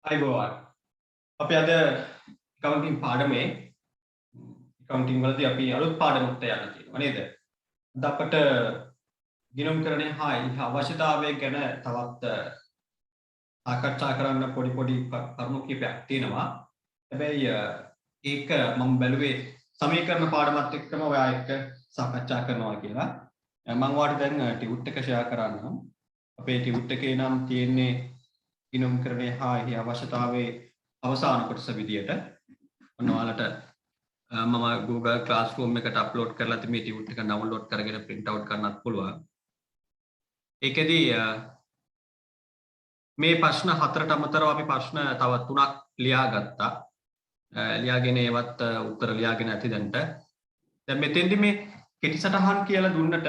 අයිබෝවන් අපි අද accounting පාඩමේ accounting වලදී අපි අලුත් පාඩමකට යන්න තියෙනවා නේද? අද අපට ගිණුම්කරණය හා අවශ්‍යතාවය ගැන තවත් සාකච්ඡා කරන්න පොඩි කරුණු කිහිපයක් තියෙනවා. හැබැයි ඒක මම බැලුවේ සමීකරණ පාඩමත් එක්කම ඔයා එක්ක සාකච්ඡා කරනවා කියලා. මම ඔයාලට දැන් ටියුට් එක ෂෙයා කරන්නම්. අපේ ටියුට් එකේ නම් තියෙන්නේ ගිණුම්කරණය හා අවශ්‍යතාවයේ අවසාන කොටස විදියට ඔන්න ඔයාලට මම Google Classroom එකට අප්ලෝඩ් කරලා තිබේ ටියුට් එක ඩවුන්ලෝඩ් කරගෙන print out කරන්නත් පුළුවන්. ඒකෙදී මේ ප්‍රශ්න හතරට අමතරව අපි ප්‍රශ්න තව 3ක් ලියාගත්තා. ලියාගෙන ඒවත් උත්තර ලියාගෙන ඇති දැන්ට. දැන් මෙතෙන්දි මේ කෙටි සටහන් කියලා දුන්නට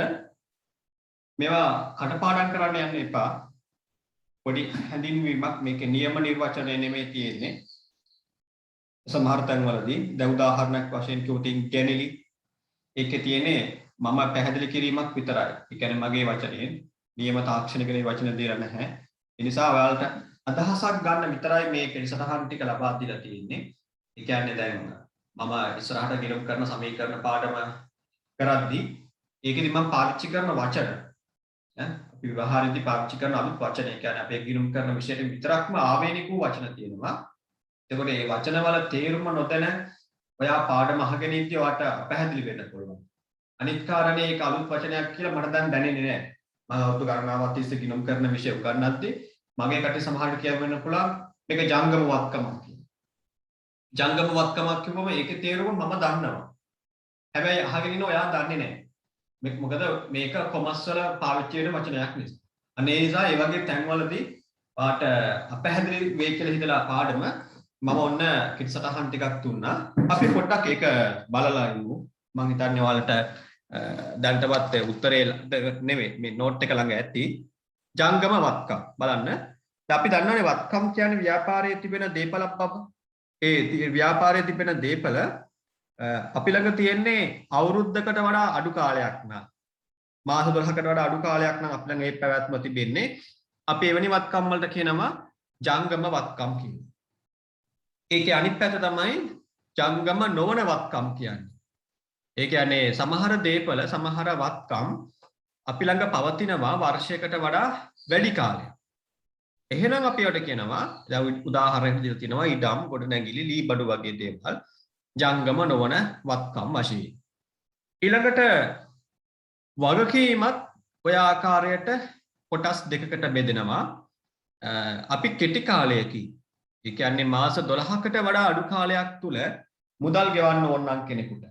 මේවා කටපාඩම් කරන්න යන්න එපා. පොඩි හැඳින්වීමක් මේකේ නියම නිර්වචනය නෙමෙයි තියෙන්නේ. සමහර තැන්වලදී දැන් උදාහරණයක් වශයෙන් කිව්වොත් ගැනිලි ඒකේ තියෙන්නේ මම පැහැදිලි කිරීමක් විතරයි. ඒ කියන්නේ මගේ වචනයෙන් නියම තාක්ෂණික නිර්වචන දෙලා නැහැ. ඒ නිසා ඔයාලට අදහසක් ගන්න විතරයි මේ කෙටි සටහන් ටික ලබා දීලා තියෙන්නේ. ඒ කියන්නේ දැන් මම ඉස්සරහට ගිණුම් කරන සමීකරණ පාඩම කරද්දී ඒකෙදි මම පාවිච්චි කරන වචන අපි විවහාරයේදී පාවිච්චි කරන අලුත් වචන. ඒ කියන්නේ අපේ ගිණුම් කරන විෂයට විතරක්ම ආවේනික වූ වචන තියෙනවා. එතකොට මේ වචනවල තේරුම නොදැන ඔයා පාඩම අහගෙන ඉද්දී ඔයාට අපැහැදිලි වෙන්න පුළුවන්. අනිත් කාරණේ ඒක අලුත් වචනයක් කියලා මට දැන් දැනෙන්නේ නැහැ. මම අවුරුදු ගණනාවක් තිස්සේ ගිණුම් කරන විෂය උගන්වද්දී මගේ කටේ සමහරට කියවෙන්න පුළුවන් මේක ජංගම වත්කමක් කියලා. ජංගම වත්කමක් කිව්වම ඒකේ තේරුම මම දන්නවා. හැබැයි අහගෙන ඉන්න ඔයා දන්නේ නැහැ. මොකද මේක කොමර්ස් වල පාවිච්චි වෙන වචනයක් නිසා. අනේ නිසා ඒ වගේ තැන්වලදී පාට අපැහැදිලි වෙයි කියලා හිතලා පාඩම මම ඔන්න කිට් සටහන් ටිකක් දුන්නා. අපි පොඩ්ඩක් ඒක බලලා ඉමු. මම හිතන්නේ ඔයාලට දැන්ටවත් උත්තරේ නෙමෙයි මේ නෝට් එක ළඟ ඇති. ජංගම වත්කම් බලන්න. අපි දන්නවනේ වත්කම් කියන්නේ ව්‍යාපාරයේ තිබෙන දේපලක් බව. ඒ ව්‍යාපාරයේ තිබෙන දේපල අපි ළඟ තියෙන්නේ අවුරුද්දකට වඩා අඩු කාලයක් නම් මාස 12කට වඩා අඩු කාලයක් නම් අපි ළඟ ඒ පැවැත්ම තිබෙන්නේ. අපි එවැනි වත්කම් වලට කියනවා ජංගම වත්කම් කියලා. ඒකේ අනිත් පැත්ත තමයි ජංගම නොවන වත්කම් කියන්නේ. ඒ කියන්නේ සමහර දේපල සමහර වත්කම් අපි ළඟ පවතිනවා වර්ෂයකට වඩා වැඩි කාලයක්. එහෙනම් අපි වට කියනවා දැන් උදාහරණයක් විදිහට තියෙනවා ඉඩම් ගොඩනැගිලි ලී බඩු වගේ දේවල් ජංගම නොවන වත්කම් වශයෙන්. ඊළඟට වගකීමත් ඔය ආකාරයට කොටස් දෙකකට බෙදෙනවා. අපි කෙටි කාලයකින් ඒ කියන්නේ මාස 12කට වඩා අඩු කාලයක් තුල මුදල් ගෙවන්න ඕන නම් කෙනෙකුට.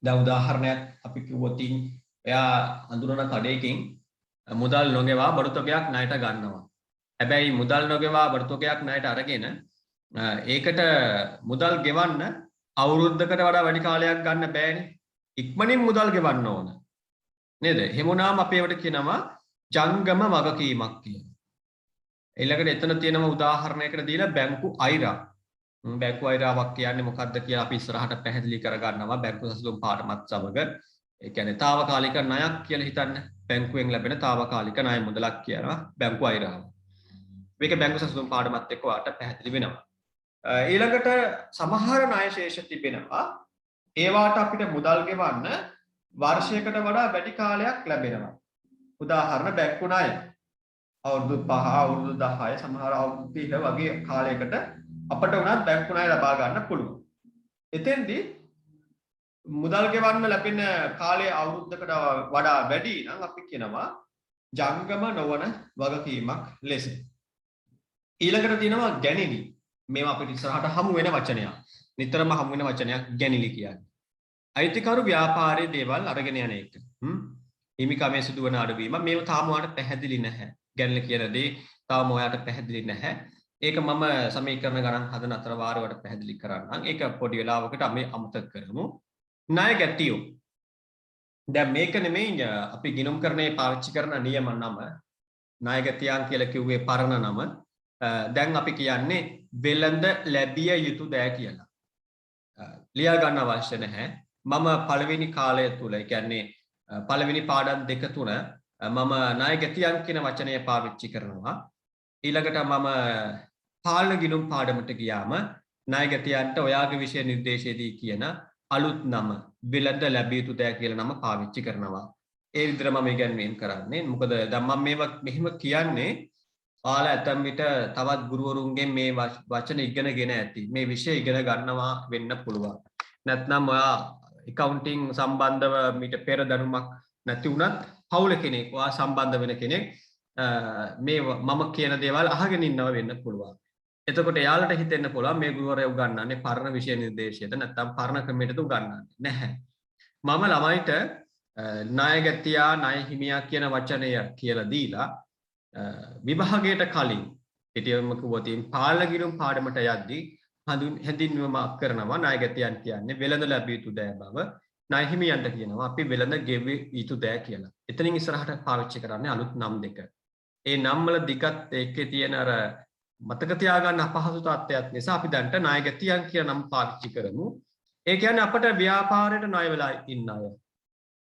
දැන් උදාහරණයක් අපි කිව්වොත් එයා අඳුරන කඩේකින් මුදල් නොගෙවා බඩු තොගයක් ණයට ගන්නවා. හැබැයි මුදල් නොගෙවා බඩු තොගයක් ණයට අරගෙන ඒකට මුදල් ගෙවන්න අවුරුද්දකට වඩා වැඩි කාලයක් ගන්න බෑනේ. ඉක්මනින් මුදල් ගෙවන්න ඕන. නේද? එහෙමනම් අපි ඒවට කියනවා ජංගම වගකීමක් කියලා. ඊළඟට එතන තියෙනවා උදාහරණයකට දීලා බැංකු අයිරා. බැංකු අයිරාවක් කියන්නේ මොකක්ද කියලා අපි ඉස්සරහට පැහැදිලි කරගන්නවා බැංකු සැලසුම් පාඩමත් සමග. ඒ කියන්නේ తాවකාලික ණයක් කියලා හිතන්න. බැංකුවෙන් ලැබෙන తాවකාලික ණය මුදලක් කියනවා බැංකු අයිරාව. මේක බැංකු සැලසුම් පාඩමත් එක්ක ඔයාලට පැහැදිලි වෙනවා. ඊළඟට සමහර ණය ශේෂ තිබෙනවා. ඒවාට අපිට මුදල් ගෙවන්න වර්ෂයකට වඩා වැඩි කාලයක් ලැබෙනවා. උදාහරණ බැංකු ණය. අවුරුදු 5 අවුරුදු 10 සමහර අවුරුදු 30 වගේ කාලයකට අපට උනත් බැංකු ණය ලබා ගන්න පුළුවන්. එතෙන්දී මුදල් ගෙවන්න ලැබෙන කාලය අවුරුද්දකට වඩා වැඩි නම් අපි කියනවා ජංගම නොවන වගකීමක් ලෙස. ඊළඟට තියෙනවා ගැනිලි. මේවා අපිට ඉස්සරහට හමු වෙන වචනයක්. නිතරම හමු වෙන වචනයක් ගැනිලි කියන්නේ. අයිතිකරු ව්‍යාපාරයේ දේවල් අරගෙන යන එක. හිමිකමේ සිදුවන අඩුවීම මේව තාම ඔයාලට පැහැදිලි නැහැ. ගැනිලි කියන දේ තාම ඔයාලට පැහැදිලි නැහැ. ඒක මම සමීකරණ ගණන් හදන අතර වාරයට පැහැදිලි කරන්නම්. ඒක පොඩි වෙලාවකට අපි අමතක කරමු. ණය ගැටියෝ. දැන් මේක නෙමෙයි අපි ගිණුම්කරණයේ පාවිච්චි කරන නියම නම. ණය ගැටියන් කියලා කිව්වේ පරණ නම. දැන් අපි කියන්නේ වෙළඳ ලැබිය යුතු දෑ කියලා. ලියා ගන්න අවශ්‍ය නැහැ. මම පළවෙනි කාලය තුල ඒ කියන්නේ පළවෙනි පාඩම් දෙක තුන මම ණය ගැටියන් කියන වචනය පාවිච්චි කරනවා. ඊළඟට මම පාලන ගිණුම් පාඩමට ගියාම ණයගැතියන්ට ඔයාගේ විෂය නිර්දේශයේදී කියන අලුත් නම වෙළඳ ලැබිය යුතු දෑ කියලා නම පාවිච්චි කරනවා. ඒ විදිහට මම ඉගැන්වීම් කරන්නේ. මොකද දැන් මම මේවා මෙහිම කියන්නේ ඔයාලා ඇතම් විට තවත් ගුරුවරුන්ගෙන් මේ වචන ඉගෙනගෙන ඇති. මේ විෂය ඉගෙන ගන්නවා වෙන්න පුළුවන්. නැත්නම් ඔයා accounting සම්බන්ධව මීට පෙර දැනුමක් නැති වුණත් පවුල කෙනෙක් ඔයා සම්බන්ධ වෙන කෙනෙක් මේ මම කියන දේවල් අහගෙන ඉන්නව වෙන්න පුළුවන්. එතකොට එයාලට හිතෙන්න පුළුවන් මේ ගුරුවරයා උගන්වන්නේ පරණ විෂය නිර්දේශයද නැත්නම් පරණ ක්‍රමයටද උගන්වන්නේ නැහැ. මම ළමයිට ණයගැතියා ණය හිමියා කියන වචනය කියලා දීලා විභාගයට කලින් හිටියම කිව්වොත් පාලන ගිණුම් පාඩමට යද්දී හැඳින්වීමක් කරනවා ණයගැතියන් කියන්නේ වෙළඳ ලැබිය යුතු දෑ බව ණය හිමියන්ට කියනවා අපි වෙළඳ ගෙවිය යුතු දෑ කියලා. එතනින් ඉස්සරහට පාවිච්චි කරන්නේ අලුත් නම් දෙක. ඒ නම් වල දිගත් එකේ තියෙන අර මතක තියාගන්න අපහසු තත්ත්වයක් නිසා අපි දැන්ට ණයගැතියන් කියන නම පාවිච්චි කරමු. ඒ කියන්නේ අපට ව්‍යාපාරයට ණය වෙලා ඉන්න අය.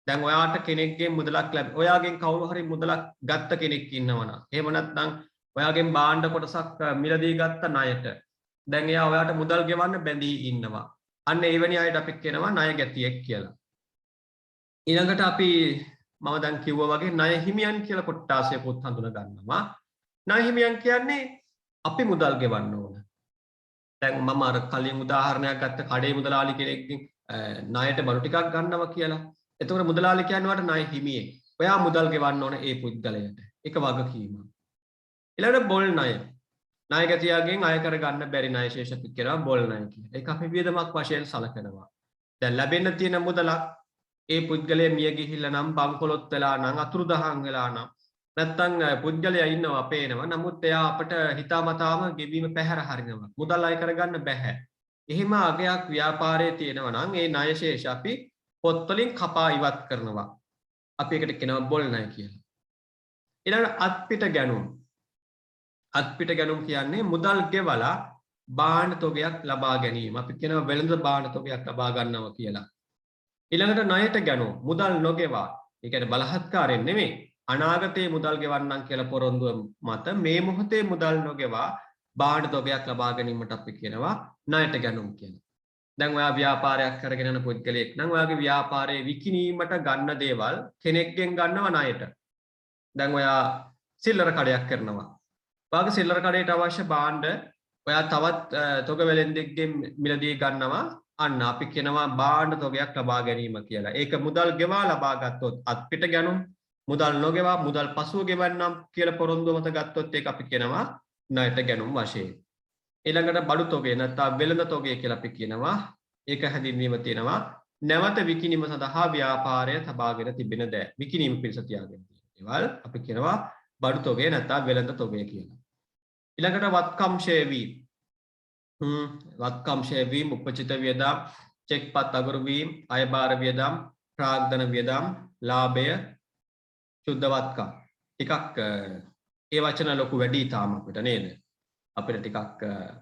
දැන් ඔයාට කෙනෙක්ගෙන් මුදලක් ඔයාගෙන් කවුරු හරි මුදලක් ගත්ත කෙනෙක් ඉන්නවනම් එහෙම නැත්නම් ඔයාගෙන් භාණ්ඩ කොටසක් මිලදී ගත්ත ණයට දැන් එයා ඔයාට මුදල් ගෙවන්න බැඳී ඉන්නවා. අන්න එවැනි අයට අපි කියනවා ණයගැතියෙක් කියලා. ඊළඟට අපි මම දැන් කිව්වා වගේ ණය හිමියන් කියලා කොට්ටාසයකුත් හඳුනා ගන්නවා. ණය හිමියන් කියන්නේ අපි මුදල් ගෙවන්න ඕන. දැන් මම අර කලින් උදාහරණයක් ගත්ත කඩේ මුදලාලි කෙනෙක්ගෙන් ණයට බඩු ටිකක් ගන්නවා කියලා. එතකොට මුදලාලි කියන්නේ වට ණය හිමියෙක්. ඔයා මුදල් ගෙවන්න ඕන ඒ පුද්ගලයාට. ඒක වගකීමක්. ඊළඟට බොල් ණය. ණයගැතියාගෙන් අය කරගන්න බැරි ණය ශේෂ කියනවා බොල් ණය කියලා. ඒක අපි වියදමක් වශයෙන් සලකනවා. දැන් ලැබෙන්න තියෙන මුදලක් ඒ පුද්ගලයා මිය ගිහිල්ලා නම් බංකොලොත් වෙලා නම් අතුරුදහන් වෙලා නම් නැත්තම් පුද්ගලයා ඉන්නවා පේනවා. නමුත් එයා අපට හිතාමතාම ගෙවීම පැහැර හරිනවා. මුදල් අය කරගන්න බැහැ. එහෙම අගයක් ව්‍යාපාරයේ තියෙනවා නම් ඒ ණය ශේෂ අපි පොත් වලින් කපා ඉවත් කරනවා. අපි ඒකට කියනවා බොල් ණය කියලා. ඊළඟ අත්පිට ගැනුම්. අත්පිට ගැනුම් කියන්නේ මුදල් ගෙවලා භාණ්ඩ තොගයක් ලබා ගැනීම. අපි කියනවා වෙළඳ භාණ්ඩ තොගයක් ලබා ගන්නවා කියලා. ඊළඟට ණයට ගැනුම් මුදල් නොගෙවා. ඒ කියන්නේ බලහත්කාරයෙන් නෙමෙයි. අනාගතයේ මුදල් ගෙවන්නම් කියලා පොරොන්දුව මත මේ මොහොතේ මුදල් නොගෙවා භාණ්ඩ තොගයක් ලබා ගැනීමට අපි කියනවා ණයට ගැනුම් කියලා. දැන් ඔයා ව්‍යාපාරයක් කරගෙන යන පුද්ගලයෙක් නම් ඔයාගේ ව්‍යාපාරයේ විකිණීමට ගන්න දේවල් කෙනෙක්ගෙන් ගන්නව ණයට. දැන් ඔයා සිල්ලර කඩයක් කරනවා. ඔයාගේ සිල්ලර කඩේට අවශ්‍ය භාණ්ඩ ඔයා තවත් තොග වෙළෙන්දෙක්ගෙන් මිලදී ගන්නවා. අන්න අපි කියනවා භාණ්ඩ තොගයක් ලබා ගැනීම කියලා. ඒක මුදල් ගෙවා ලබා ගත්තොත් අත්පිට ගැනුම්, මුදල් නොගෙවා මුදල් පසුව ගෙවන්නම් කියලා පොරොන්දුව මත ගත්තොත් ඒක අපි කියනවා ණයට ගැනුම් වශයෙන්. ඊළඟට බඩු තොගය නැත්නම් වෙළඳ තොගය කියලා අපි කියනවා. ඒක හැදින්වීම තියෙනවා නැවත විකිණීම සඳහා ව්‍යාපාරය තබාගෙන තිබෙන දෑ. විකිණීම පිණිස තියාගෙන තියෙන දේවල් අපි කියනවා බඩු තොගය නැත්නම් වෙළඳ තොගය කියලා. ඊළඟට වත්කම් ෂේ වීම. වත්කම් ෂේ වීම, උපචිත වියදම්, චෙක්පත් අගුරු වීම, අයබාර වියදම්, ප්‍රාග්ධන වියදම්, ලාභය, සුද්ධ වත්කම්. ටිකක් ඒ වචන ලොකු වැඩි තාම අපිට නේද? අපිට ටිකක්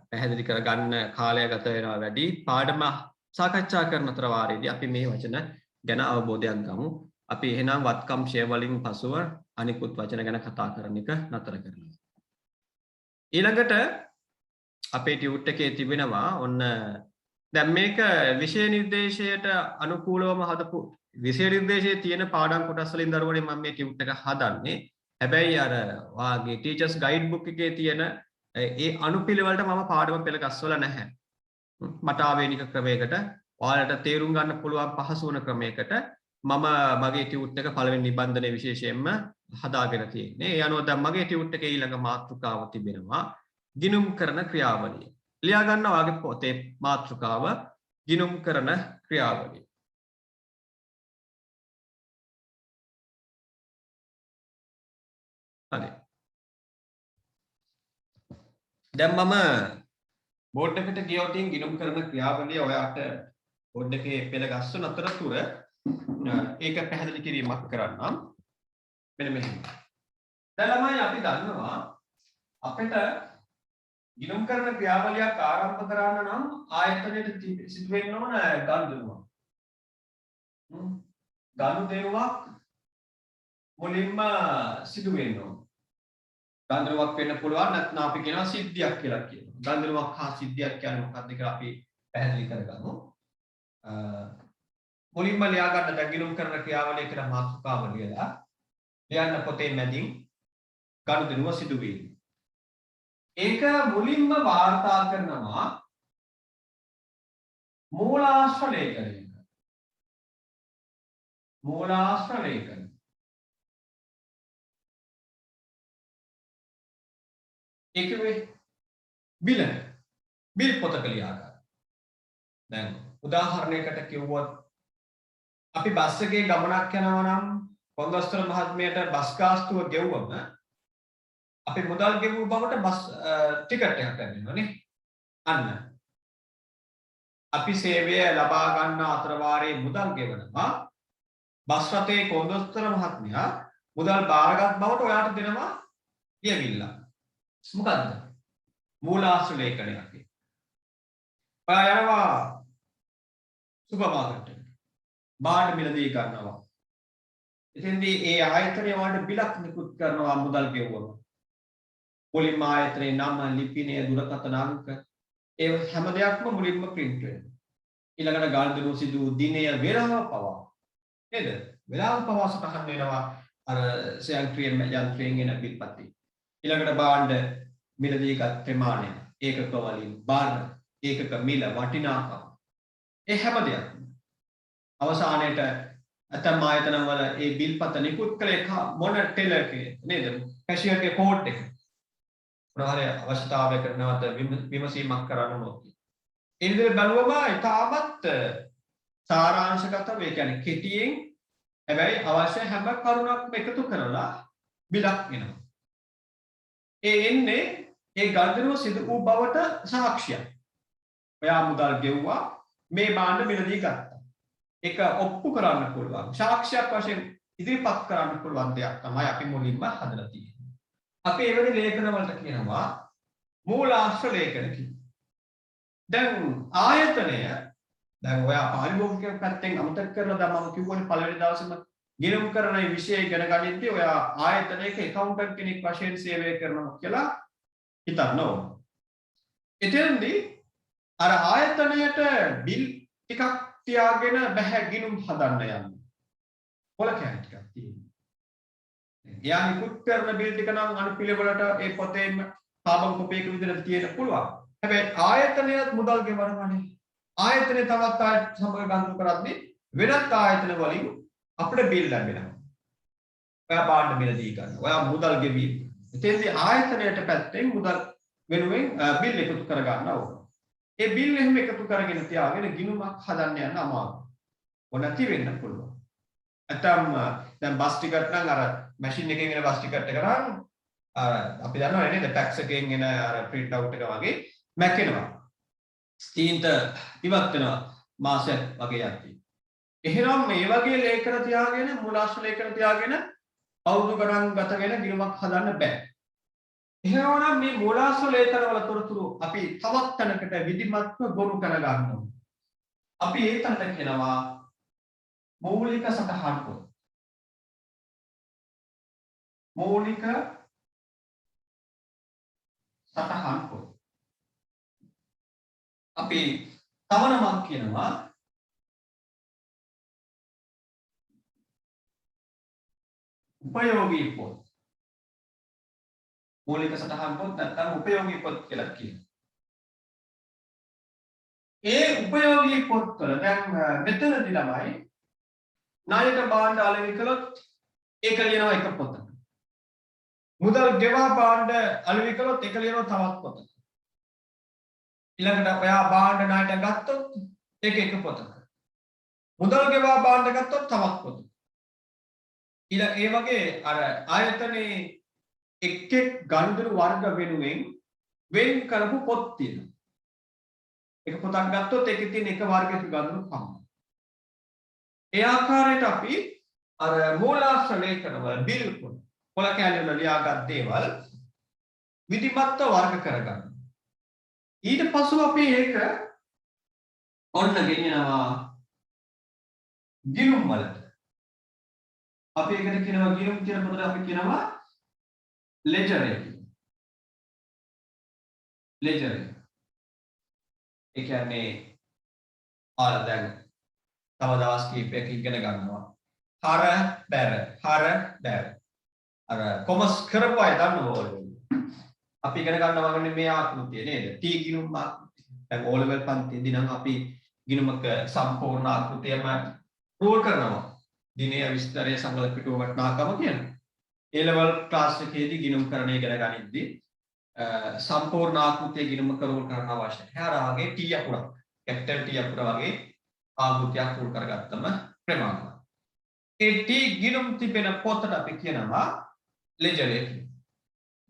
පැහැදිලි කරගන්න කාලය ගත වෙනවා වැඩි. පාඩම සාකච්ඡා කරන අතර වාරයේදී අපි මේ වචන ගැන අවබෝධයක් ගමු. අපි එහෙනම් වත්කම් ෂේ වලින් පසුව අනිකුත් වචන ගැන කතා කරන එක නතර කරනවා. ඊළඟට අපේ ටියුට් එකේ තිබෙනවා ඔන්න දැන් මේක විෂය නිර්දේශයට අනුකූලවම හදපු විෂය නිර්දේශයේ තියෙන පාඩම් කොටස් වලින් දරුවනේ මම මේ ටියුට් එක හදන්නේ. හැබැයි අර වාගේ ටීචර්ස් ගයිඩ් බුක් එකේ තියෙන ඒ අනුපිළිවෙලට මම පාඩම පෙළ ගස්වලා නැහැ. මට ආවේනික ක්‍රමයකට ඔයාලට තේරුම් ගන්න පුළුවන් පහසු වන ක්‍රමයකට මම මගේ ටියුට් එක පළවෙනි නිබන්ධනයේ විශේෂයෙන්ම හදාගෙන තියෙන්නේ. ඒ අනුව දැන් මගේ ටියුට් එකේ ඊළඟ මාතෘකාව තිබෙනවා ගිණුම් කරන ක්‍රියාවලිය. ලියා ගන්න ඔයාගේ පොතේ මාතෘකාව ගිණුම් කරන ක්‍රියාවලිය. හරි. දැන් මම බෝඩ් එකට ගියොත් ගිණුම් කරන ක්‍රියාවලිය ඔයාට බෝඩ් එකේ පෙළ ගස්සන අතරතුර ඒක පැහැදිලි කිරීමක් කරන්නම්. මෙන්න මෙහෙම. දැන් ළමයි අපි දන්නවා අපිට ගිණුම් කරන ක්‍රියාවලියක් ආරම්භ කරන්න නම් ආයතනයේ සිදුවෙන්න ඕන ගනුදෙනුවක්. ගනුදෙනුවක් මුලින්ම සිදුවෙන්න ඕන. ගන්ධරුවක් වෙන්න පුළුවන් නැත්නම් අපි කියනවා සිද්ධියක් කියලා කියනවා. ගන්ධරුවක් හා සිද්ධියක් කියන්නේ මොකක්ද කියලා අපි පැහැදිලි කරගමු. මුලින්ම ලියා ගන්න දැන් කරන ක්‍රියාවලිය කියලා මාතෘකාව ලියලා ලියන්න පොතේ මැදින් ගනුදෙනුව සිදුවීම. ඒක මුලින්ම වාර්තා කරනවා මූලාශ්‍ර ලේඛනයක. මූලාශ්‍ර ලේඛන. ඒකේ බිල් පොතක ලියා ගන්න. දැන් උදාහරණයකට කිව්වොත් අපි බස් එකේ ගමනක් යනවා නම් කොන්දස්තර මහත්මයාට බස් ගාස්තුව ගෙවුවම අපි මුදල් ගෙවුව බවට බස් ටිකට් එකක් ලැබෙනවා නේ. අන්න. අපි සේවය ලබා ගන්න අතර වාරයේ මුදල් ගෙවනවා. බස් රථයේ කොන්දස්තර මහත්මයා මුදල් බාරගත් බවට ඔයාලට දෙනවා ලියවිල්ල. මොකද්ද? මූලාශ්‍ර ලේඛනයක්. ඔයා යනවා සුපර් මාකට් එකට. බාහිර මිලදී ගන්නවා. එතෙන්දී ඒ ආයතනයේ වලට බිලක් නිකුත් කරනවා මුදල් ගෙවුවම. මුලින්ම ආයතනයේ නම, ලිපිනය, දුරකථන අංක ඒ හැම දෙයක්ම මුලින්ම print වෙනවා. ඊළඟට ගාල්දෙනු සිදු දිනය වේලාව පවා නේද? වේලාව පවා සටහන් වෙනවා අර යන්ත්‍රයෙන් එන බිල්පත්ති. ඊළඟට භාණ්ඩ මිලදීගත් ප්‍රමාණය, ඒකක වලින් බාර, ඒකක මිල, වටිනාකම. ඒ හැම දෙයක්ම අවසානයේට අතම ආයතන වල ඒ බිල්පත නිකුත් කළේ මොන ටෙලර්කේ නේද? කැෂියර්ගේ කෝඩ් එක. මොනවාරි අවශ්‍යතාවයකට නැවත විමසීමක් කරන්න ඕනේ. ඒ විදිහට බලුවම ඉතාමත් සාරාංශගතව ඒ කියන්නේ කෙටියෙන් හැබැයි අවශ්‍ය හැම කරුණක්ම එකතු කරලා බිලක් එනවා. ඒ එන්නේ ඒ ගනුදෙනුව සිදු වූ බවට සාක්ෂියක්. ඔයා මුදල් ගෙවුවා මේ භාණ්ඩ මිලදී ගත්තා. ඒක ඔප්පු කරන්න පුළුවන්. සාක්ෂියක් වශයෙන් ඉදිරිපත් කරන්න පුළුවන් දෙයක් තමයි අපි මුලින්ම හදලා තියෙන්නේ. අපි එවැනි ලේඛන වලට කියනවා මූලාශ්‍ර ලේඛන කියලා. දැන් ආයතනය දැන් ඔයා පාරිභෝගික පැත්තෙන් අමතක කරලා දැන් මම කිව්වනේ පළවෙනි දවසේම ගිණුම් කරන විෂය ඉගෙන ගනිද්දී ඔයා ආයතනයක ඇකවුන්ටන්ට් කෙනෙක් වශයෙන් සේවය කරනවා කියලා හිතන්න ඕන. එතෙන්දී අර ආයතනයට බිල් ටිකක් තියාගෙන බෑ ගිණුම් හදන්න යන්න. පොල කෑලි ටිකක් තියෙනවා. එයා නිකුත් කරන බිල් ටික නම් අනුපිළිවෙලට ඒ පොතේම කාබන් කොපි එක විදිහට තියෙන්න පුළුවන්. හැබැයි ආයතනයත් මුදල් ගෙවනවානේ. ආයතනය තවත් ආයතන සමග ගනුදෙනු කරද්දී වෙනත් ආයතන වලින් අපිට බිල් ලැබෙනවා. ඔයා භාණ්ඩ මිලදී ගන්න. ඔයා මුදල් ගෙවීම. එතෙන්දී ආයතනයට පැත්තෙන් මුදල් වෙනුවෙන් බිල් එකතු කර ගන්න ඕන. ඒ බිල් එහෙම එකතු කරගෙන තියාගෙන ගිණුමක් හදන්න යන්න අමාරුයි. නැති වෙන්න පුළුවන්. නැත්නම් දැන් බස් ටිකට් නම් අර මැෂින් එකෙන් එන බස් ටිකට් එක නම් අපි දන්නවා නේද ටැක්ස් එකෙන් එන අර print out එක වගේ මැකෙනවා. ස්ථීන්ත ඉවත් වෙනවා මාසයක් වගේ යද්දී. එහෙනම් මේ වගේ ලේඛන තියාගෙන මූලාශ්‍ර ලේඛන තියාගෙන අවුරුදු ගණන් ගත වෙන ගිණුමක් හදන්න බෑ. එහෙනම් මේ මූලාශ්‍ර ලේඛන වල තොරතුරු අපි තවත් තැනකට විධිමත්ව ගොනු කර ගන්න ඕනේ. අපි ඒ තැනට කියනවා මූලික සටහන් පොත්. මූලික සටහන් පොත්. අපි තව නමක් කියනවා උපයෝගී පොත්. මූලික සටහන් පොත් නැත්නම් උපයෝගී පොත් කියලා කියනවා. ඒ උපයෝගී පොත්වල දැන් මෙතනදී ළමයි නායක භාණ්ඩ අලෙවි කළොත් ඒක ලියනවා එක පොතක්. මුදල් ගෙවා භාණ්ඩ අලෙවි කළොත් ඒක ලියනවා තවත් පොතක්. ඊළඟට ඔයා භාණ්ඩ ණයට ගත්තොත් ඒක එක පොතක්. මුදල් ගෙවා භාණ්ඩ ගත්තොත් තවත් පොතක්. ඊළඟ ඒ වගේ අර ආයතනයේ එක් එක් ගනුදෙනු වර්ග වෙනුවෙන් වෙන් කරපු පොත් තියෙනවා. එක පොතක් ගත්තොත් ඒකේ තියෙන එක වර්ගයක ගනුදෙනු පමණයි. ඒ ආකාරයට අපි අර මූලාශ්‍ර ලේඛනවල බිල් පොල කැලේ වල ලියාගත් දේවල් විධිමත්ව වර්ග කරගන්න. ඊට පස්ව අපි ඒක ඔන්න ගෙනියනවා ගිණුම් වලට. අපි ඒකට කියනවා ගිණුම් කියන පොතට අපි කියනවා ලෙජර් එක. ලෙජර් එක. ඒ කියන්නේ ආලා දැන් තව දවස් කිහිපයක ඉගෙන ගන්නවා. හර බැර. අර කොමර්ස් කරපු අය දන්නවා අපි ඉගෙන ගන්නවා වගේ මේ ආකෘතිය නේද? T ගිණුම් ආකෘතිය. දැන් O level පන්තියේදී නම් අපි ගිණුමක සම්පූර්ණ ආකෘතියම රෝල් කරනවා. දිනය විස්තරය සංගල පිටුව වටනාකම කියනවා. A level ක්ලාස් එකේදී ගිණුම් කරන ඉගෙන ගනිද්දී සම්පූර්ණ ආකෘතිය ගිණුමක රෝල් කරන්න අවශ්‍යයි. හැර වගේ T අකුරක්, කැපිටල් T අකුර වගේ ආකෘතියක් රෝල් කරගත්තම ප්‍රමාණවත්. ඒ T ගිණුම් තිබෙන පොතට අපි කියනවා ලෙජර් එක.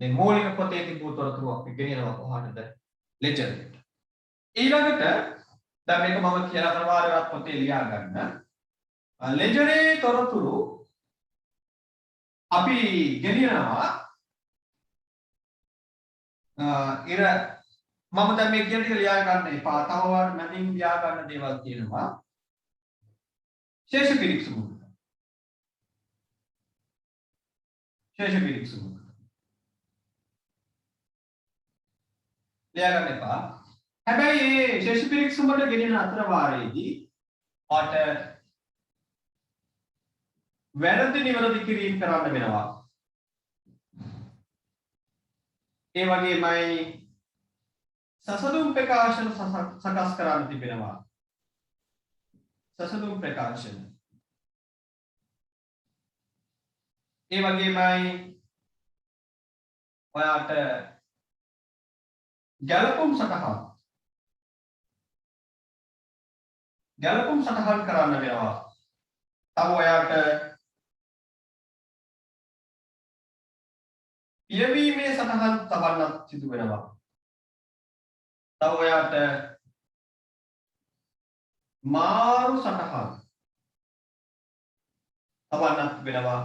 දැන් මූලික පොතේ තිබූ තොරතුරු අපි ගෙනියනවා කොහොමද ලෙජර් එකට. ඊළඟට දැන් මේක මම කියලා කරන වාරයක් පොතේ ලියා ගන්න. ලෙජරේ තොරතුරු අපි ගෙනියනවා ඉර මම දැන් මේ කියන ටික ලියා ගන්න එපා. තව වාර මැදින් ලියා ගන්න දේවල් තියෙනවා. ශේෂ පිරික්සුම. ශේෂ පිරික්සුම. ලියා ගන්න එපා. හැබැයි මේ ශේෂ පිරික්සුමට ගෙනියන අතර වාරයේදී ඔට වැරදි නිවැරදි කිරීම කරන්න වෙනවා. ඒ වගේමයි සසඳුම් ප්‍රකාශන සකස් කරන්න තිබෙනවා. සසඳුම් ප්‍රකාශන. ඒ වගේමයි ඔයාට ගැලපුම් සටහන් කරන්න වෙනවා. තව ඔයාට පියවීමේ සටහන් තබන්නත් සිදු වෙනවා. තව ඔයාට මාරු සටහන් තබන්නත් වෙනවා.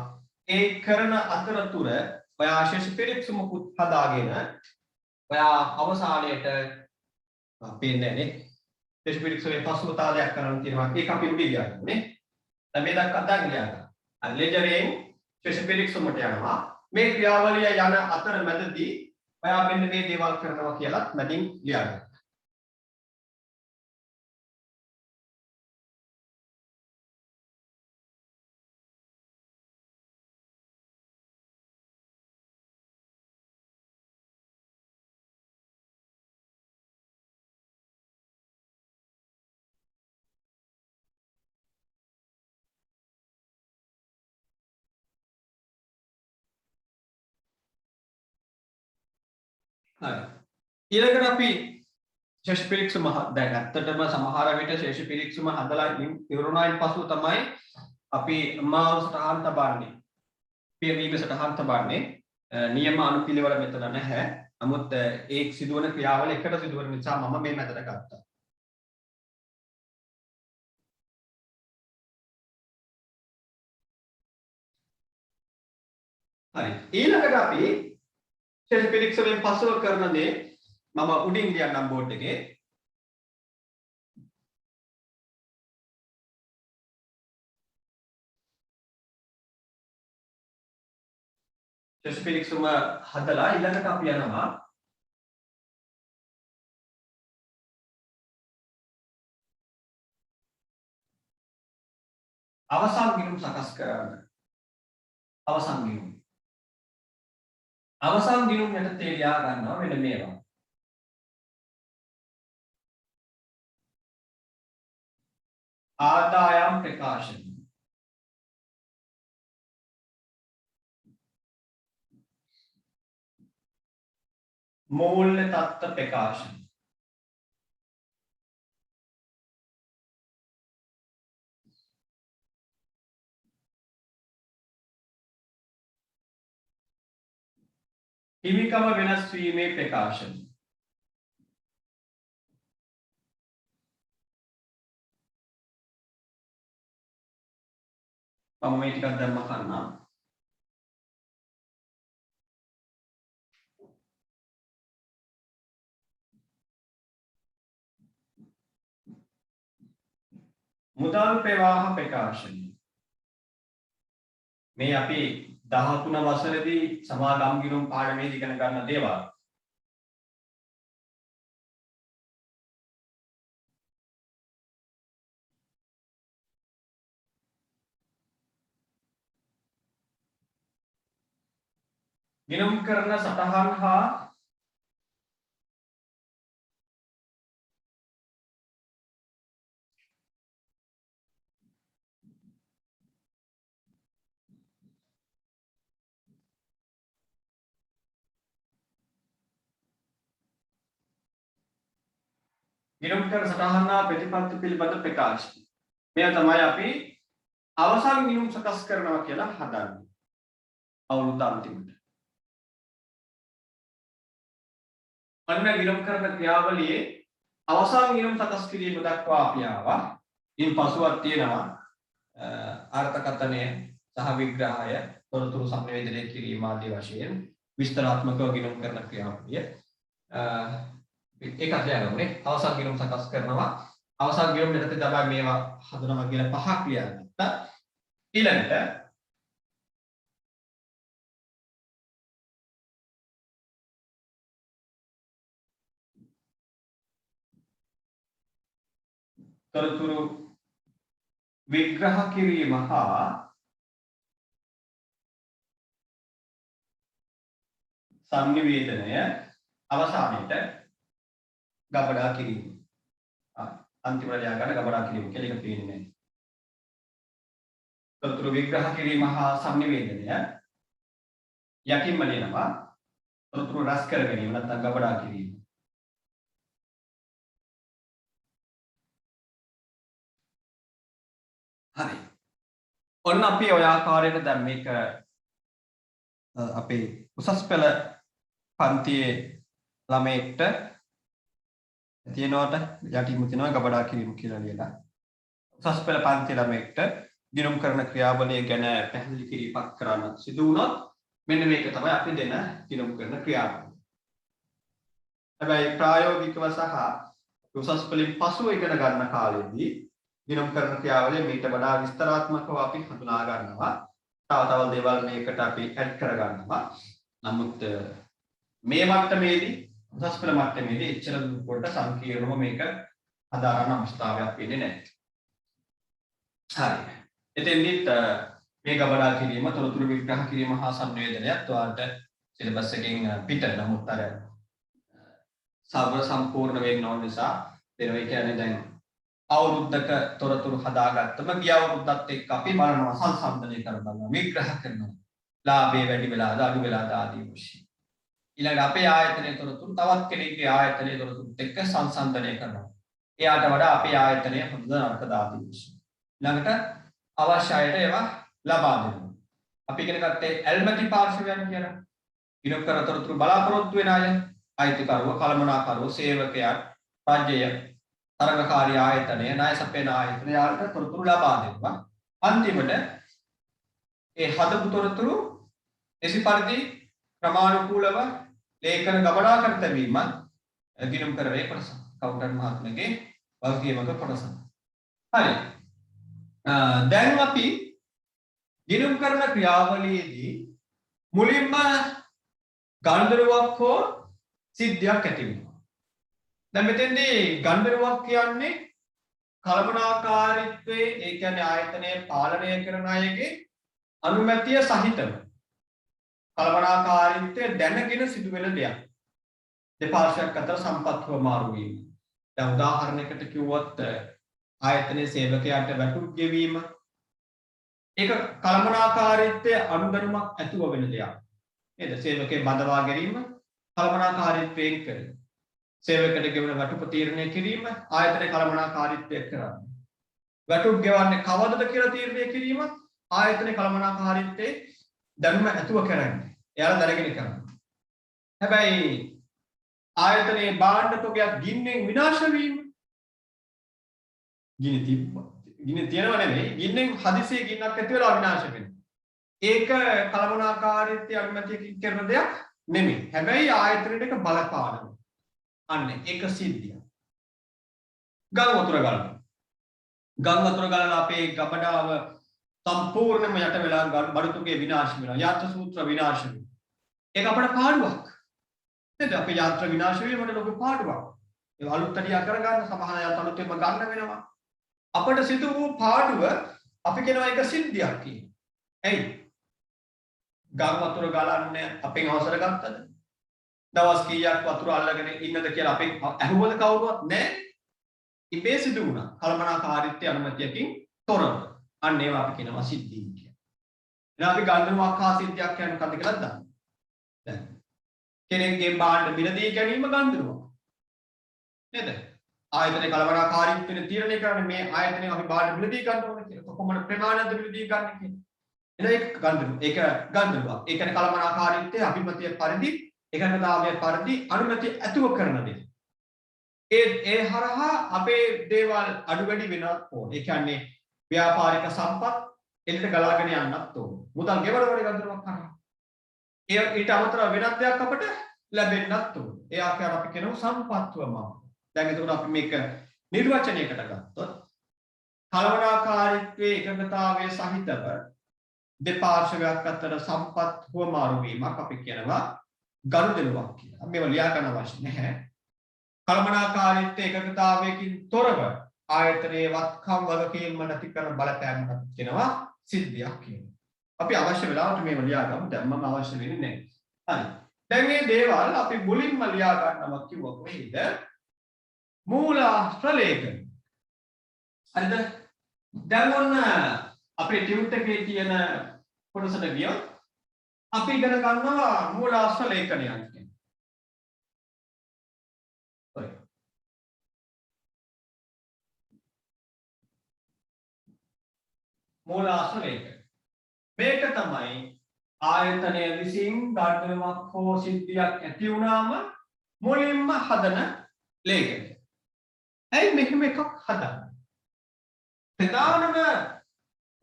ඒ කරන අතරතුර ඔයා ශේෂ පිරික්සුමකුත් හදාගෙන ඔයා අවසානයේට පේන්නේ නේ ශේෂ පිරික්සුමේ පසුතාවයක් කරන්න තියෙනවා. ඒක අපි උඩ ලියන්නේ. දැන් මේ දක්වා දැන් ලියා ගන්න. අර ලෙජරෙන් ශේෂ පිරික්සුමට යනවා. මේ ක්‍රියාවලිය යන අතර මැදදී ඔයා මෙන්න මේ දේවල් කරනවා කියලා මැදින් ලියා ගන්න. හරි. ඊළඟට අපි ශේෂ පිරික්සුම දැන් ඇත්තටම සමහර විට ශේෂ පිරික්සුම හදලා ඉවරුණායින් පසු තමයි අපි මාරු සටහන් තබන්නේ. පියවීම සටහන් තබන්නේ. නියම අනුපිළිවෙල මෙතන නැහැ. නමුත් ඒ සිදුවන ක්‍රියාවල එකට සිදුවන නිසා මම මේ මැදට ගත්තා. හරි. ඊළඟට අපි ශේෂ පිරික්සමෙන් පසුව කරන දේ මම උඩින් ලියන්නම් බෝඩ් එකේ. ශේෂ පිරික්සම හදලා ඊළඟට අපි යනවා අවසන් ගිණුම් සකස් කරන්න. අවසන් ගිණුම් යටතේ ලියා ගන්නවා මෙන්න මේවා. ආදායම් ප්‍රකාශන. මූල්‍ය තත්ත්ව ප්‍රකාශන. හිමිකම වෙනස් වීමේ ප්‍රකාශන. මම මේ ටිකක් දැම්ම කන්නා. මුදල් ප්‍රවාහ ප්‍රකාශන. මේ අපි 13 වසරේදී සමාගම් ගිණුම් පාඩමේදී ඉගෙන ගන්න දේවල්. ගිණුම් කරන සටහන් හා ගිණුම් කරන සටහන් හා ප්‍රතිපත්ති පිළිබඳ ප්‍රකාශ. මෙය තමයි අපි අවසන් ගිණුම් සකස් කරනවා කියලා හදන්නේ. අවුරුද්ද අන්තිමට. අන්න ගිණුම් කරන ක්‍රියාවලියේ අවසන් ගිණුම් සකස් කිරීම දක්වා අපි ආවා. ඉන් පසුවත් තියෙනවා අර්ථකථනය සහ විග්‍රහය, තොරතුරු සංවේදනය කිරීම ආදී වශයෙන් විස්තරාත්මකව ගිණුම් කරන ක්‍රියාවලිය. ඒකත් ලියගමුනේ. අවසන් ගිණුම් සකස් කරනවා. අවසන් ගිණුම් දෙකට තමයි මේවා හදනවා කියලා පහක් ලියගත්තා. ඊළඟට තොරතුරු විග්‍රහ කිරීම හා සංනිවේදනය අවසානයේට ගබඩා කිරීම. අන්තිමට ලියාගන්න ගබඩා කිරීම කියලා එක පේන්නේ නැහැ. තොරතුරු විග්‍රහ කිරීම හා සංනිවේදනය යකින්ම ලියනවා තොරතුරු රැස් කර ගැනීම නැත්නම් ගබඩා කිරීම. හරි. ඔන්න අපි ඔය ආකාරයට දැන් මේක අපේ උසස් පෙළ පන්තියේ ළමයෙක්ට තියෙනවට යටිම තියෙනවා ගබඩා කිරීම කියලා ලියලා. උසස් පෙළ පන්තියේ ළමයෙක්ට ගිණුම් කරන ක්‍රියාවලිය ගැන පැහැදිලි කිරීමක් කරන්න සිදු වුණොත් මෙන්න මේක තමයි අපි දෙන ගිණුම් කරන ක්‍රියාවලිය. හැබැයි ප්‍රායෝගිකව සහ උසස් පෙළින් පසුව ඉගෙන ගන්න කාලෙදී ගිණුම් කරන ක්‍රියාවලිය මීට වඩා විස්තරාත්මකව අපි හඳුනා ගන්නවා. තව දේවල් මේකට අපි ඇඩ් කර ගන්නවා. නමුත් මේ මට්ටමේදී උසස් පෙළ මට්ටමේදී එච්චර දුරට සංකීර්ණව මේක හදාගන්න අවස්ථාවක් වෙන්නේ නැහැ. හරි. එතෙන්දිත් මේ ගබඩා කිරීම, තොරතුරු විග්‍රහ කිරීම හා සංවේදනයත් ඔයාලට සිලබස් එකෙන් පිට. නමුත් අර සර්ව සම්පූර්ණ වෙන්න ඕන නිසා දෙනවා. කියන්නේ දැන් අවුරුද්දක තොරතුරු හදාගත්තම ගිය අවුරුද්දත් එක්ක අපි බලනවා, සංසන්දනය කරනවා, විග්‍රහ කරනවා. ලාභේ වැඩි වෙලාද අඩු වෙලාද ආදී වශයෙන්. ඊළඟට අපේ ආයතනයේ තොරතුරු තවත් කෙනෙක්ගේ ආයතනයේ තොරතුරුත් එක්ක සංසන්දනය කරනවා. එයාට වඩා අපේ ආයතනය හොඳ නරකද ආදී වශයෙන්. ඊළඟට අවශ්‍ය අයට ඒවා ලබා දෙනවා. අපි ඉගෙන ගත්තේ ඇල්මැටි පාර්ශවයන් කියලා. ගිණුම් කරන තොරතුරු බලාපොරොත්තු වෙන අය, අයිතිකරුව, කළමනාකරුව, සේවකයා, රාජ්‍යය, තරගකාරී ආයතනය, ණය සපයන ආයතනය යාලට තොරතුරු ලබා දෙනවා. අන්තිමට ඒ හදපු තොරතුරු එසි පරිදි ක්‍රමානුකූලව ලේඛන ගබඩා කර තැබීම ගිණුම් කරවේ කොටස. කවුන්ටර් මහත්මයාගේ වගකීමක කොටස. හරි. දැන් අපි ගිණුම් කරන ක්‍රියාවලියේදී මුලින්ම ගණ්ඩරුවක් හෝ සිද්ධියක් ඇති වෙනවා. දැන් මෙතෙන්දී ගණ්ඩරුවක් කියන්නේ කළමනාකාරීත්වයේ, ඒ කියන්නේ ආයතනය පාලනය කරන අයගේ අනුමැතිය සහිතව කළමනාකාරීත්වය දැනගෙන සිදුවෙන දෙයක්. දෙපාර්ශ්වයක් අතර සම්පත්ව මාරු වීම. දැන් උදාහරණයකට කිව්වොත් ආයතනයේ සේවකයාට වැටුප් ගෙවීම, ඒක කළමනාකාරීත්වයේ අනුගමනයක් ඇතුව වෙන දෙයක්. නේද? සේවකේ බඳවා ගැනීම කළමනාකාරීත්වයෙන් කරනවා. සේවකයට ගෙවන වැටුප තීරණය කිරීම ආයතනයේ කළමනාකාරීත්වය කරන්නේ. වැටුප් ගෙවන්නේ කවදද කියලා තීරණය කිරීම ආයතනයේ කළමනාකාරීත්වයේ දැනුම ඇතුව කරන්නේ. එයාලා දැනගෙන කරනවා. හැබැයි ආයතනයේ භාණ්ඩ තොගයක් ගින්නෙන් විනාශ වීම, ගින්න තියෙනව නෙමෙයි, ගින්නෙන් හදිසියෙ ගින්නක් ඇති වෙලා විනාශ වෙනවා. ඒක කළමනාකාරීත්වය අනුමැතියකින් කරන දෙයක් නෙමෙයි. හැබැයි ආයතනයට ඒක බලපානවා. අන්න ඒක සිද්ධිය. ගම් වතුර ගලනවා. ගම් වතුර ගලලා අපේ ගබඩාව සම්පූර්ණයෙන්ම යට වෙලා බඩු තුගේ විනාශ වෙනවා. යාත්‍ර සූත්‍ර විනාශ වෙනවා. ඒක අපට පාඩුවක්. නේද? අපේ යාත්‍ර විනාශ වීමට ලොකු පාඩුවක්. ඒ අලුත් අඩියා කරගන්න සමහර අය අලුතෙන්ම ගන්න වෙනවා. අපට සිදු වූ පාඩුව අපි කියනවා ඒක සිද්ධියක් කියලා. ඇයි? ගම් වතුර ගලන්න අපෙන් අවසර ගත්තද? දවස් කීයක් වතුර අල්ලගෙන ඉන්නද කියලා අපෙන් අහුවද කවුරුවත් නැහැ. ඉබේ සිදු වුණා. කල්පනාකාරීත්වය අනුමැතියකින් තොරව. අන්න ඒවා අපි කියනවා සිද්ධීන් කියලා. එහෙනම් අපි ගන්ධර්වක් හා සිද්ධියක් කියන්නේ මොකක්ද කියලා දන්නවා. දැන් කෙනෙක්ගේ භාණ්ඩ මිලදී ගැනීම ගන්ධර්වක්. නේද? ආයතනයේ කලබලකාරීත්වය තීරණය කරන්නේ මේ ආයතනයේ අපි භාණ්ඩ මිලදී ගන්න ඕනේ කියලා. කොහොමද ප්‍රමාණයද මිලදී ගන්න කියලා. එහෙනම් ඒක ගන්ධර්ව. ඒක ගන්ධර්වක්. ඒ කියන්නේ කලබලකාරීත්වය අභිමතිය පරිදි එකඟතාවය පරිදි අනුමැතිය ඇතුව කරන දේ. ඒ හරහා අපේ දේවල් අඩු වැඩි වෙනත් ඕනේ. ඒ කියන්නේ ව්‍යාපාරික සම්පත් එළියට ගලාගෙන යන්නත් ඕනේ. මුදල් ගෙවන වල ගන්ධර්වක් කරනවා. ඊට අමතරව වෙනත් දෙයක් අපිට ලැබෙන්නත් ඕනේ. ඒ ආකාර අපි කියනවා සම්පත්වම. දැන් එතකොට අපි මේක නිර්වචනයකට ගත්තොත් කලවනාකාරීත්වයේ එකඟතාවයේ සහිතව දෙපාර්ශ්වයක් අතර සම්පත් හුවමාරු වීමක් අපි කියනවා ගනුදෙනුවක් කියලා. මේව ලියා ගන්න අවශ්‍ය නැහැ. කලමනාකාරීත්වයේ එකඟතාවයකින් තොරව ආයතනයේ වත්කම් වගකීම් නැති කරන බලපෑමකට කියනවා සිද්ධියක් කියලා. අපි අවශ්‍ය වෙලාවට මේව ලියා ගමු. දැන් මම අවශ්‍ය වෙන්නේ නැහැ. හරි. දැන් මේ දේවල් අපි මුලින්ම ලියා ගන්නවා කිව්ව කොහේද? මූලාශ්‍ර ලේඛන. හරිද? දැන් ඔන්න අපේ ටියුට් එකේ තියෙන කොටසට ගියොත් අපි ඉගෙන ගන්නවා මූලාශ්‍ර ලේඛනයක් කියන්නේ. මූලාශ්‍ර ලේඛන. මේක තමයි ආයතනය විසින් ගණනාවක් හෝ සිද්ධියක් ඇති වුණාම මුලින්ම හදන ලේඛනය. ඇයි මෙහෙම එකක් හදන්නේ? ප්‍රධානම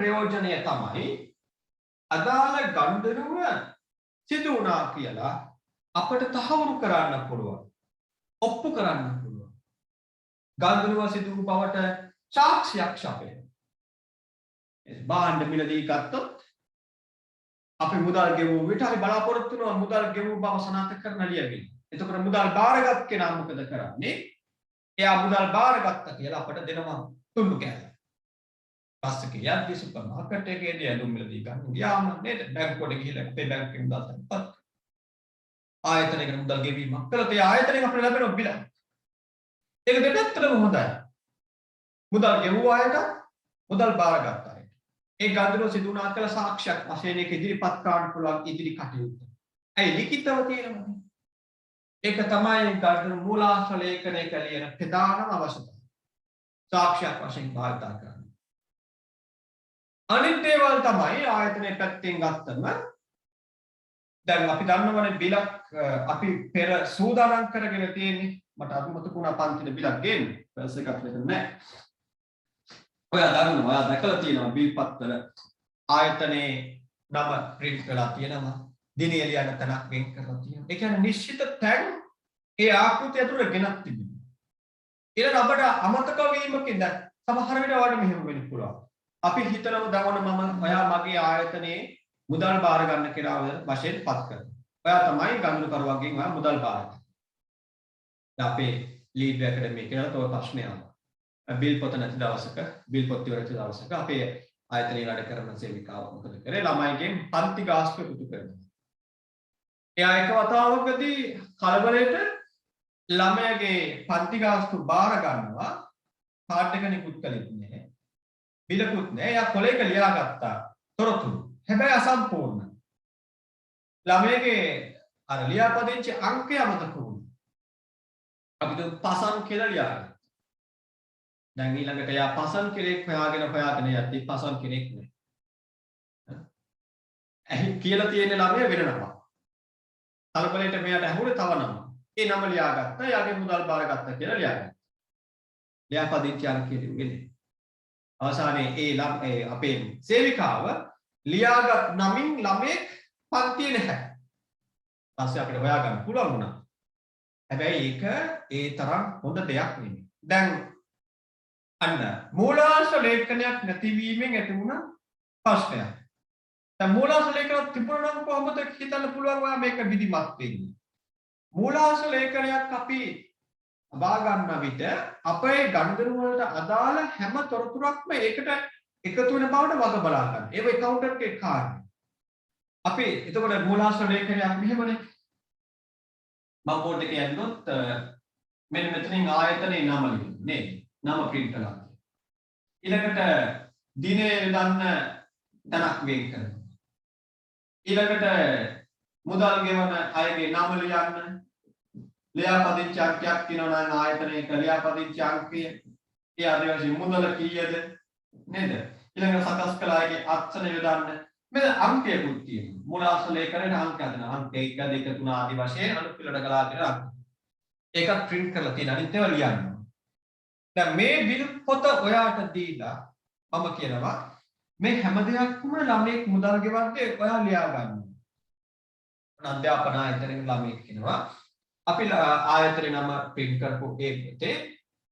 ප්‍රයෝජනය තමයි අදාළ ගණ්ඩනුව සිදු වුණා කියලා අපිට තහවුරු කරන්න පුළුවන්. ඔප්පු කරන්න පුළුවන්. ගණ්ඩනුව සිදු වූ බවට සාක්ෂියක් සපයන. භාණ්ඩ මිලදී ගත්තොත් අපි මුදල් ගෙවුව විට අපි බලාපොරොත්තු වෙනවා මුදල් ගෙවුව බව සනාථ කරන ලියවිලි. එතකොට මුදල් බාරගත් කෙනා මොකද කරන්නේ? එයා මුදල් බාරගත්තා කියලා අපට දෙනවා තුන්ඩු කෑල්ල. පස්සේ යද්දී සුපර් මාකට් එකේදී ඇඳුම් මිලදී ගන්න ගියාම නේද බැංකුවට ගිහිල්ලා අපේ බැංකුවෙන් මුදල් තැන්පත් ආයතනයකට මුදල් ගෙවීමක් කළොත් ඒ ආයතනයෙන් අපිට ලැබෙන බිල. ඒක දෙපැත්තටම හොඳයි. මුදල් ගෙවුව අයට මුදල් බාරගත් අයට. ඒ ගන්ධරෝ සිදු වුණා කියලා සාක්ෂියක් වශයෙන් ඒක ඉදිරිපත් කරන්න පුළුවන් ඉදිරි කටයුත්ත. ඒ ලිඛිතව තියෙනවා. ඒක තමයි ගන්ධර මූලාශ්‍ර ලේඛනයක ලියන ප්‍රධානම අවශ්‍යතාවය. සාක්ෂියක් වශයෙන් භාවිත කරන්න. අනිත් දේවල් තමයි ආයතනයේ පැත්තෙන් ගත්තම දැන් අපි දන්නවනේ බිලක් අපි පෙර සූදානම් කරගෙන තියෙන්නේ මට අනුමතකුණා පන්තින බිලක් ගේන්න පර්ස් එකක් මෙතන නැහැ. ඔයා දන්නවා ඔයා දැකලා තියෙනවා බිල් පත්වල ආයතනයේ නම print කරලා තියෙනවා දිනේ ලියන තැනක් වෙන් කරලා තියෙනවා. ඒ කියන්නේ නිශ්චිත තැන් ඒ ආකෘතිය ඇතුළේ ගෙනත් තිබෙනවා. ඊළඟ අපට අමතක වීමකින් දැන් සමහර විට ඔයාලට මෙහෙම වෙන්න පුළුවන්. අපි හිතනම දවන මම ඔයා මගේ ආයතනයේ මුදල් බාර ගන්න කියලා වශයෙන් පත් කරනවා. ඔයා තමයි ගනුදෙනුකරුවන්ගෙන් ඔයා මුදල් බාර ගන්න. දැන් අපේ ලීඩ් ඇකඩමි කියලා තව ප්‍රශ්නයක් ආවා. බිල් පොත නැති දවසක බිල් පොත් ඉවරච්ච දවසක අපේ ආයතනයේ වැඩ කරන සේවිකාව මොකද කරේ? ළමයිගෙන් පන්ති ගාස්තු පුතු කරනවා. එයා එක වතාවකදී කලබලයට ළමයාගේ පන්ති ගාස්තු බාර ගන්නවා කාඩ් එක නිකුත් කළෙත් නැහැ. බිලකුත් නෑ. එයා කොලේක ලියා ගත්තා තොරතුරු. හැබැයි අසම්පූර්ණ. ළමයාගේ අර ලියාපදිංචි අංකය අමතක වුණා. අපිට පසන් කියලා ලියා ගත්තා. දැන් ඊළඟට එයා පසන් කෙනෙක් හොයාගෙන යද්දි පසන් කෙනෙක් නෑ. ඇහි කියලා තියෙන ළමයා වෙනනවා. කලබලයට මෙයාට ඇහුනේ තව නම. ඒ නම ලියා ගත්තා. එයාගේ මුදල් බාර ගත්තා කියලා ලියා ගත්තා. ලියාපදිංචි අංකය දෙන්නේ. අවසානයේ අපේ සේවිකාව ලියාගත් නමින් ළමෙක් පන්තියේ නැහැ. ඊපස්සේ අපිට හොයාගන්න පුළුවන් වුණා. හැබැයි ඒක ඒ තරම් හොඳ දෙයක් නෙමෙයි. දැන් අන්න මූලාශ්‍ර ලේඛනයක් නැතිවීමෙන් ඇති වුණ ප්‍රශ්නයක්. දැන් මූලාශ්‍ර ලේඛනයක් තිබුණා නම් කොහොමද හිතන්න පුළුවන් ඔයා මේක විධිමත් වෙන්නේ? මූලාශ්‍ර ලේඛනයක් අපි බා ගන්න විට අපේ ගණදෙනු වලට අදාළ හැම තොරතුරක්ම ඒකට එකතු වෙන බවට වග බලා ගන්න. ඒක accountantගේ කාර්යය. අපි එතකොට මූලාශ්‍ර ලේඛනයක් මෙහෙමනේ මම බෝඩ් එකේ ඇද්දොත් මෙන්න මෙතනින් ආයතනේ නම ලියන්න නේද? නම print කරලා. ඊළඟට දිනේ දාන්න තනක් වෙන් කරනවා. ඊළඟට මුදල් ගෙවන අයගේ නම ලියන්න. ලියාපදිංචි අංකයක් තියෙනවා නම් ආයතනයක ලියාපදිංචි අංකය ඒ ආදිවාසී මුදල කීයද නේද? ඊළඟට සකස් කළ අයගේ අත්සන යොදන්න. මෙතන අංකයකුත් තියෙනවා. මූලාශ්‍ර ලේඛනයේ අංක හදනවා. අංක 1 2 3 ආදි වශයෙන් අනුපිළිවෙලට ගලා දෙන අංක. ඒකත් print කරලා තියෙන අනිත් ඒවා ලියන්න. දැන් මේ බිල් පොත ඔයාට දීලා මම කියනවා මේ හැම දෙයක්ම ළමෙක් මුදල් ගෙවන්නේ ඔයා ලියා ගන්න. අධ්‍යාපන ආයතනයේ ළමෙක් කියනවා අපි ආයතනයේ නම print කරපු ඒ පොතේ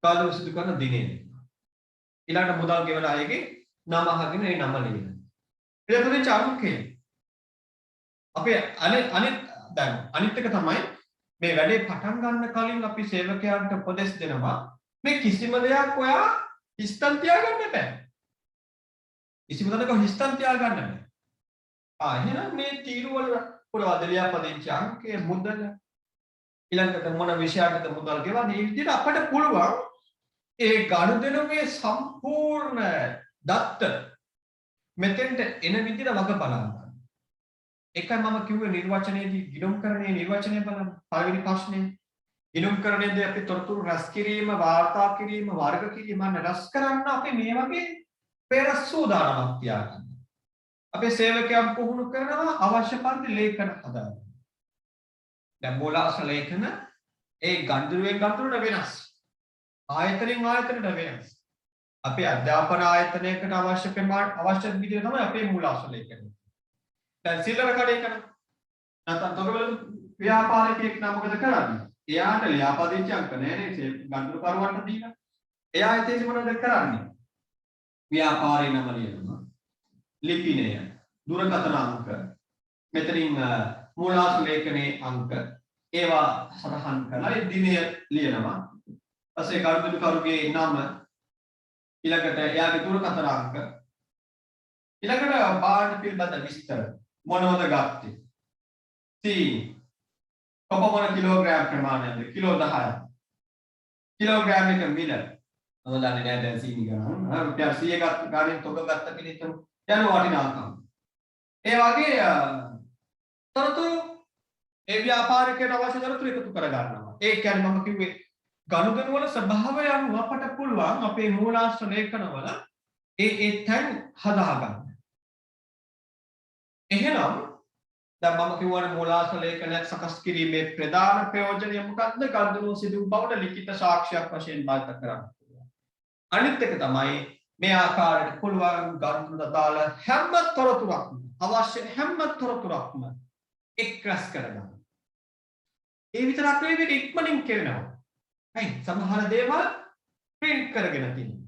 කාලය සිදු කරන දිනේ. ඊළඟට මුදල් ගෙවන අයගේ නම අහගෙන ඒ නම ලියන. ඊළඟට චාරුකේ අපි අනිත් එක තමයි මේ වැඩේ පටන් ගන්න කලින් අපි සේවකයන්ට උපදෙස් දෙනවා මේ කිසිම දෙයක් ඔයා හිස්තන් තියාගන්න බෑ. කිසිම දෙයක් හිස්තන් තියාගන්න බෑ. එහෙනම් මේ තීරුවල පොළවද ලියාපදිංචි අංකයේ මුදල ඊළඟට මොන විෂයයකද මුදල් ගෙවන්නේ මේ විදිහට අපිට පුළුවන් ඒ ගනුදෙනුවේ සම්පූර්ණ දත්ත මෙතෙන්ට එන විදිහට වග බලන්න. එකයි මම කිව්වේ නිර්වචනයේදී ගිණුම්කරණයේ නිර්වචනය බලන්න පළවෙනි ප්‍රශ්නේ ගිණුම්කරණයේදී අපි තොරතුරු රැස් කිරීම වාර්තා කිරීම වර්ග කිරීම රැස් කරන්න අපි මේ වගේ පෙර සූදානමක් තියාගන්න. අපේ සේවකයන් පුහුණු කරනවා අවශ්‍ය පරිදි ලේඛන හදාගන්න. දැන් මූලාශ්‍ර ලේඛන ඒ ගණ්ඩුරුවෙන් ගණ්ඩුරට වෙනස්. ආයතනෙන් ආයතනට වෙනස්. අපේ අධ්‍යාපන ආයතනයකට අවශ්‍ය විදිහට තමයි අපේ මූලාශ්‍ර ලේඛන. දැන් සිල්ලර කඩේ කරන නැත්නම් තොගවල ව්‍යාපාරිකයෙක් නම් මොකද කරන්නේ? එයාට ලියාපදිංචි අංක නැහැ ගණ්ඩුරු කරුවන්ට දීලා. එයා ඉතින් මොනවද කරන්නේ? ව්‍යාපාරේ නම ලියනවා. ලිපිනය, දුරකථන අංක, මෙතනින් මූලාශ්‍ර ලේඛනයේ අංක ඒවා සටහන් කරලා ඒ දිනය ලියනවා. ඊපස්සේ ගණ්ඩුරු කරුගේ නම ඊළඟට එයාගේ දුරකථන අංක ඊළඟට බාහිර පිළිබඳ විස්තර මොනවද ගත්තේ? සීනි කොපමණ කිලෝග්‍රෑම් ප්‍රමාණයද? කිලෝ 10ක්. කිලෝග්‍රෑම් එක මිල. මම දන්නේ නැහැ දැන් සීනි ගණන්. රුපියල් 100ක් ගානේ තොග ගත්ත කෙනෙක් යන වටිනාකම. ඒ වගේ තොරතුරු ඒ ව්‍යාපාරිකයට අවශ්‍ය තොරතුරු එකතු කර ගන්නවා. ඒ කියන්නේ මම කිව්වේ ගනුදෙනු වල ස්වභාවය අනුව අපට පුළුවන් අපේ මූලාශ්‍ර ලේඛනවල ඒ තැන් හදාගන්න. එහෙනම් දැන් මම කියවන මූලාශ්‍ර ලේඛනයක් සකස් කිරීමේ ප්‍රධාන ප්‍රයෝජනය මොකක්ද? ගනුදෙනු සිදු වූ බවට ලිඛිත සාක්ෂියක් වශයෙන් බාහිර කරන්න පුළුවන්. අනිත් එක තමයි මේ ආකාරයට පුළුවන් ගනුදෙනු දාල හැම තොරතුරක්ම අවශ්‍ය හැම තොරතුරක්ම එක්රැස් කරගන්න. ඒ විතරක් නෙවෙයි මේක ඉක්මනින් කරනවා. හරි සමහර දේවල් print කරගෙන තියෙනවා.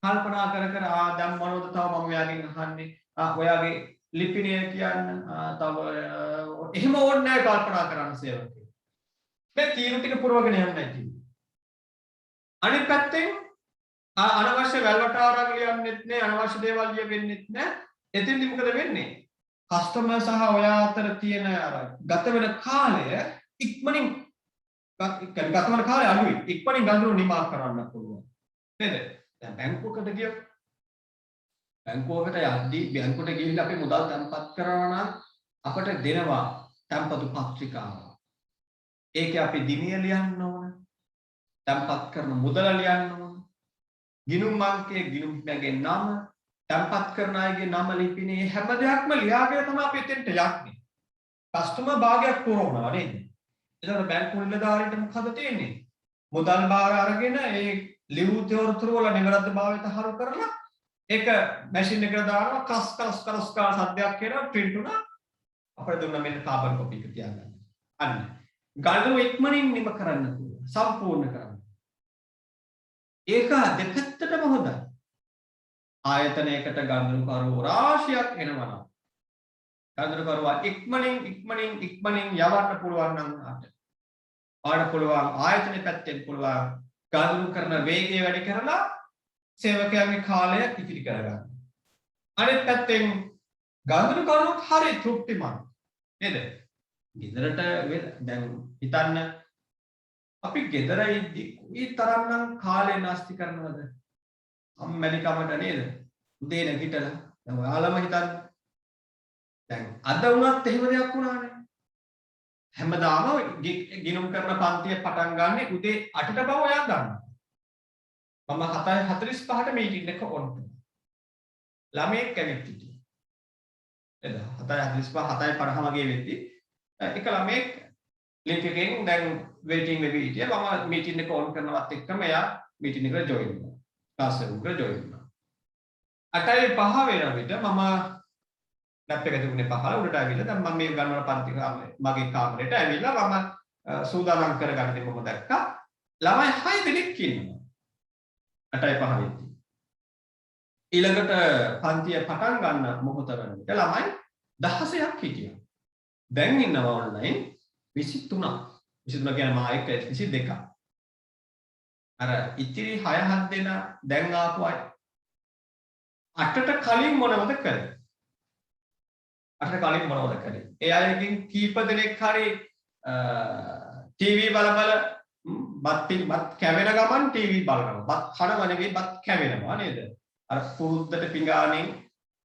කල්පනා කර කර දැන් මොනවද තව මම ඔයාගෙන් අහන්නේ? ඔයාගේ ලිපිනය කියන්න තව එහෙම ඕනේ නැහැ කල්පනා කරන්න සේවකයෝ. මේ තීරු ටික පුරවගෙන යන්නයි තියෙන්නේ. අනිත් පැත්තෙන් අනවශ්‍ය වැල්වටාරක් ලියන්නෙත් නැහැ අනවශ්‍ය දේවල් ලියවෙන්නෙත් නැහැ. එතෙන්දි මොකද වෙන්නේ? කස්ටමර් සහ ඔයා අතර තියෙන අර ගත වෙන කාලය ඉක්මනින් ගත වෙන කාලය අඩුයි. ඉක්මනින් ගනුදෙනු නිමා කරන්න පුළුවන්. නේද? දැන් බැංකුවකට ගියොත් බැංකුවකට යද්දී බැංකුවට ගිහිල්ලා අපි මුදල් තැන්පත් කරනවා නම් අපට දෙනවා තැන්පතු පත්‍රිකාව. ඒකේ අපි දිනය ලියන්න ඕන. තැන්පත් කරන මුදල ලියන්න ඕන. ගිණුම් අංකයේ ගිණුම් බැගේ නම, තැන්පත් කරන අයගේ නම ලිපිනේ හැම දෙයක්ම ලියාගෙන තමයි අපි එතෙන්ට යන්නේ. කස්ටමර් භාගයක් පුරවනවා නේද? එතකොට බැංකු නිලධාරීන්ට මොකද තියෙන්නේ? මුදල් භාර අරගෙන ඒ ලියු තොරතුරු වල නිවැරදිභාවයට හරු කරලා ඒක මැෂින් එකට දානවා කස් සද්දයක් කරලා print උනා අපිට දුන්න මෙන්න කාබන් කොපි එක තියාගන්න. අන්න. ගණන ඉක්මනින් නිම කරන්න පුළුවන්. සම්පූර්ණ කරන්න. ඒක දෙපැත්තටම හොඳයි. ආයතනයකට ගණන කරුවෝ රාශියක් එනවා. ගණන කරුවා ඉක්මනින් යවන්න පුළුවන් නම් ආඩ පුළුවන් ආයතන පැත්තෙන් පුළුවන් ගණන කරන වේගය වැඩි කරලා සේවකයාගේ කාලය ඉතිරි කරගන්න. අනිත් පැත්තෙන් ගාන්ධර කරුණක් හරි තෘප්තිමත් නේද? ගෙදරට දැන් හිතන්න අපි ගෙදර ඉද්දි කොයි තරම්නම් කාලේ නාස්ති කරනවද? අම්මැලිකමට නේද? උදේ නැගිටලා දැන් ඔයාලම හිතන්න. දැන් අද වුණත් එහෙම දෙයක් වුණානේ. හැමදාම ගිනුම් කරන පන්තිය පටන් ගන්න උදේ 8ට බව ඔයා දන්නවා. මම 7:45ට මීටින් එක ඔන් කරනවා. ළමයෙක් කෙනෙක් හිටියා. එද 7:45 7:50 වගේ වෙද්දි එක ළමයෙක් ලින්ක් එකෙන් දැන් වෙයිටිං එකේ හිටියා. මම මීටින් එක ඔන් කරනවත් එක්කම එයා මීටින් එකට ජොයින් වුණා. ක්ලාස් එකට ජොයින් වුණා. 8:05 වෙන විට මම ලැප් එක තිබුණේ 5 උඩට ඇවිල්ලා දැන් මම මේ ගන්නවන පන්ති මගේ කාමරේට ඇවිල්ලා මම සූදානම් කරගන්නේ මම දැක්කා ළමයි 6 දෙනෙක් ඉන්නවා 8:05 වෙද්දී ඊළඟට පන්තිය පටන් ගන්න මොහොත වෙනකොට ළමයි 16ක් හිටියා දැන් ඉන්නවා ඔන්ලයින් 23 කියන්නේ මා එක්ක 22ක් අර ඉතිරි 6-7 දෙනා දැන් ආපු අය 8ට කලින් මොනවද කරේ අර කලින් මොනවද කරේ? ඒ අයගෙන් කීප දෙනෙක් හරි ටීවී බල බත් කැවෙන ගමන් ටීවී බලනවා. බත් කනවා නෙවෙයි බත් කැවෙනවා නේද? අර පුරුද්දට පිඟානේ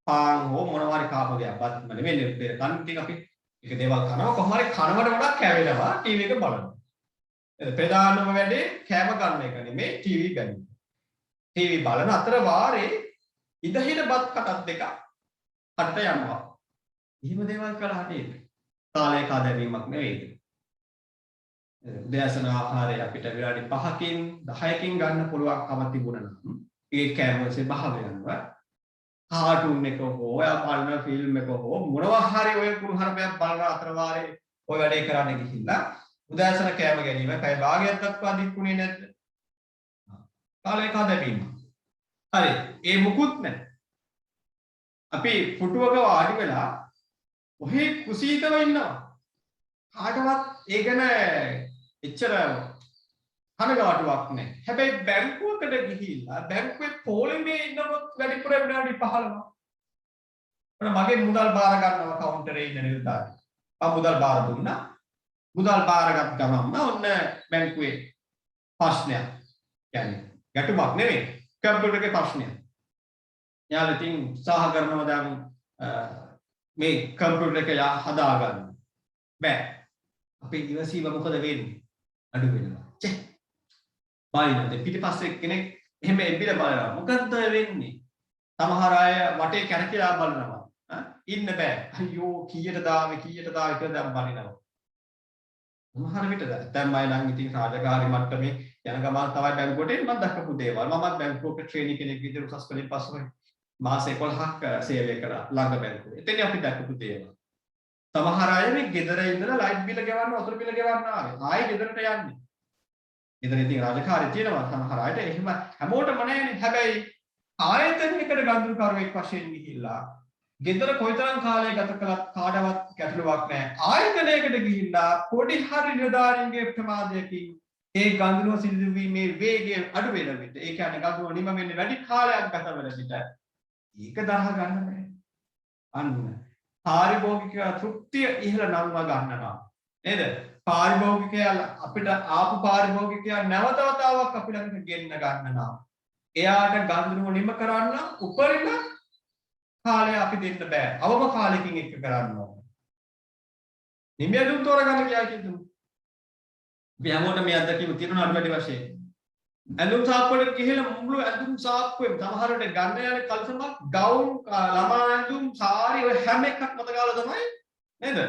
පාන් හෝ මොනවා හරි කාප දෙයක් බත් නෙවෙයි කන් ටික අපි එක දේවල් කනවා කොහොම හරි කනවට වඩා කැවෙනවා ටීවී එක බලනවා. ප්‍රධානම වැඩේ කැම ගන්න එක නෙමෙයි ටීවී ගන්න. ටීවී බලන අතර වාරේ ඉදහින බත් කටක් දෙකක් අට යනවා. එහෙම දේවල් කළා නේද? කාලය කාදැවීමක් නෙවෙයි. උදෑසන ආහාරය අපිට විනාඩි 5කින් 10කින් ගන්න පුළුවන්කම තිබුණා නම් ඒ කැමරේ භාවයන්ව කාටුන් එක හෝ ඔය බලන ෆිල්ම් එක හෝ මොනවා හරි ඔය කුණුහරුපයක් බලන අතර වාරේ ඔය වැඩේ කරන්න ගිහිල්ලා උදෑසන කැම ගැනීම පැය භාගයක් දක්වා දික්ුණේ නැද්ද? කාලය කාදැවීම. හරි. ඒ මුකුත් නැහැ. අපි පුටුවක වාඩි වෙලා ඔහේ කුසීතව ඉන්නවා. කාටවත් ඒ ගැන එච්චර කනගාටුවක් නැහැ. හැබැයි බැංකුවකට ගිහිල්ලා බැංකුවේ පොලිමේ ඉන්නකොත් වැඩිපුර විනාඩි 15ක්. මගේ මුදල් බාර ගන්නවා කවුන්ටරේ ඉන්න නිලධාරියා. මම මුදල් බාර දුන්නා. මුදල් බාරගත් ගමන්ම ඔන්න බැංකුවේ ප්‍රශ්නයක්. කියන්නේ ගැටුමක් නෙවෙයි. කම්පියුටර් එකේ ප්‍රශ්නයක්. යාළුවා ඉතින් උත්සාහ කරනවා දැන් මේ කම්පියුටර් එක හදාගන්න බෑ අපේ ඉවසීම මොකද වෙන්නේ අඩු වෙනවා චේ බයිනද පිටිපස්සේ කෙනෙක් එහෙම එබිල බලනවා මොකද්ද වෙන්නේ සමහර අය වටේ කැරකිලා බලනවා ඉන්න බෑ අයියෝ කීයට දාවේ කියලා දැන් බලනවා සමහර විට දැන් මම නම් ඉතින් රාජකාරී මට්ටමේ යන ගමන් තමයි බැංකුවට එන්නේ මම දැක්කපු දේවල් මමත් බැංකුවක ට්‍රේනින් කෙනෙක් විදිහට උසස් පෙළේ පස්සේ මාස 11ක් සේවය කරා ළඟ බැංකුවේ. එතෙන් අපි දැක්කපු දේවල්. සමහර අය මේ ගෙදර ඉඳලා ලයිට් බිල ගෙවන්න, වතුර බිල ගෙවන්න ආවේ. ආයෙ ගෙදරට යන්නේ. ගෙදර ඉතින් රාජකාරී තියෙනවා සමහර අයට. එහෙම හැමෝටම නෑනේ. හැබැයි ආයතනයකට ගනුදෙනුකරුවෙක් වශයෙන් ගිහිල්ලා ගෙදර කොයිතරම් කාලයක් ගත කළත් කාටවත් ගැටලුවක් නෑ. ආයතනයකට ගිහිල්ලා පොඩි හරි නිලධාරීන්ගේ ප්‍රමාදයකින් ඒ ගනුදෙනුව සිදු වීමේ වේගය අඩු වෙන විට ඒ කියන්නේ ගනුදෙනුව නිම වෙන්නේ වැඩි කාලයක් ගත වෙන විට ඒක දරහ ගන්න බෑ. අන්න පාරිභෝගික තෘප්තිය ඉහළ නම්ව ගන්නවා. නේද? පාරිභෝගිකයා අපිට ආපු පාරිභෝගිකයා නැවත වතාවක් අපි ළඟට ගෙන්න ගන්නවා. එයාට ගනුදෙනුව නිම කරන්න උපරිම කාලය අපි දෙන්න බෑ. අවම කාලෙකින් එක කරන්න ඕනේ. නිමියදුම් තෝරගන්න කියලා කිව්වොත් අපි හැමෝටම මේ අත්දැකීම තියෙනවා අඩු වැඩි වශයෙන්. ඇඳුම් සාප්පුවකට ගිහලා මුළු ඇඳුම් සාප්පුවෙම සමහරට ගන්න යන කල්සමක් ගවුම් ළමා ඇඳුම් සාරි ඔය හැම එකක්ම මතකාලා තමයි නේද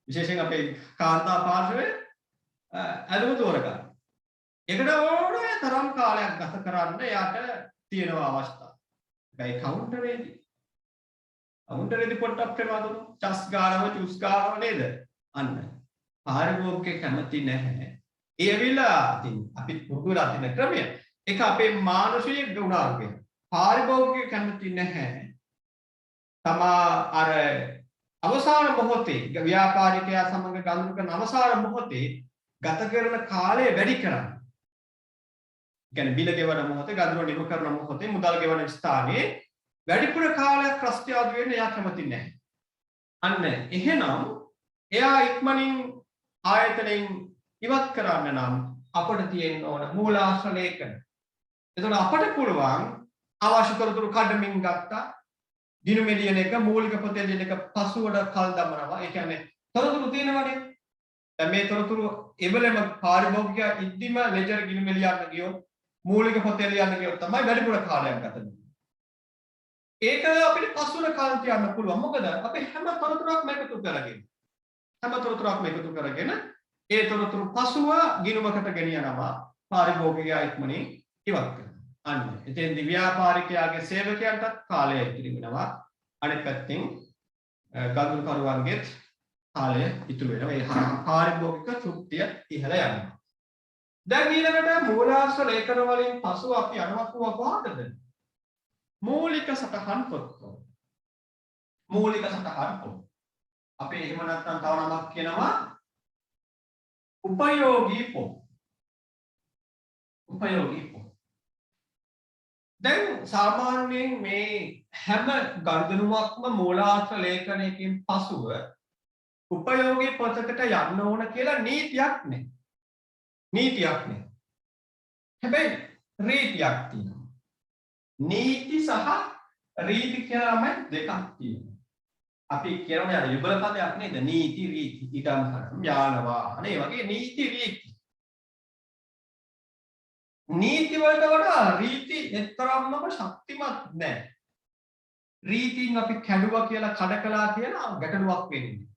විශේෂයෙන් අපේ කාන්තා පාර්ශවයේ ඇඳුම් තෝරගන්න. ඒකට ඕනේ තරම් කාලයක් ගත කරන්න යාට තියෙන අවස්ථාව. හැබැයි කවුන්ටරේදී පොට්ටක් ප්‍රමාද චස් ගානව චුස් ගානව නේද? අන්න පාරිභෝගික කැමති නැහැ. ඒ ඇවිල්ලා ඉතින් අපි පුරුදුලා තියෙන ක්‍රමය. ඒක අපේ මානසික ගුණාර්ගය. පාරිභෝගික කැමති නැහැ. තමා අර අවසාන මොහොතේ ව්‍යාපාරිකයා සමග ගනුදෙනු කරන අවසාන මොහොතේ ගත කරන කාලය වැඩි කරන්න. කියන්නේ බිල ගෙවන මොහොතේ ගනුදෙනු නිම කරන මොහොතේ මුදල් ගෙවන ස්ථානයේ වැඩිපුර කාලයක් ප්‍රස්ත්‍යාදු වෙන්න එයා කැමති නැහැ. අන්න එහෙනම් එයා ඉක්මනින් ආයතනයෙන් ඉවත් කරන්න නම් අපිට තියෙන්න ඕන මූලාශ්‍ර ලේඛන. එතකොට අපට පුළුවන් අවශ්‍ය තොරතුරු කඩමින් ගත්තා ගිණුමේ ලියන එක මූලික පොතේ ලියන එක පසුවට කල් දමනවා. ඒ කියන්නේ තොරතුරු තියෙනවනේ. දැන් මේ තොරතුරු එවලම පාරිභෝගික ඉද්දිම ලෙජර් ගිණුමේ ලියන්න ගියොත් මූලික පොතේ ලියන්න ගියොත් තමයි වැඩිපුර කාලයක් ගත වෙන්නේ. ඒක අපිට පසුවට කාල කියන්න පුළුවන්. මොකද අපි හැම තොරතුරක්ම එකතු කරගෙන ඒ තොරතුරු පසුව ගිණුමකට ගෙනියනවා පාරිභෝගිකයා ඉක්මනින් ඉවත් කරනවා. අන්න එතෙන්දී ව්‍යාපාරිකයාගේ සේවකයන්ටත් කාලය ඉතිරි වෙනවා. අනෙක් පැත්තෙන් ගනුදෙනුකරුවන්ගේත් කාලය ඉතුරු වෙනවා. ඒ පාරිභෝගික තෘප්තිය ඉහළ යනවා. දැන් ඊළඟට මූලාශ්‍ර ලේඛන වලින් පසුව අපි යනවා කොහොමද? මූලික සටහන් පොත්. මූලික සටහන් පොත්. අපි එහෙම නැත්නම් තව නමක් කියනවා උපයෝගී පොත්. උපයෝගී පොත්. දැන් සාමාන්‍යයෙන් මේ හැම ගනුදෙනුවක්ම මූලාශ්‍ර ලේඛනයකින් පසුව උපයෝගී පොතකට යන්න ඕන කියලා නීතියක් නැහැ. නීතියක් නැහැ. හැබැයි රීතියක් තියෙනවා. නීති සහ රීති කියලාම දෙකක් තියෙනවා. අපි කියනවා යාර යුගල පදයක් නේද? නීති රීති ඊටම හරම් යාන වාහන ඒ වගේ නීති රීති. නීති වලට වඩා රීති එතරම්ම ශක්තිමත් නැහැ. රීතින් අපි කැඩුවා කියලා කඩ කළා කියලා ගැටලුවක් වෙන්නේ.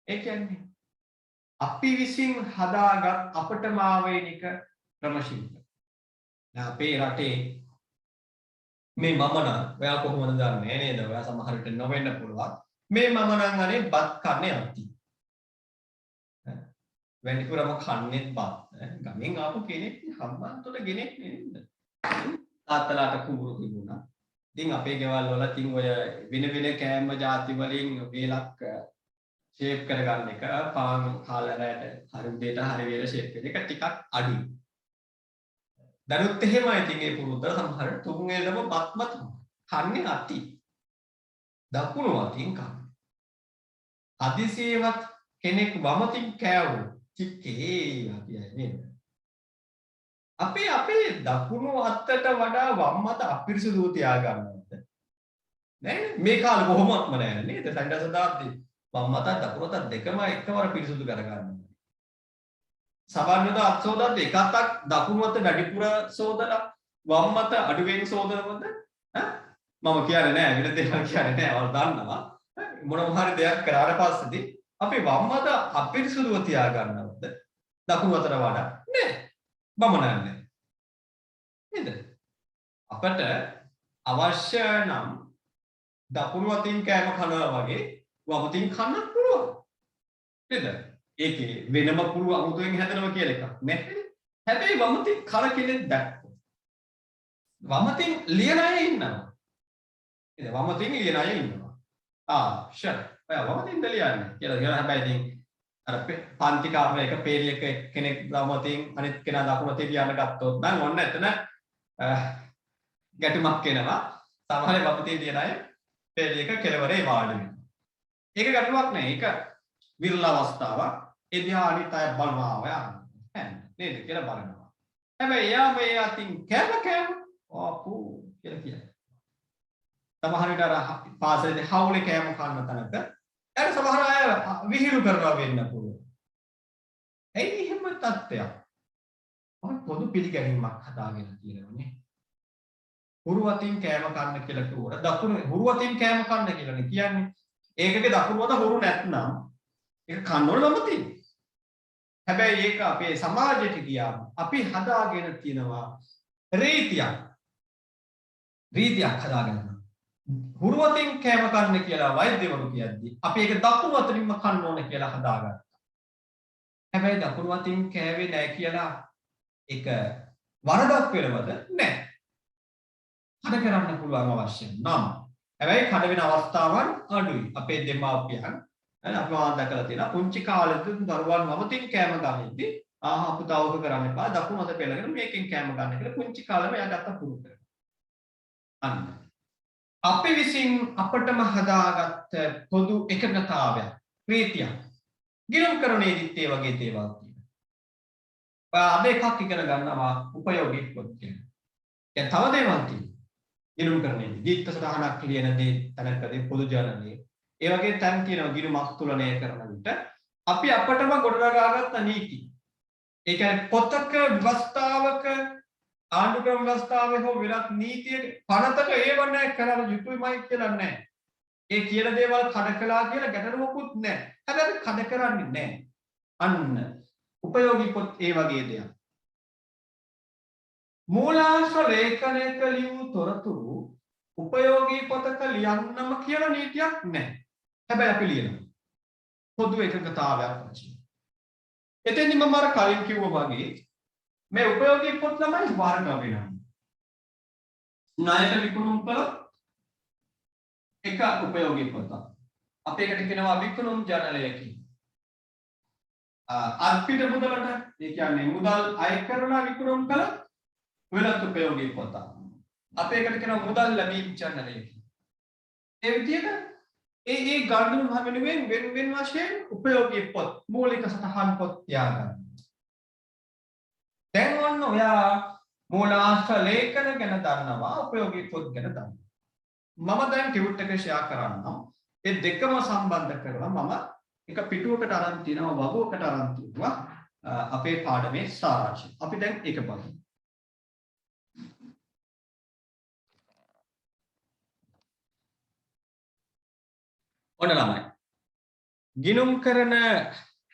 ඒ කියන්නේ අපි විසින් හදාගත් අපටම ආවේනික ක්‍රමශිල්ප. දැන් අපේ රටේ මේ මම නම් ඔයා කොහොමද දන්නේ නේද? ඔයා සමහර විට නොවෙන්න පුළුවන්. මේ මම නම් අනේ බත් කන්නේ අති. වැඩිපුරම කන්නේ බත්. ගමෙන් ආපු කෙනෙක් හම්බන්තොට ගෙනෙක් නේද? තාත්තලාට කුඹුරු තිබුණා. ඉතින් අපේ ගෙවල් වල තින් ඔය වෙන වෙන කෑම ಜಾති වලින් වේලක් ෂේප් කරගන්න එක පාන් කාලරයට හරි උදේට හරි වේල ෂේප් වෙන එක ටිකක් අඩුයි. දැනුත් එහෙමයි. ඉතින් ඒ පුරුද්ද සමහර තුන් වේලම බත්ම කන්නේ අති. දකුණු අතින් කන්නේ. අදිසියවත් කෙනෙක් වමතින් කෑවු චික්කේ අපියි නේද? අපේ දකුණු අතට වඩා වම් අත අපිරිසුදු තියා ගන්නවද? නෑ මේ කාලේ කොහොමත්ම නෑ නේද? සැඬසදාද්දී වම් අත දකුණු අත දෙකම එකවර පිරිසුදු කරගන්නවා. සමහරවිට අත් සෝදද්දී එක අතක් දකුණු අත වැඩිපුර සෝදලා වම් අත අඩුවෙන් සෝදනවද? මම කියන්නේ නෑ වෙන දෙයක් කියන්නේ නෑ. ඔයාලා දන්නවා. මොනවා හරි දෙයක් කරාට පස්සේදී අපි වම් අත අපිරිසුදුව තියා ගන්නවද? දකුණු අතට වඩා නෑ. බමනන්නේ. නේද? අපට අවශ්‍ය නම් දකුණු අතින් කෑම කනවා වගේ වම් අතින් කන්නත් පුළුවන්. නේද? ඒකේ වෙනම පුළු අමුතුවෙන් හැදෙනවා කියලා එකක් නැහැ. හැබැයි වම් අතින් කන කෙනෙක් දැක්කොත් වම් අතින් ලියන අය ඉන්නවා. නේද? වම් අතින් ලියන අය ඉන්නවා. ෂර්. ඔය වම් අතින් ලියන්නේ කියලා කියලා හැබැයි ඉතින් අර පන්ති කාමරේ එක පේලියක කෙනෙක් වම් අතින් අනිත් කෙනා දකුණු අතින් ලියන්න ගත්තොත් නම් ඔන්න එතන ගැටුමක් එනවා. සමහර වම් අතින් ලියන අය පේලියක කෙළවරේ වාඩි වෙනවා. ඒක ගැටුමක් නෑ. ඒක විරල අවස්ථාවක්. ඒ දිහා අනිත් අය බලනවා ඔයා නේද කියලා බලනවා. හැබැයි එයා මේ අතින් කෑම අපෝ කියලා කියනවා. සමහර විට අර පාසලේ හවුලේ කෑම කන්න තැනක ඒක සමහර අය විහිළු කරනවා වෙන්න පුළුවන්. ඇයි එහෙම තත්ත්වයක්? අපි පොදු පිළිගැනීමක් හදාගෙන තියෙනවානේ. හුරු අතින් කෑම කන්න කියලා කිව්වොත් දකුණු හුරු අතින් කෑම කන්න කියලානේ කියන්නේ. ඒකගේ දකුණු අත හුරු නැත්නම් ඒක කන්නවල නමුතින්. හැබැයි ඒක අපේ සමාජයට ගියාම අපි හදාගෙන තියෙනවා රීතියක්. රීතියක් හදාගෙන. හුරු අතින් කෑම කන්න කියලා වෛද්‍යවරු කියද්දි අපි ඒක දකුණු අතින්ම කන්න ඕන කියලා හදාගත්තා. හැබැයි දකුණු අතින් කෑවේ නැහැ කියලා ඒක වරදක් වෙනවද? නැහැ. කඩ කරන්න පුළුවන් අවශ්‍ය නම්. හැබැයි කඩ වෙන අවස්ථාවන් අඩුයි. අපේ දෙමාපියන් අපි දැකලා තියෙනවා පුංචි කාලෙදී දරුවන් වමතින් කෑම ගන්නදී පුතා ඔක කරන්න එපා දකුණු අත පෙළගෙන මේකෙන් කෑම ගන්න කියලා පුංචි කාලෙම එයා ගත්ත පුරුද්ද. අන්න අපි විසින් අපටම හදාගත්ත පොදු එකඟතාවයක් ප්‍රීතියක් ගිණුම්කරණයේදීත් ඒ වගේ දේවල් තියෙනවා. අද එකක් ඉගෙන ගන්නවා උපයෝගී පොත් කියන. දැන් තව දේවල් තියෙනවා. ගිණුම්කරණයේදී දීප්ත සටහනක් ලියන දේ තැනකදී පොදු ජර්නලයේ ඒ වගේ තැන් තියෙනවා ගිණුමක් තුලනය කරන විට අපි අපටම ගොඩනගාගත්ත නීති. ඒ කියන්නේ පොතක ව්‍යවස්ථාවක ආණ්ඩුක්‍රම ව්‍යවස්ථාවේ හෝ වෙනත් නීතියේ පනතක ඒව නැහැ කරන්න යුතුයමයි කියලා නැහැ. ඒ කියන දේවල් කඩ කළා කියලා ගැටලුවකුත් නැහැ. හැබැයි කඩ කරන්නේ නැහැ. අන්න උපයෝගී පොත් ඒ වගේ දෙයක්. මූලාශ්‍ර ලේඛනයක ලියූ තොරතුරු උපයෝගී පොතක ලියන්නම කියලා නීතියක් නැහැ. හැබැයි අපි ලියනවා. පොදු එකඟතාවයක් වශයෙන්. එතෙන්දි මම අර කලින් කිව්වා වගේ මේ උපයෝගී පොත් ළමයි වර්ග වෙනවා. ණයට විකුණුම් කළ එක උපයෝගී පොතක්. අපි ඒකට කියනවා විකුණුම් ජර්නලය කියලා. අර්පිත මුදලට ඒ කියන්නේ මුදල් අය කරලා විකුණුම් කළ වෙනත් උපයෝගී පොතක්. අපි ඒකට කියනවා මුදල් ලැබීම් ජර්නලය කියලා. ඒ විදිහට ඒ ගණන් හැමෙනුවෙන් වෙන වශයෙන් උපයෝගී පොත් මූලික සටහන් පොත් තියාගන්න. දැන් ඔන්න ඔයා මූලාශ්‍ර ලේඛන ගැන දන්නවා උපයෝගී පොත් ගැන දන්නවා. මම දැන් ටියුට් එක ෂෙයා කරන්නම්. ඒ දෙකම සම්බන්ධ කරලා මම එක පිටුවකට අරන් තියනවා වගුවකට අරන් තියනවා අපේ පාඩමේ සාරාංශය. අපි දැන් ඒක බලමු. ඔන්න ළමයි. ගිණුම් කරන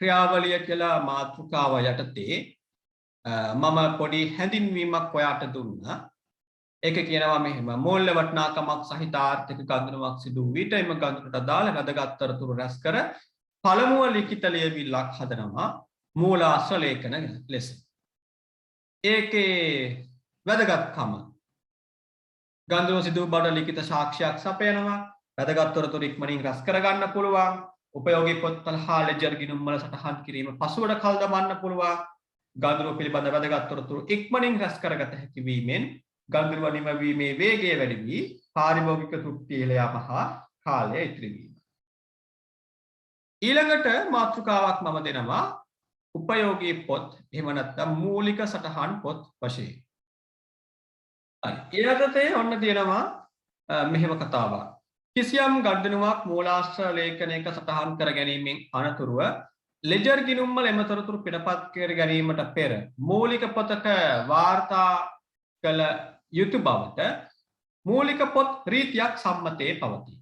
ක්‍රියාවලිය කියලා මාතෘකාව යටතේ මම පොඩි හැඳින්වීමක් ඔයාට දුන්නා. ඒක කියනවා මෙහෙම මූල්‍ය වටිනාකමක් සහිත ආර්ථික ගනුදෙනුවක් සිදු වූ විට එම ගනුදෙනුට අදාළ වැදගත් තොරතුරු රැස් කර පළමුව ලිඛිත ලියවිල්ලක් හදනවා මූලාශ්‍ර ලේඛන ලෙස. ඒකේ වැදගත්කම ගනුදෙනුව සිදු වූ බවට ලිඛිත සාක්ෂියක් සපයනවා. වැදගත් තොරතුරු ඉක්මනින් රැස් කරගන්න පුළුවන්. උපයෝගී පොත්වල හා ලෙජර් ගිණුම් වල සටහන් කිරීම පසුවට කල් දමන්න පුළුවන්. ගනුදෙනුව පිළිබඳ වැදගත් තොරතුරු ඉක්මනින් රැස් කරගත හැකි වීමෙන් ගනුදෙනුව නිමවීමේ වේගය වැඩි වී පාරිභෝගික තෘප්තිය ඉහළ යාම හා කාලය ඉතිරි වීම. ඊළඟට මාතෘකාවක් මම දෙනවා උපයෝගී පොත් එහෙම නැත්නම් මූලික සටහන් පොත් වශයෙන්. ඊළඟට ඔන්න තියෙනවා මෙහෙම කතාවක්. කිසියම් ගනුදෙනුවක් මූලාශ්‍ර ලේඛනයක සටහන් කර ගැනීමෙන් අනතුරුව ලෙජර් ගිණුම් වල එම තොරතුරු පිටපත් කර ගැනීමට පෙර මූලික පොතක වාර්තා කළ යුතු බවට මූලික පොත් රීතියක් සම්මතයේ පවතී.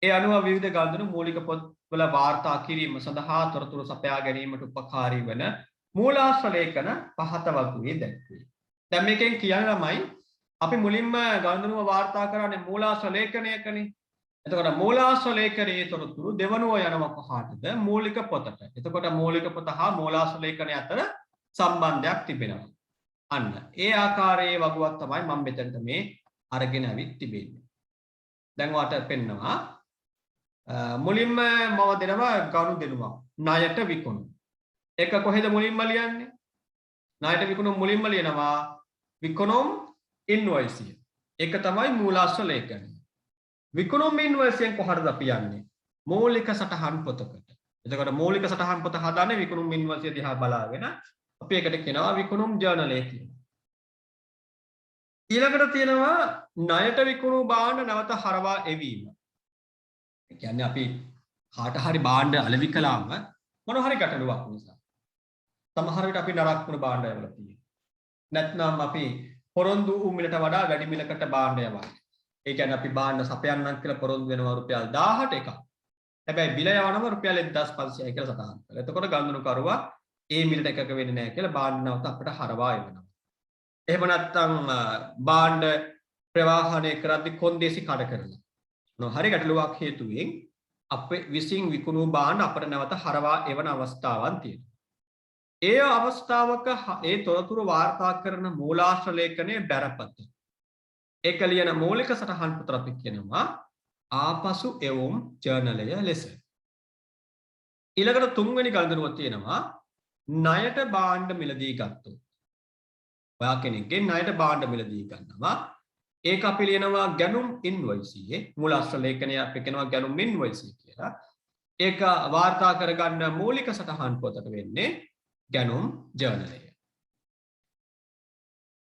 ඒ අනුව විවිධ ගනුදෙනු මූලික පොත්වල වාර්තා කිරීම සඳහා තොරතුරු සපයා ගැනීමට උපකාරී වන මූලාශ්‍ර ලේඛන පහත වගුවේ දැක්වේ. දැන් මේකෙන් කියනමයි අපි මුලින්ම ගනුදෙනුව වාර්තා කරන්නේ මූලාශ්‍ර ලේඛනයකනේ. එතකොට මූලාශ්‍ර ලේඛනයේ තොරතුරු දෙවනුව යනවා කොහාටද? මූලික පොතට. එතකොට මූලික පොත හා මූලාශ්‍ර ලේඛනය අතර සම්බන්ධයක් තිබෙනවා. අන්න ඒ ආකාරයේ වගුවක් තමයි මම මෙතනට මේ අරගෙන අවිත් තිබෙන්නේ. දැන් ඔයාලට පෙන්නනවා මුලින්ම මම දෙනවා ගනුදෙනුවක් ණයට විකුණුම්. ඒක කොහෙද මුලින්ම ලියන්නේ? ණයට විකුණුම් මුලින්ම ලියනවා විකුණුම් ඉන්වොයිස්. ඒක තමයි මූලාශ්‍ර ලේඛනය. විකුණුම් ඉන්වොයිස්ෙන් කොහටද අපි යන්නේ? මූලික සටහන් පොතකට. එතකොට මූලික සටහන් පොත හදන්නේ විකුණුම් ඉන්වොයිස් දිහා බලාගෙන අපි ඒකට කියනවා විකුණුම් ජර්නලය කියලා. ඊළඟට තියෙනවා ණයට විකුණු භාණ්ඩ නැවත හරවා එවීම. ඒ කියන්නේ අපි කාට හරි භාණ්ඩ අලෙවි කළාම මොන හරි ගැටලුවක් නිසා සමහර විට අපි නරක් වුණ භාණ්ඩ එවලා තියෙනවා. නැත්නම් අපි පොරොන්දු වූ මිලට වඩා වැඩි මිලකට භාණ්ඩ යවනවා. ඒ කියන්නේ අපි භාණ්ඩ සපයන්නම් කියලා පොරොන්දු වෙනවා රුපියල් 1000ට එකක්. හැබැයි බිල යවනම රුපියල් 1500යි කියලා සටහන් කරලා. එතකොට ගනුදෙනුකරුවා ඒ මිලට එකක වෙන්නේ නැහැ කියලා භාණ්ඩ නැවත අපිට හරවා එවනවා. එහෙම නැත්නම් භාණ්ඩ ප්‍රවාහනය කරද්දී කොන්දේසි කඩ කරලා. හරි ගැටලුවක් හේතුවෙන් අපේ විසින් විකුණු භාණ්ඩ අපිට නැවත හරවා එවන අවස්ථාවක් තියෙනවා. ඒ අවස්ථාවක ඒ තොරතුරු වාර්තා කරන මූලාශ්‍ර ලේඛනයේ බැරපත. ඒක ලියන මූලික සටහන් පොත අපි කියනවා ආපසු එවුම් ජර්නලය ලෙස. ඊළඟට තුන්වෙනි ගනුදෙනුව තියෙනවා ණයට භාණ්ඩ මිලදී ගත්තොත්. ඔයා කෙනෙක්ගෙන් ණයට භාණ්ඩ මිලදී ගන්නවා. ඒක අපි ලියනවා ගැනුම් ඉන්වොයිසියේ මූලාශ්‍ර ලේඛනය අපි කියනවා ගැනුම් ඉන්වොයිසිය කියලා. ඒක වාර්තා කරගන්න මූලික සටහන් පොතට වෙන්නේ ගැනුම් ජර්නලය.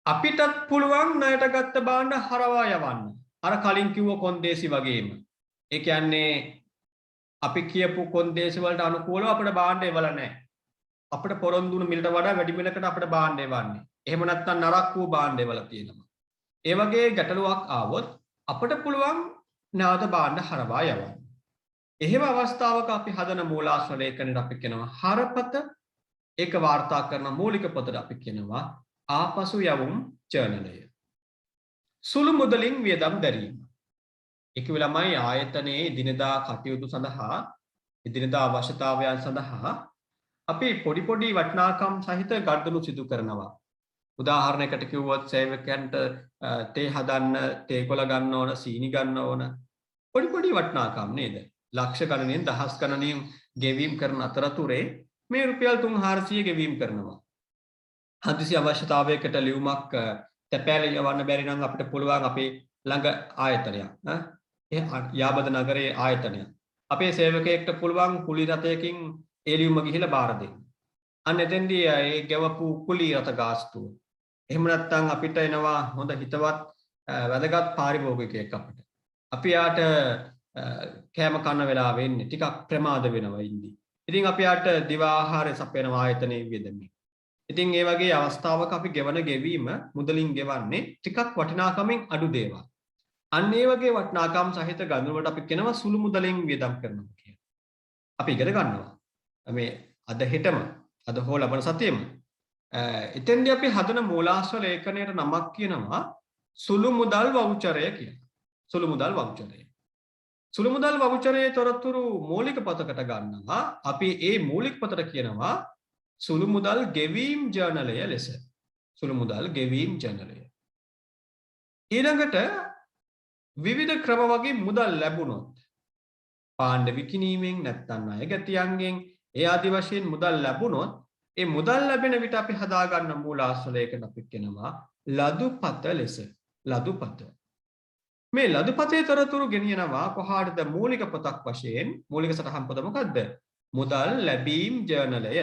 අපිටත් පුළුවන් ණයට ගත්ත භාණ්ඩ හරවා යවන්න. අර කලින් කිව්ව කොන්දේසි වගේම. ඒ කියන්නේ අපි කියපු කොන්දේසි වලට අනුකූලව අපේ භාණ්ඩ එවලා නැහැ. අපිට පොරොන්දු වුණු මිලට වඩා වැඩි මිලකට අපිට භාණ්ඩ එවන්නේ. එහෙම නැත්නම් නරක් වූ භාණ්ඩ එවලා තියෙනවා. ඒ වගේ ගැටලුවක් ආවොත් අපිට පුළුවන් නැවත භාණ්ඩ හරවා යවන්න. එහෙම අවස්ථාවක අපි හදන මූලාශ්‍ර ලේඛනයට අපි කියනවා හරපත. ඒක වාර්තා කරන මූලික පොතට අපි කියනවා ආපසු යවුම් ජර්නලය. සුළු මුදලින් වියදම් දැරීම. ඒක වෙලමයි ආයතනයේ දිනදා කටයුතු සඳහා දිනදා අවශ්‍යතාවයන් සඳහා අපි පොඩි පොඩි වටිනාකම් සහිත ගනුදෙනු සිදු කරනවා. උදාහරණයකට කිව්වොත් සේවකයන්ට තේ හදන්න, තේ කොළ ගන්න ඕන, සීනි ගන්න ඕන. පොඩි පොඩි වටිනාකම් නේද? ලක්ෂ ගණනෙන් දහස් ගණනෙන් ගෙවීම් කරන අතරතුරේ මේ රුපියල් 3400 ගෙවීම් කරනවා. හදිසි අවශ්‍යතාවයකට ලියුමක් තැපෑල යවන්න බැරි නම් අපිට පුළුවන් අපේ ළඟ ආයතනයක් යාබද නගරයේ ආයතනයක් අපේ සේවකයෙක්ට පුළුවන් කුලී රථයකින් ඒ ලියුම ගිහිලා බාර දෙන්න. අන්න එතෙන්දී ඒ ගෙවපු කුලී රථ ගාස්තුව. එහෙම නැත්නම් අපිට එනවා හොඳ හිතවත් වැදගත් පාරිභෝගිකයෙක් අපිට. අපි යාට කෑම කන්න වෙලා වෙන්නේ ටිකක් ප්‍රමාද වෙනවා ඉන්නේ. ඉතින් අපි යාට දිවා ආහාරය සපයන ආයතනයේ වියදමින්. ඉතින් ඒ වගේ අවස්ථාවක අපි ගෙවන ගෙවීම මුදලින් ගෙවන්නේ ටිකක් වටිනාකමින් අඩු දේවල්. අන්න ඒ වගේ වටිනාකම් සහිත ගනුදෙනු වලට අපි කියනවා සුළු මුදලින් වියදම් කරනවා කියලා. අපි ඉගෙන ගන්නවා. මේ අද හෙටම අද හෝ ලබන සතියේම එතෙන්දී අපි හදන මූලාශ්‍ර ලේඛනයට නමක් කියනවා සුළු මුදල් වවුචරය කියලා. සුළු මුදල් වවුචරය. සුළු මුදල් වවුචරයේ තොරතුරු මූලික පොතකට ගන්නවා. අපි ඒ මූලික පොතට කියනවා සුළු මුදල් ගෙවීම් ජර්නලය ලෙස. සුළු මුදල් ගෙවීම් ජර්නලය. ඊළඟට විවිධ ක්‍රම වගේ මුදල් ලැබුණොත් පාණ්ඩ විකිණීමෙන් නැත්නම් ණය ගැතියන්ගෙන් ඒ ආදි වශයෙන් මුදල් ලැබුණොත් ඒ මුදල් ලැබෙන විට අපි හදා ගන්න මූලාශ්‍ර ලේඛන අපි කියනවා ලදුපත ලෙස. ලදුපත. මේ ලදුපතේ තොරතුරු ගෙනියනවා කොහාටද? මූලික පොතක් වශයෙන් මූලික සටහන් පොත මොකද්ද? මුදල් ලැබීම් ජර්නලය.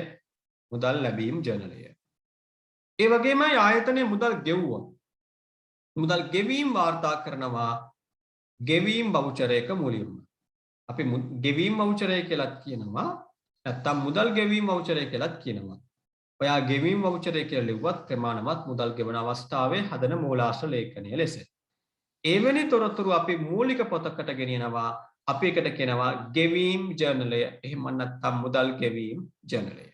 මුදල් ලැබීම් ජර්නලය. ඒ වගේමයි ආයතනයේ මුදල් ගෙවුවා. මුදල් ගෙවීම් වාර්තා කරනවා ගෙවීම් වවුචරයක මුලින්ම. අපි ගෙවීම් වවුචරය කියලාත් කියනවා. නැත්තම් මුදල් ගෙවීම් වවුචරය කියලාත් කියනවා. ඔයා ගෙවීම් වවුචරය කියලා ලිව්වත් ප්‍රමාණවත් මුදල් ගෙවන අවස්ථාවේ හදන මූලාශ්‍ර ලේඛනය ලෙස. එවැනි තොරතුරු අපි මූලික පොතකට ගෙනියනවා. අපි එකට කියනවා ගෙවීම් ජර්නලය. එහෙම නැත්නම් මුදල් ගෙවීම් ජර්නලය.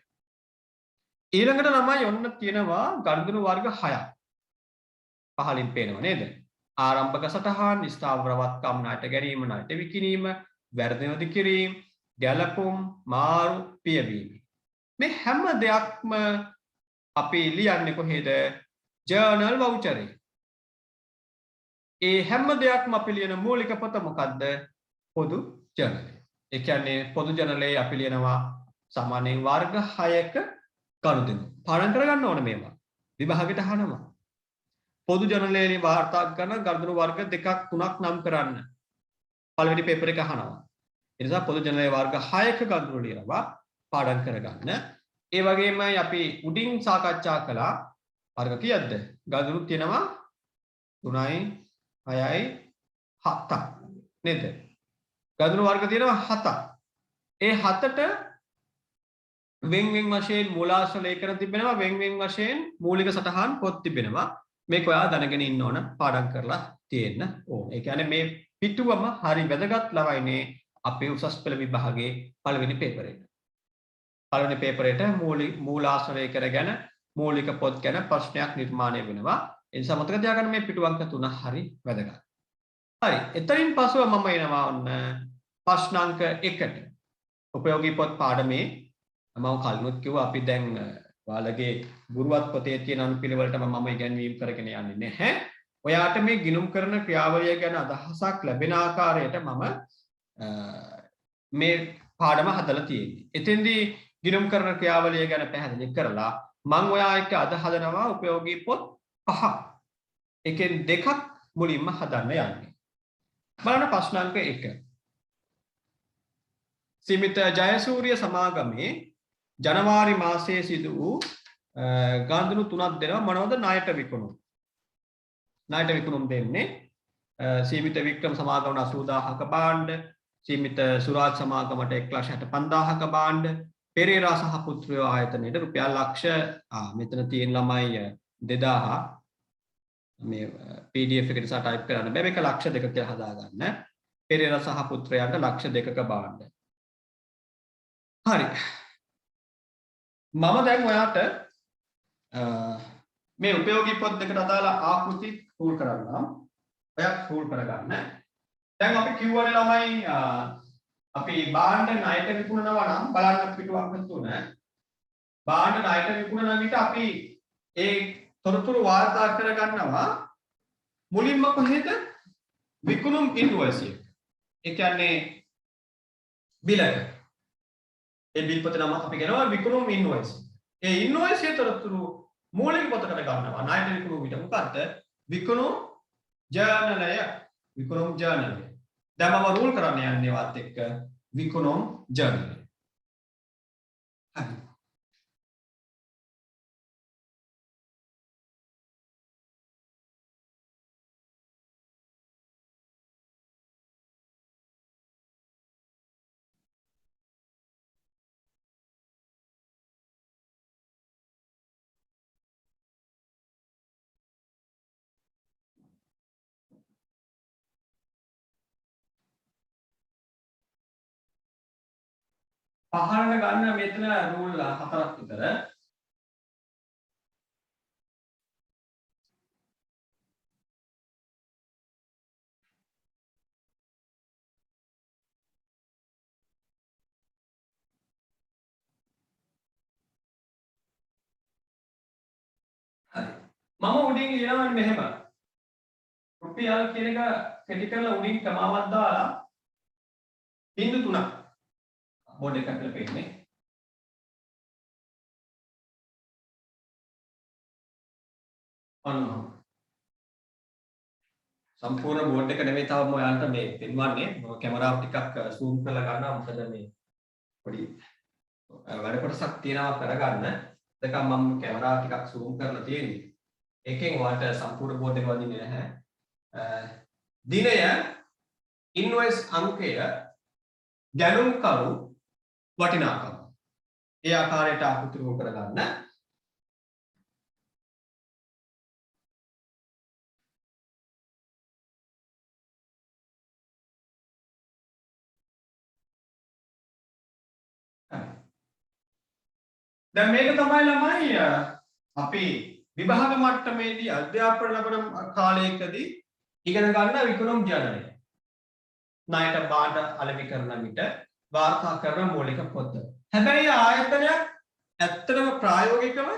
ඊළඟට ළමයි ඔන්න තියෙනවා ගනුදෙනු වර්ග 6ක්. පහලින් පේනව නේද? ආරම්භක සටහන්, ස්ථාවරවත්කම්, ණයට ගැනීම, ණයට විකිණීම, වැරදි නොදි කිරීම, ගැලපුම්, මාරු, පියවීම. මේ හැම දෙයක්ම අපි ලියන්නේ කොහෙද? ජර්නල් වවුචරේ. ඒ හැම දෙයක්ම අපි ලියන මූලික පොත මොකද්ද? පොදු ජර්නලය. ඒ කියන්නේ පොදු ජර්නලයේ අපි ලියනවා සාමාන්‍යයෙන් වර්ග 6ක ගනුදෙනු. පාඩම් කරගන්න ඕනේ මේවා. විභාගෙට අහනවා. පොදු ජර්නලයේ වාර්තා කරන ගනුදෙනු වර්ග 2ක් 3ක් නම් කරන්න. පළවෙනි පේපර් එක අහනවා. ඒ නිසා පොදු ජර්නලයේ වර්ග 6ක ගනුදෙනු ලියනවා පාඩම් කරගන්න. ඒ වගේමයි අපි උඩින් සාකච්ඡා කළා වර්ග කීයක්ද? ගනුදෙනු තියෙනවා 3යි 6යි 7ක් නේද? ගනුදෙනු වර්ග තියෙනවා 7ක්. ඒ 7ට වෙන් වශයෙන් මූලාශ්‍ර ලේඛන තිබෙනවා, වෙන් වශයෙන් මූලික සටහන් පොත් තිබෙනවා. මේක ඔයා දැනගෙන ඉන්න ඕන, පාඩම් කරලා තියෙන්න ඕන. ඒ කියන්නේ මේ පිටුවම හරි වැදගත් ළමයිනේ අපේ උසස් පෙළ විභාගයේ පළවෙනි පේපරේට. පළවෙනි පේපරේට මූලාශ්‍ර ලේඛන ගැන, මූලික පොත් ගැන ප්‍රශ්නයක් නිර්මාණය වෙනවා. ඒ නිසා මතක තියාගන්න මේ පිටු අංක 3 හරි වැදගත්. හරි. එතනින් පසුව මම එනවා ඔන්න ප්‍රශ්න අංක 1ට. උපයෝගී පොත් පාඩමේ මම කලිනුත් කිව්වා අපි දැන් ඔයාලගේ ගුරුවත් පොතේ තියෙන අනුපිළිවෙලටම මම ඉගැන්වීම් කරගෙන යන්නේ නැහැ. ඔයාට මේ ගිණුම් කරන ක්‍රියාවලිය ගැන අදහසක් ලැබෙන ආකාරයට මම මේ පාඩම හදලා තියෙන්නේ. එතෙන්දී ගිණුම් කරන ක්‍රියාවලිය ගැන පැහැදිලි කරලා මම ඔයා එක්ක අද හදනවා උපයෝගී පොත් 5ක්. එකෙන් 2ක් මුලින්ම හදන්න යන්නේ. බලන්න ප්‍රශ්න අංක 1. සීමිත ජයසූරිය සමාගමේ ජනවාරි මාසයේ සිදු වූ ගාන්ධනු 3ක් දෙනවා මොනවද ණයට විකුණුම්. ණයට විකුණුම් දෙන්නේ සීමිත වික්‍රම සමාගමට 80000ක භාණ්ඩ, සීමිත සුරාජ් සමාගමට 1,65,000ක භාණ්ඩ, පෙරේරා සහ පුත්‍රයෝ ආයතනයේ රුපියල් ලක්ෂ මෙතන තියෙන ළමයි 2000 මේ PDF එකට සා ටයිප් කරන්න බෑ මේක ලක්ෂ 2ක කියලා හදාගන්න. පෙරේරා සහ පුත්‍රයන්ට ලක්ෂ 2ක භාණ්ඩ. හරි. මම දැන් ඔයාට මේ උපයෝගී පොත් දෙකට අදාළ ආකෘති ටූල් කරන්නම්. ඔයා ටූල් කරගන්න. දැන් අපි කිව්වනේ ළමයි අපි භාණ්ඩ ණයට විකුණනවා නම් බලන්න පිටුවක් 3. භාණ්ඩ ණයට විකුණන විට අපි ඒ තොරතුරු වාර්තා කරගන්නවා මුලින්ම කොහෙද විකුණුම් ඉන්වොයිස් එක. ඒ කියන්නේ බිලක. ඒ බිල් පොත නම අපි කියනවා විකුණුම් ඉන්වොයිස්. ඒ ඉන්වොයිස් එකේ තොරතුරු මූලික පොතකට ගන්නවා. ණයට විකුණුම් විට මොකද්ද? විකුණුම් ජර්නලය. විකුණුම් ජර්නලය. දැන් මම රූල් කරන්න යන්නේ වත් එක්ක විකුණුම් ජර්නලය. හරි. පහළට ගන්න මෙතන රූල් 4ක් විතර. හරි. මම උඩින් ලියනවනේ මෙහෙම. රුපියල් කියන එක කෙටි කරලා උඩින් කමාවක් දාලා බිංදු 3ක් බෝඩ් එකක් කියලා පෙන්නේ. අන්න සම්පූර්ණ බෝඩ් එක නෙමෙයි තව මම ඔයාලට මේ පෙන්වන්නේ. මම කැමරාව ටිකක් zoom කරලා ගන්නවා මොකද මේ පොඩි වැඩ කොටසක් තියෙනවා කරගන්න. ඒක මම කැමරාව ටිකක් zoom කරලා තියෙන්නේ. ඒකෙන් ඔයාලට සම්පූර්ණ බෝඩ් එක වදින්නේ නැහැ. දිනය ඉන්වොයිස් අංකය ගැනුම්කරු වටිනාකම. ඒ ආකාරයට ආකෘතිව කරගන්න. දැන් මේක තමයි ළමයි අපි විභාග මට්ටමේදී අධ්‍යාපන ලබන කාලයකදී ඉගෙන ගන්න විකුණුම් ජර්නලය. ණයට භාණ්ඩ අලෙවි කරන විට වාර්තා කරන මූලික පොත. හැබැයි ආයතනයක් ඇත්තටම ප්‍රායෝගිකව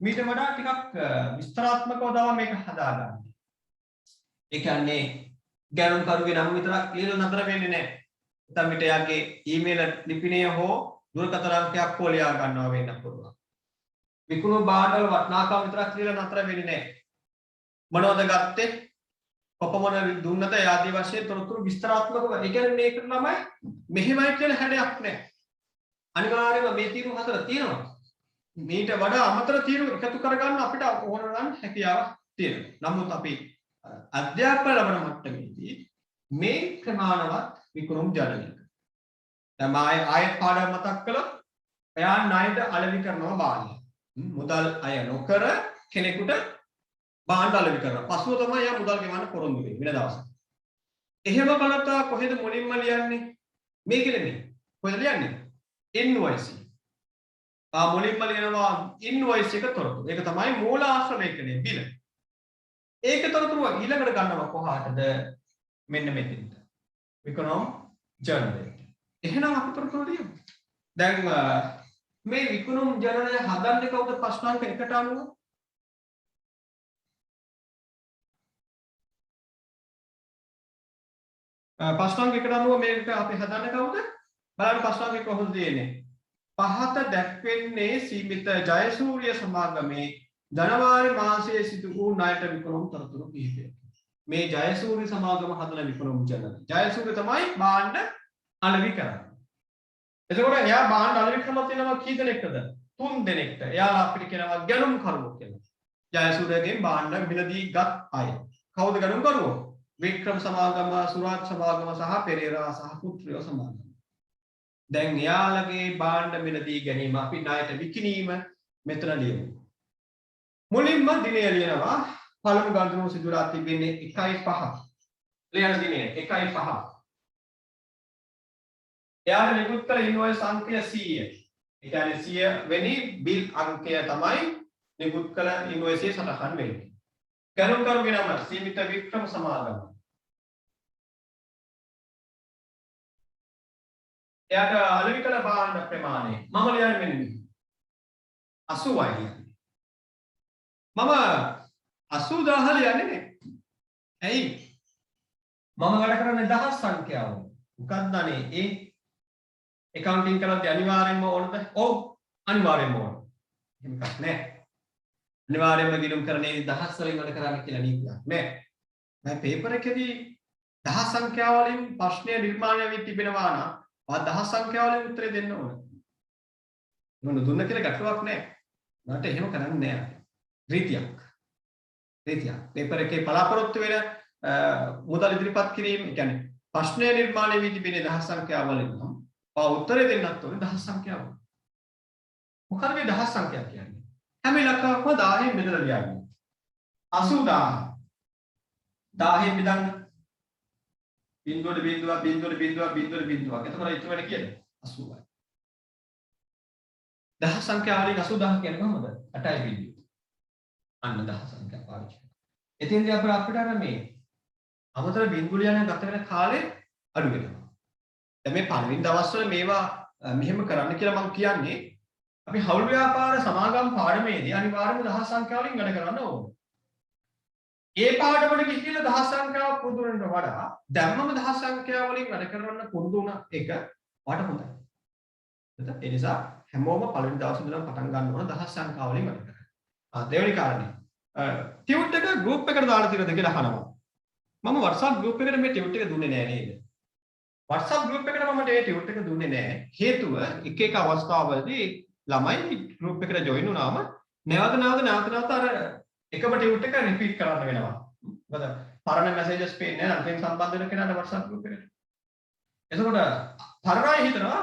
මීට වඩා ටිකක් විස්තරාත්මකව තමයි මේක හදාගන්නේ. ඒ කියන්නේ ගැනුම්කරුගේ නම විතරක් ලියලා නතර වෙන්නේ නැහැ. නැත්නම් මිට යාගේ ඊමේල් ලිපිණය හෝ දුරකථන අංකයක් හෝ ලියා ගන්නවා වෙන්න පුළුවන්. විකුණු භාණ්ඩවල වටිනාකම විතරක් ලියලා නතර වෙන්නේ නැහැ. මොනවද ගත්තේ? කොපමණ දුන්නද ආදී වශයෙන් තොරතුරු විස්තරාත්මකව. ඒ කියන්නේ මේක ළමයි මෙහෙමයි කියලා හැඩයක් නැහැ. අනිවාර්යයෙන්ම මේ තීරු 4 තියෙනවා. මේට වඩා අමතර තීරු එකතු කරගන්න අපිට ඕන නම් හැකියාවක් තියෙනවා. නමුත් අපි අධ්‍යාපන ලබන මට්ටමේදී මේ ප්‍රමාණවත් විකුණුම් ජර්නලයක. දැන් ආයෙත් පාඩම් මතක් කළොත් එයා ණයට අලෙවි කරනවා භාණ්ඩ. මුදල් අය නොකර කෙනෙකුට භාණ්ඩ අලෙවි කරනවා. පසුව තමයි එයා මුදල් ගෙවන්න පොරොන්දු වෙන්නේ වෙන දවසක්. එහෙම බලතා කොහෙද මුලින්ම ලියන්නේ? මේක නෙමෙයි. කොහෙද ලියන්නේ? ඉන්වොයිස්. මුලින්ම ලියනවා ඉන්වොයිස් එක තොරතුරු. ඒක තමයි මූල ආශ්‍රවේඛනයේ බිල. ඒක තොරතුරු ඊළඟට ගන්නවා කොහාටද? මෙන්න මෙතෙන්ට. විකුණුම් ජර්නල් එකට. එහෙනම් අපි තොරතුරු ලියමු. දැන් මේ විකුණුම් ජර්නලය හදන්නේ කවුද? ප්‍රශ්නාංක 1ට අනුව. ප්‍රශ්නාංක 1ට අනුව මේක අපි හදන්නේ කවුද? බලන්න ප්‍රශ්නාංක කොහොමද තියෙන්නේ? පහත දැක්වෙන්නේ සීමිත ජයසූරිය සමාගමේ ජනවාරි මාසයේ සිදු වූ ණයට විකුණුම් තොරතුරු කිහිපයක්. මේ ජයසූරිය සමාගම හදන විපණුම් ජනක. ජයසූරිය තමයි භාණ්ඩ අලෙවි කරන්නේ. එතකොට එයා භාණ්ඩ අලෙවි කරලා තියෙනවා කී දෙනෙක්ටද? 3 දෙනෙක්ට. එයාලා අපිට කියනවා ගැනුම් කරුවෝ කියලා. ජයසූරියගෙන් භාණ්ඩ මිලදී ගත් අය. කවුද ගැනුම් කරුවෝ? වික්‍රම සමාගම, සුරාජ් සමාගම සහ පෙරේරා සහ පුත්‍රයෝ සමාගම. දැන් එයාලගේ භාණ්ඩ මිලදී ගැනීම අපි ණයට විකිණීම මෙතන ලියමු. මුලින්ම දිනය ලියනවා. පළමු ගණනුව සිදුවලා තිබෙන්නේ 1.5. ලියන දිනය 1.5. එයාට නිකුත් කළ ඉන්වොයිස් අංකය 100. ඒ කියන්නේ 100 වෙනි බිල් අංකය තමයි නිකුත් කළ ඉන්වොයිස් එකේ සටහන් වෙන්නේ. ගැනුම් කරුගේ නම සීමිත වික්‍රම සමාගම. එයාට අලෙවි කළ භාණ්ඩ ප්‍රමාණය මම ලියන්නේ මෙන්න මේ 80යි. මම 80000 ලියන්නේ නැහැ. ඇයි? මම වැඩ කරන්නේ දහස් සංඛ්‍යාව. මොකක්ද අනේ ඒ accounting කරද්දී අනිවාර්යෙන්ම ඕනද? ඔව් අනිවාර්යෙන්ම ඕන. එහෙම එකක් නැහැ. අනිවාර්යෙන්ම ගිණුම් කරන්නේ දහස් වලින් වැඩ කරන්න කියලා නීතියක් නැහැ. මම පේපර් එකේදී දහස් සංඛ්‍යාව වලින් ප්‍රශ්නය නිර්මාණය වෙවි තිබෙනවා නම් ආ දහස් සංඛ්‍යාව වලින් උත්තරේ දෙන්න ඕන. මොන දුන්න කියලා ගැටලුවක් නැහැ. මට එහෙම කරන්නේ නැහැ. රීතියක්. පේපර් එකේ බලාපොරොත්තු වෙන මුදල් ඉදිරිපත් කිරීම, කියන්නේ ප්‍රශ්නය නිර්මාණය වී තිබෙන දහස් සංඛ්‍යාව වලින් නම් ආ උත්තරේ දෙන්නත් ඕනේ දහස් සංඛ්‍යාව. මොකද මේ දහස් සංඛ්‍යාව කියන්නේ? හැම ඉලක්කයක්ම 1000න් බෙදලා ලියන්නේ. 80000. 1000න් බෙදන්න. බිංදුවට බිංදුවක් බිංදුවට බිංදුවක් බිංදුවට බිංදුවක්. එතකොට ඉතුරු වෙන කීයද? 80යි. දහස් සංඛ්‍යාව වලින් 80000 කියන්නේ කොහොමද? 8යි බිංදුව. අන්න දහස් සංඛ්‍යාව පාවිච්චි කරනවා. එතෙන්දී අපිට අර මේ අමතර බිංදු ලියන ගත වෙන කාලේ අඩු වෙනවා. දැන් මේ පළවෙනි දවස්වල මේවා මෙහෙම කරන්න කියලා මම කියන්නේ අපි හවුල් ව්‍යාපාර සමාගම් පාඩමේදී අනිවාර්යයෙන්ම දහස් සංඛ්‍යාව වලින් වැඩ කරන්න ඕනේ. ඒ පාඩමට ගිහිල්ලා දහස් සංඛ්‍යාව පුරුදු වෙනට වඩා දැම්මම දහස් සංඛ්‍යාව වලින් වැඩ කරන්න පුරුදු වුණ එක වට හොඳයි. ඒ නිසා හැමෝම පළවෙනි දවසේ ඉඳලා පටන් ගන්න ඕන දහස් සංඛ්‍යාව වලින් වැඩ කරන්න. දෙවෙනි කාරණේ ටියුට් එක ගෲප් එකට දාලා තියෙනද කියලා අහනවා. මම WhatsApp ගෲප් එකට මේ ටියුට් එක දුන්නේ නෑ නේද? WhatsApp ගෲප් එකට මම මේ ටියුට් එක දුන්නේ නෑ. හේතුව එක එක අවස්ථාවලදී ළමයි ගෲප් එකට ජොයින් වුණාම නැවත අර එකම ටියුට් එක රිපීට් කරන්න වෙනවා. මොකද පරණ මැසේජස් පේන්නේ නැහැ අන්තිම සම්බන්ධ වෙන කෙනාට WhatsApp ගෲප් එකට. එතකොට පරණයි හිතනවා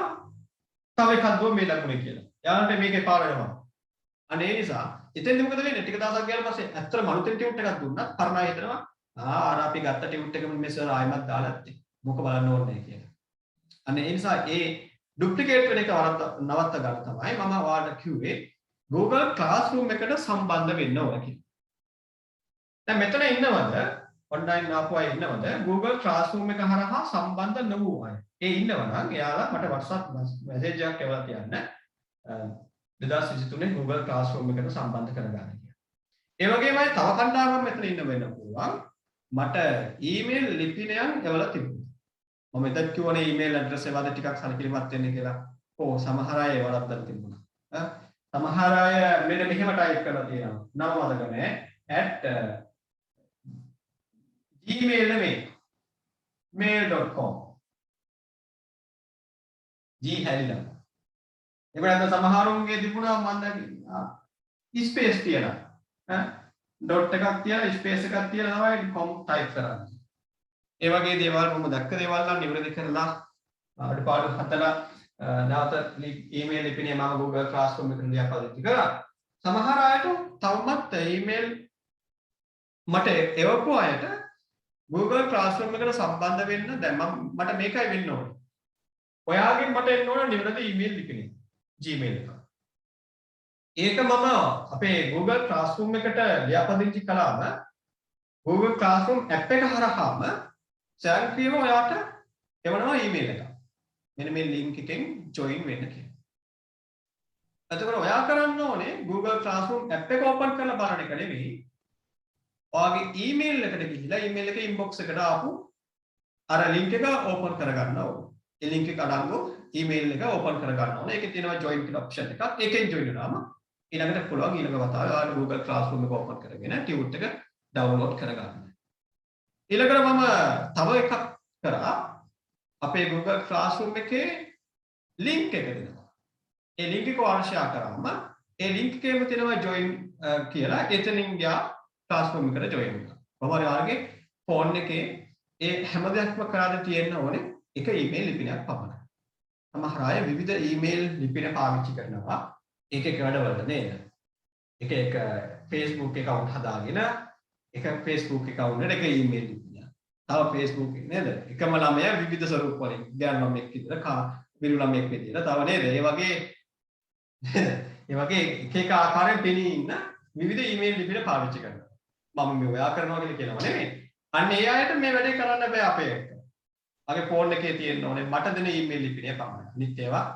තව එකක් දුව මේ ලකුණේ කියලා. යාළුන්ට මේකේ පාර වෙනවා. අනේ ඒ නිසා එතෙන්දි මොකද වෙන්නේ? ටික දවසක් ගියාට පස්සේ ඇත්තටම අලුතෙන් ටියුට් එකක් දුන්නත් පරණයි හිතනවා අර අපි ගත්ත ටියුට් එකම මේ සර් ආයෙමත් දාලා ඇත්තේ. මොක බලන්න ඕනේ කියලා. අනේ ඒ නිසා ඒ ඩුප්ලිකේට් වෙන එක නවත්ත ගන්න තමයි මම ඔයාලට කිව්වේ Google Classroom එකට සම්බන්ධ වෙන්න ඕන කියලා. දැන් මෙතන ඉන්නවද ඔන්ලයින් ආපු අය ඉන්නවද Google Classroom එක හරහා සම්බන්ධ නොවූ අය? ඒ ඉන්නවනම් එයාලා මට WhatsApp මැසේජ් එකක් එවලා තියන්න 2023 Google Classroom එකට සම්බන්ධ කරගන්න කියලා. ඒ වගේමයි තව කණ්ඩායමක් මෙතන ඉන්න වෙන්න පුළුවන්. මට ඊමේල් ලිපිනයන් එවලා තිබුණා. මම එදත් කිව්වනේ ඊමේල් ඇඩ්‍රස් එකවල ටිකක් සැලකිලිමත් වෙන්න කියලා. ඕ සමහර අය ඒවලත් දාලා තිබුණා. සමහර අය මෙන්න මෙහෙම ටයිප් කරලා තියෙනවා. නම මතක නැහැ. @gmail නෙමෙයි. mail.com. G හැලිලා. එහෙම නැත්නම් සමහරුන්ගේ තිබුණා මම දැන් ස්පේස් තියලා. ඩොට් එකක් තියලා ස්පේස් එකක් තියලා තමයි com ටයිප් කරන්නේ. ඒ වගේ දේවල් මම දැක්ක දේවල් නම් නිවැරදි කරලා අඩපාඩු හදලා නැවත ඊමේල් ලිපිනේ මම Google Classroom එකට ලියාපදිංචි කරා. සමහර අයට තවමත් ඊමේල් මට එවපු අයට Google Classroom එකට සම්බන්ධ වෙන්න දැන් මට මේකයි වෙන්න ඕනේ. ඔයාගෙන් මට එන්න ඕන නිවැරදි ඊමේල් ලිපිනේ Gmail එක. ඒක මම අපේ Google Classroom එකට ලියාපදිංචි කළාම Google Classroom app එක හරහාම ස්වයංක්‍රීයව ඔයාට එවනවා ඊමේල් එක. මෙන්න මේ link එකෙන් join වෙන්න කියලා. එතකොට ඔයා කරන්න ඕනේ Google Classroom app එක open කරලා බලන එක නෙවෙයි. ඔයාගේ ඊමේල් එකට ගිහිලා ඊමේල් එකේ inbox එකට ආපු අර link එක open කරගන්න ඕනේ. ඒ link එක අඩංගු ඊමේල් එක open කරගන්න ඕනේ. ඒකේ තියෙනවා join කියලා option එකක්. ඒකෙන් join වෙනාම ඊළඟට පුළුවන් ඊළඟ වතාවේ ඔයාලා Google Classroom එක open කරගෙන ටියුට් එක download කරගන්න. ඊළඟට මම තව එකක් කරා අපේ Google Classroom එකේ link එක දෙනවා. ඒ link එක ආශ්‍රය කරාම ඒ link එකේම තියෙනවා join කියලා. එතනින් ගියා Classroom එකට join වෙනවා. කොහොමද යාළුවගේ phone එකේ ඒ හැම දෙයක්ම කරාද තියෙන්න ඕනේ එක email ලිපිනයක් පමණයි. සමහර අය විවිධ email ලිපින පාවිච්චි කරනවා. එක එක වැඩවලට නේද? එක Facebook account හදාගෙන එක Facebook account එකට එක email ලිපිනයක්. තව Facebook එක නේද? එකම ළමයා විවිධ ස්වරූප වලින් ගෑනු ළමෙක් විදිහට බිරු ළමෙක් විදිහට තව නේද? ඒ වගේ එක එක ආකාරයෙන් පෙනී ඉන්න විවිධ email ලිපින පාවිච්චි කරනවා. මම මේ ඔයා කරනවා කියලා කියනවා නෙමෙයි. අන්න ඒ අයට මේ වැඩේ කරන්න බෑ අපේ එක. මගේ ෆෝන් එකේ තියෙන්න ඕනේ මට දෙන email ලිපිනේ පමණයි. අනිත් ඒවා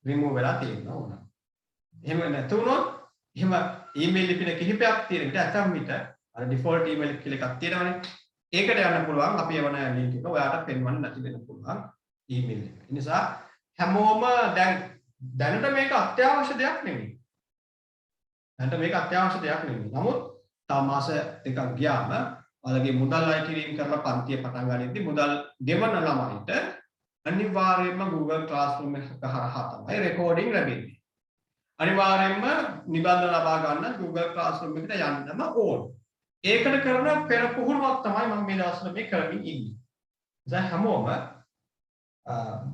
remove වෙලා තියෙන්න ඕන. එහෙම නැතුනොත් එහෙම email ලිපින කිහිපයක් තියෙන විට ඇතම් විට අර default email කියලා එකක් තියෙනවනේ. ඒකට යන්න පුළුවන් අපි එවන link එක ඔයාලට පෙන්වන්න නැති වෙන්න පුළුවන් email එක. ඒ නිසා හැමෝම දැනට මේක අත්‍යවශ්‍ය දෙයක් නෙමෙයි. නමුත් තව මාස දෙකක් ගියාම ඔයාලගේ මුදල් අය කිරීම කරලා පන්තිය පටන් ගනිද්දී මුදල් ගෙවන ළමයිට අනිවාර්යයෙන්ම Google Classroom එක හරහා තමයි රෙකෝඩින් ලැබෙන්නේ. අනිවාර්යයෙන්ම නිබන්ධන ලබා ගන්න Google Classroom එකට යන්නම ඕන. ඒකට කරන පෙර පුහුණුවක් තමයි මම මේ දවස්වල මේ කරමින් ඉන්නේ. දැන් හැමෝම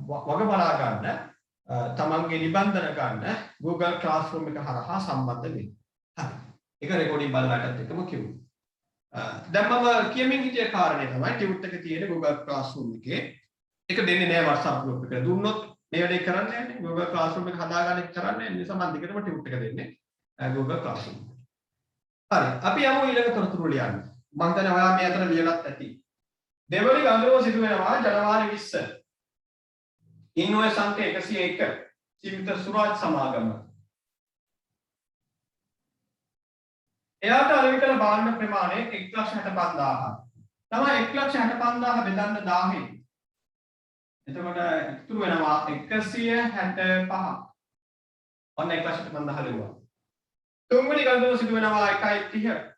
වග බලා ගන්න තමන්ගේ නිබන්ධන ගන්න Google Classroom එක හරහා සම්බන්ධ වෙන්න. හරි. ඒක රෙකෝඩින් බලන්නත් එකම කිව්වා. දැන් මම කියමින් හිටිය කාරණේ තමයි ටියුට් එකේ තියෙන Google Classroom එකේ ඒක දෙන්නේ නැහැ WhatsApp group එකට. දුන්නොත් මේ වැඩේ කරන්නේ නැහැ. Google Classroom එක හදාගන්න කරන්නේ නැහැ. නිසා මම දිගටම ටියුට් එක දෙන්නේ Google Classroom. හරි. අපි යමු ඊළඟ තොරතුරු ලියන්න. මම හිතන්නේ ඔයා මේ අතර ලියලත් ඇති. දෙවනි ගනුදෙනුව සිදු වෙනවා ජනවාරි 20. ඉන්වොයිස් අංක 101 ජීවිත සුරාජ් සමාගම. එයාට අලෙවි කළ භාණ්ඩ ප්‍රමාණය 1,65,000. තමයි 1,65,000 බෙදන්න 1000. එතකොට ඉතුරු වෙනවා 165. ඔන්න 1,65,000 ලියුවා. තුන්වෙනි ගනුදෙනුව සිදු වෙනවා 1.30.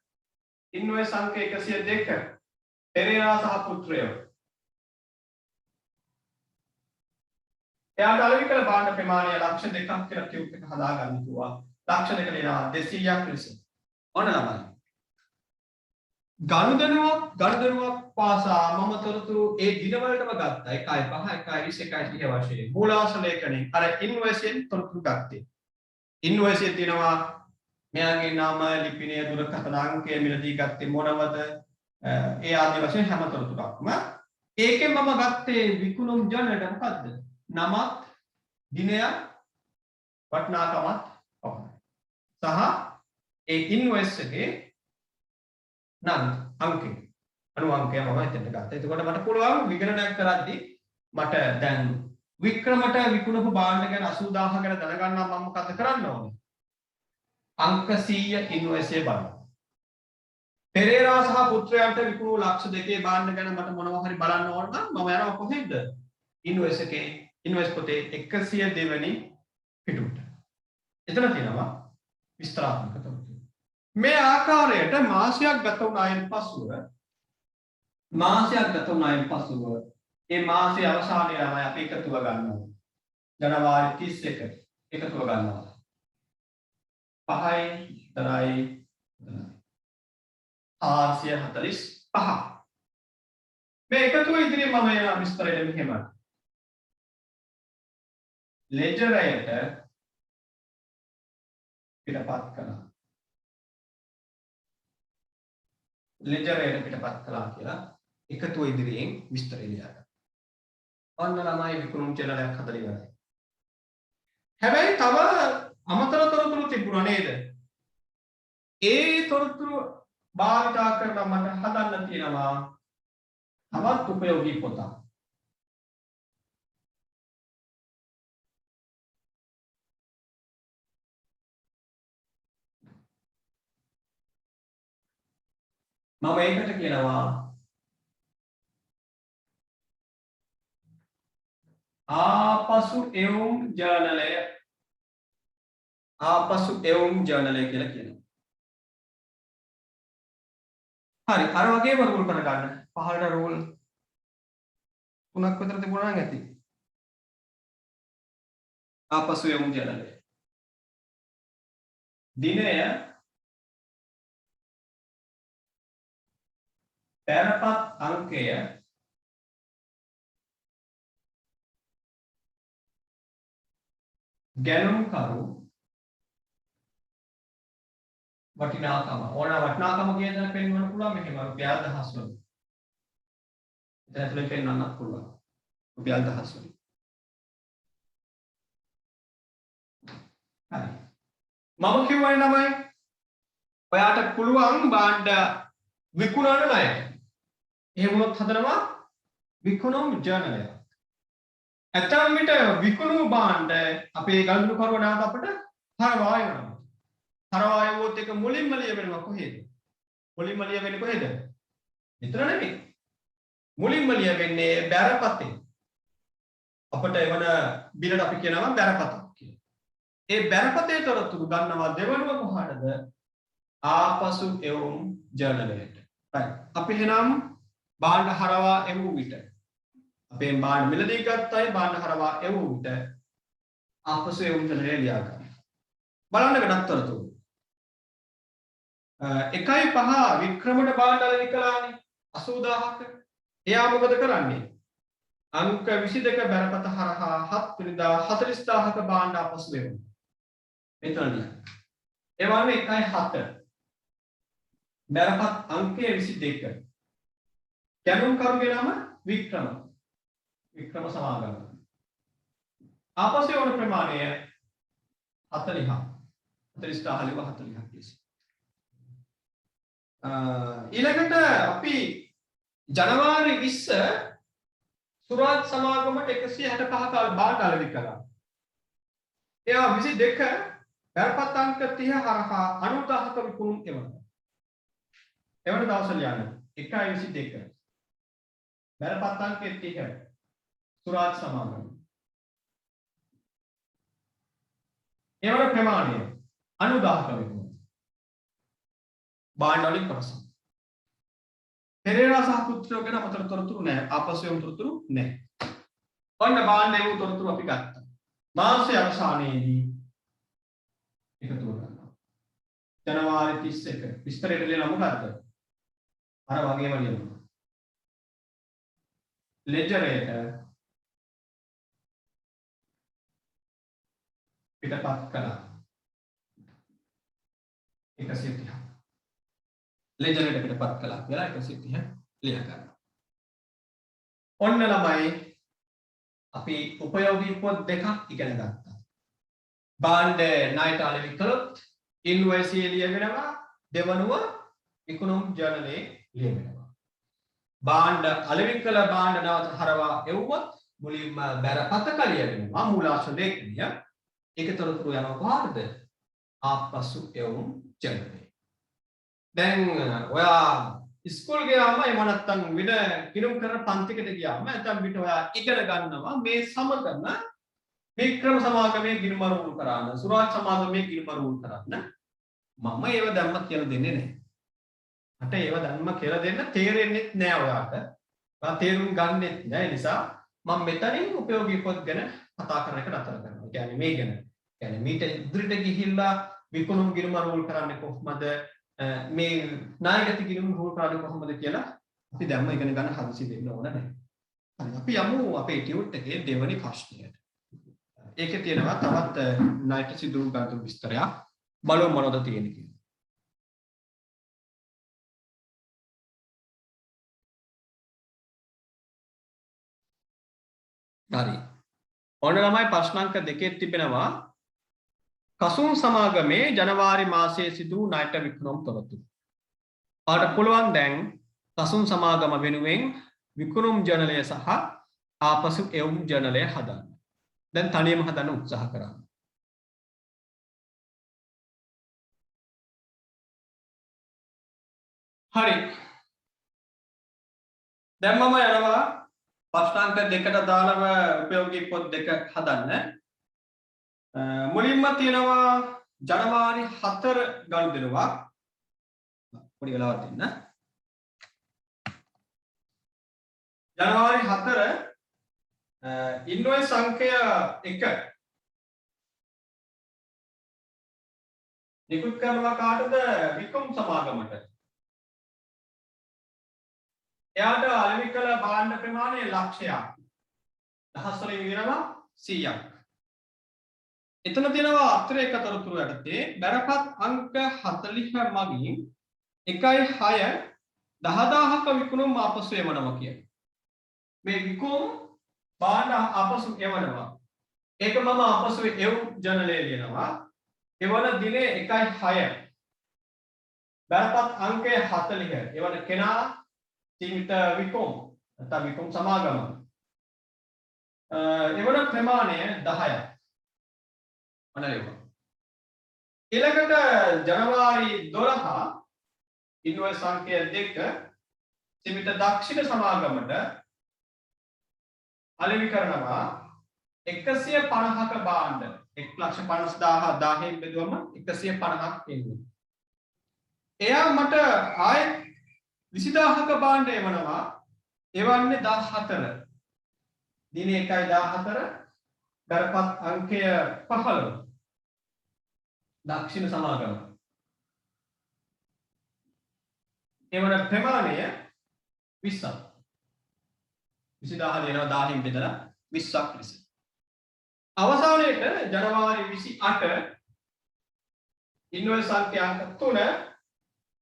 ඉන්වොයිස් අංක 102. පෙරේරා සහ පුත්‍රයෝ. එයාට අලෙවි කළ භාණ්ඩ ප්‍රමාණය ලක්ෂ 2ක් කියලා ටියුට් එක හදාගන්න කිව්වා. ලක්ෂ 2 දෙනවා 200ක් ලෙස. ඔන්න ළමයි. ගනුදෙනුවක් පාසා මම තොරතුරු ඒ දිනවලටම ගත්තා. 1.5 1.20 1.30 වශයෙන්. මූලාංශ ලේඛනයෙන් අර ඉන්වොයිස්ෙන් තොරතුරු ගත්තේ. ඉන්වොයිස්යේ තියෙනවා මෙයාගේ නාම ලිපිනය දුරකථන අංකය මිලදී ගත්තේ මොනවද? ඒ ආදී වශයෙන් හැම තොරතුරක්ම ඒකෙන් මම ගත්තේ විකුණුම් ජනරේට මොකද්ද? නමත් දිනයක් වටිනාකමත් පමණයි. සහ ඒ ඉන්වොයිස් එකේ නම් අංකය අනු අංකය මම එතනට ගත්තා. එතකොට මට පුළුවන් විගණනයක් කරද්දී මට දැන් වික්‍රමට විකුණපු භාණ්ඩ ගැන 80000 ගැන දැනගන්න මම මොකද කරන්න ඕනේ? අංක 100 ඉන්වොයිස් එක බලන්න. පෙරේරා සහ පුත්‍රයන්ට විකුණු ලක්ෂ 2 භාණ්ඩ ගැන මට මොනවා හරි බලන්න ඕන නම් මම යනවා කොහෙන්ද? ඉන්වොයිස් එකේ ඉන්වොයිස් පොතේ 102 වෙනි පිටුවට. එතන තියෙනවා විස්තරාත්මක තොරතුරු. මේ ආකාරයට මාසයක් ගත වුණායින් පසුව ඒ මාසයේ අවසානයේ තමයි අපි එකතුව ගන්නවා. ජනවාරි 31 එකතුව ගන්නවා. 5යි 445. මේ එකතුව ඉදිරියේ මම යන විස්තරයට මෙහෙම. ලෙජර් එකට පිටපත් කළා. ලෙජර් එකට පිටපත් කළා කියලා එකතුව ඉදිරියෙන් විස්තරය ලියලා. ඔන්න ළමයි විකුණුම් චැනලයක් හදලා ඉවරයි. හැබැයි තව අමතර තොරතුරු තිබුණා නේද? ඒ තොරතුරු භාවිතා කරලා මට හදන්න තියෙනවා තවත් උපයෝගී පොතක්. මම ඒකට කියනවා ආපසු එවුම් ජර්නලය. ආපසු එවුම් ජර්නලය කියලා කියනවා. හරි අර වගේම රූල් කරගන්න. පහළට රූල් 3ක් විතර තිබුණා නම් ඇති. ආපසු යමු ජනලය. දිනය පැරපත් අංකය ගැනුම්කරු වටිනාකම ඕන වටිනාකම කියන දේ පෙන්වන්න පුළුවන් මේකේ රුපියල් 1000 වලින්. එතන ඇතුලේ පෙන්වන්නත් පුළුවන්. රුපියල් 1000 වලින්. හරි. මම කියවන්නේ ළමයි ඔයාට පුළුවන් භාණ්ඩ විකුණන්න ණයට. එහෙම වුණොත් හදනවා විකුණුම් ජර්නලය. ඇත්තම විට විකුණු භාණ්ඩ අපේ ගල්නුකරුව නැවත අපිට හරවා එනවා. හරවා එවුවොත් ඒක මුලින්ම ලියවෙනවා කොහෙද? මුලින්ම ලියවෙන්නේ කොහෙද? විතර නෙමෙයි. මුලින්ම ලියවෙන්නේ බැරපතේ. අපිට එවන බිලට අපි කියනවා බැරපතක් කියලා. ඒ බැරපතේ තොරතුරු ගන්නවා දෙවනුව කොහටද? ආපසු එවුම් ජර්නලයට. right. අපි එහෙනම් භාණ්ඩ හරවා එවූ විට අපේ භාණ්ඩ මිලදී ගත්තයි භාණ්ඩ හරවා එවූ විට ආපසු එවුම් ජර්නලය ලියා ගන්න. බලන්න වෙනත් තොරතුරු. 1.5 වික්‍රමට භාණ්ඩ අලෙවි කළානේ 80000ක. එයා මොකද කරන්නේ? අංක 22 බැරපත හරහා 7 වෙනිදා 40000ක භාණ්ඩ ආපසු එවුවා. මෙතන ලියන්න. ඒ වගේ 1.7 බැරපත් අංකය 22. ගැනුම්කරුගේ නම වික්‍රම. වික්‍රම සමාගම. ආපසු එවන ප්‍රමාණය 40ක්. 40000 40ක් ලෙස. ඊළඟට අපි ජනවාරි 20 සුරාජ් සමාගමට 165ක භාණ්ඩ අලෙවි කළා. එයා 22 බැරපත් අංක 30 හරහා 90000ක විකුණුම් එවනවා. එවන දවස ලියන්න 1.22 බැරපත් අංක 30 සුරාජ් සමාගම. එවන ප්‍රමාණය 90000ක විකුණුම්. භාණ්ඩ වලින් කොටස. පෙරේරා සහ පුත්‍රයෝ ගැන අපතර තොරතුරු නැහැ. ආපසු යමු තොරතුරු නැහැ. ඔන්න භාණ්ඩ එවූ තොරතුරු අපි ගත්තා. මාසයේ අවසානයේදී එකතු කරනවා. ජනවාරි 31 විස්තරයට ලියලා මොකද්ද? අර වගේම ලියනවා. ලෙජරයට පිටපත් කළා. 130. ලෙජරයට පිටපත් කළා කියලා 130 ලියා ගන්නවා. ඔන්න ළමයි අපි උපයෝගී පොත් දෙකක් ඉගෙන ගත්තා. භාණ්ඩ ණයට අලෙවි කළොත් ඉන්වොයිස් ලියවෙනවා, දෙවනුව විකුණුම් ජර්නලයේ ලියවෙනවා. භාණ්ඩ අලෙවි කළ භාණ්ඩ නැවත හරවා එවුවොත් මුලින්ම බැරපතක ලියවෙනවා මූලාශ්‍ර ලේඛනය. ඒක තොරතුරු යනවා කොහාටද? ආපසු එවුම් ජර්නලයේ. දැන් ඔයා ඉස්කෝල් ගියාම එහෙම නැත්නම් වෙන කිනුම් කරන පන්තිකට ගියාම නැත්නම් පිට ඔයා ඉගෙන ගන්නවා මේ සමගම වික්‍රම සමාගමේ ගිණුමරුල් කරන්න, සුරාජ් සමාගමේ ගිණුමරුල් කරන්න. මම ඒව දැම්ම කියලා දෙන්නේ නැහැ. මට ඒව දැම්ම කියලා දෙන්න තේරෙන්නේ නැහැ ඔයාට. ඔයා තේරුම් ගන්නෙත් නැහැ. ඒ නිසා මම මෙතනින් උපයෝගී පොත් ගැන කතා කරන එක නතර කරනවා. ඒ කියන්නේ මේ ගැන. කියන්නේ මීට ඉදිරියට ගිහිල්ලා විකුණුම් ගිණුමරුල් කරන්නේ කොහොමද? මේ නායකති ගිණුම් රූල් කරන්නේ කොහොමද කියලා අපි දැම්ම ඉගෙන ගන්න හදිසි වෙන්න ඕන නැහැ. හරි අපි යමු අපේ ටියුට් එකේ දෙවෙනි ප්‍රශ්නයට. ඒකේ තියෙනවා තවත් ණයට සිදු ගාතු විස්තරයක්. බලමු මොනවද තියෙන්නේ කියලා. හරි. ඔන්න ළමයි ප්‍රශ්නාංක දෙකේ තිබෙනවා කසුන් සමාගමේ ජනවාරි මාසයේ සිදු ණයට විකුණුම් තොරතුරු. ඔයාලට පුළුවන් දැන් කසුන් සමාගම වෙනුවෙන් විකුණුම් ජර්නලය සහ ආපසු එවුම් ජර්නලය හදන්න. දැන් තනියම හදන්න උත්සාහ කරන්න. හරි. දැන් මම යනවා ප්‍රශ්නාංක දෙකට දානව උපයෝගී පොත් දෙක හදන්න. මුලින්ම තියෙනවා ජනවාරි 4 ගනුදෙනුවක්. පොඩි වෙලාවක් දෙන්න. ජනවාරි 4 ඉන්වොයිස් අංකය 1 නිකුත් කරනවා කාටද? වික්‍රම් සමාගමට. එයාට අලෙවි කළ භාණ්ඩ ප්‍රමාණය ලක්ෂයක්. දහස් වලින් විරනවා 100ක්. එතන තියෙනවා අතිරේක තොරතුරු යටතේ බැරපත් අංක 40 මගින් 1.6 10000ක විකුණුම් ආපසු එවනවා කියන්නේ. මේ විකුණුම් භාණ්ඩ ආපසු එවනවා. ඒක මම ආපසු එව් ජනලයේ ලියනවා. එවන දිනේ 1.6 බැරපත් අංකය 40 එවන කෙනා සීමිත විකුණුම් නැත්නම් විකුණුම් සමාගම එවන ප්‍රමාණය 10ක්. ඊළඟට ජනවාරි 12 ඉන්වොයිස් අංකය 2 සීමිත දක්ෂිණ සමාගමට අලෙවි කරනවා 150ක භාණ්ඩ 1,50,000 බෙදුවම 150ක් එන්නේ. එයා මට ආයෙත් 20000ක භාණ්ඩ එවනවා. එවන්නේ 14 දිනේ 1.14 බරපත් අංකය 15 දක්ෂිණ සමාගම. එවන ප්‍රමාණය 20ක්. 20000 දෙනවා 1000න් බෙදලා 20ක් ලෙස. අවසානයේට ජනවාරි 28 ඉන්වොයිස් අංකය 3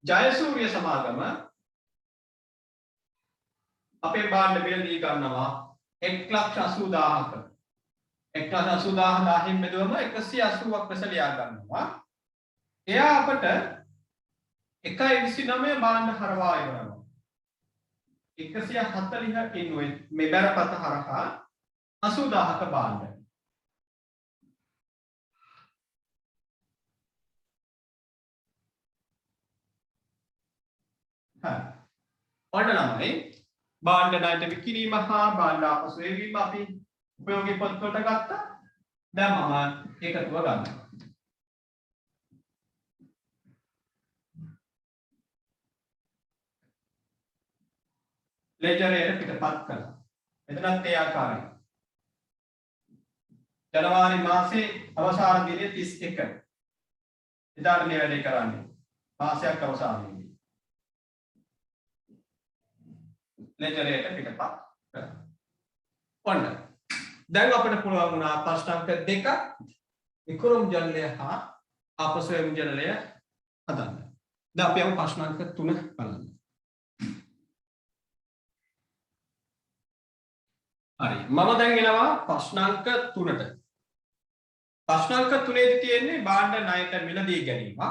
ජයසූරිය සමාගම අපේ භාණ්ඩ මිලදී ගන්නවා 1,80,000ක. 1,80,000 1000න් බෙදුවම 180ක් ලෙස ලියා ගන්නවා. එයා අපට 1.29 භාණ්ඩ හරවා ඉවරනවා. 140 ඉන්වොයිස් මේ බැරපත හරහා 80000ක භාණ්ඩ. ඔන්න ළමයි භාණ්ඩ ණයට විකිණීම හා භාණ්ඩ ආපසු එවීම අපි උපයෝගී පොත්වලට ගත්තා. දැන් මම එකතුව ගන්නවා. ලෙජරයට පිටපත් කළා. එතනත් ඒ ආකාරයි. ජනවාරි මාසේ අවසාන දිනේ 31. එදාට මේ වැඩේ කරන්නේ. මාසයක් අවසානයේදී. ලෙජරයට පිටපත් කරනවා. ඔන්න. දැන් අපිට පුළුවන් වුණා ප්‍රශ්න අංක 2 විකුණුම් ජනලය හා ආපසු එවුම් ජනලය හදන්න. දැන් අපි යමු ප්‍රශ්න අංක 3 බලන්න. හරි. මම දැන් එනවා ප්‍රශ්න අංක 3ට. ප්‍රශ්න අංක 3 තියෙන්නේ භාණ්ඩ ණයට මිලදී ගැනීමක්.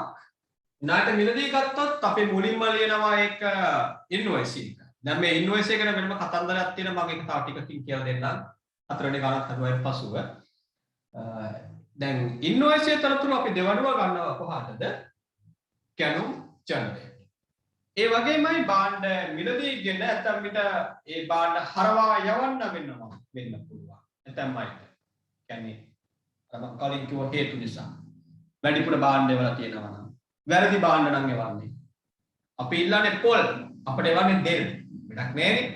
ණයට මිලදී ගත්තොත් අපි මුලින්ම ලියනවා ඒක ඉන්වොයිස් එක. දැන් මේ ඉන්වොයිස් එක ගැන වෙනම කතන්දරයක් තියෙනවා මම ඒක තව ටිකකින් කියලා දෙන්නම්. හතරවෙනි ගණන් හදුවයින් පසුව දැන් ඉන්වොයිස් එකේ තොරතුරු අපි දෙවනුව ගන්නවා කොහාටද? කැණුම් ජනලයට. ඒ වගේමයි භාණ්ඩ මිලදීගෙන නැත්නම් පිට ඒ භාණ්ඩ හරවා යවන්න වෙන්න පුළුවන්. නැත්නම්යි. කියන්නේ අර කලින් කිව්ව හේතු නිසා. වැඩිපුර භාණ්ඩ වල තියෙනවා නම් වැරදි භාණ්ඩ නම් එවන්නේ. අපි ඉල්ලන්නේ පොල් අපිට එවන්නේ දෙල්. වැඩක් නෑනේ.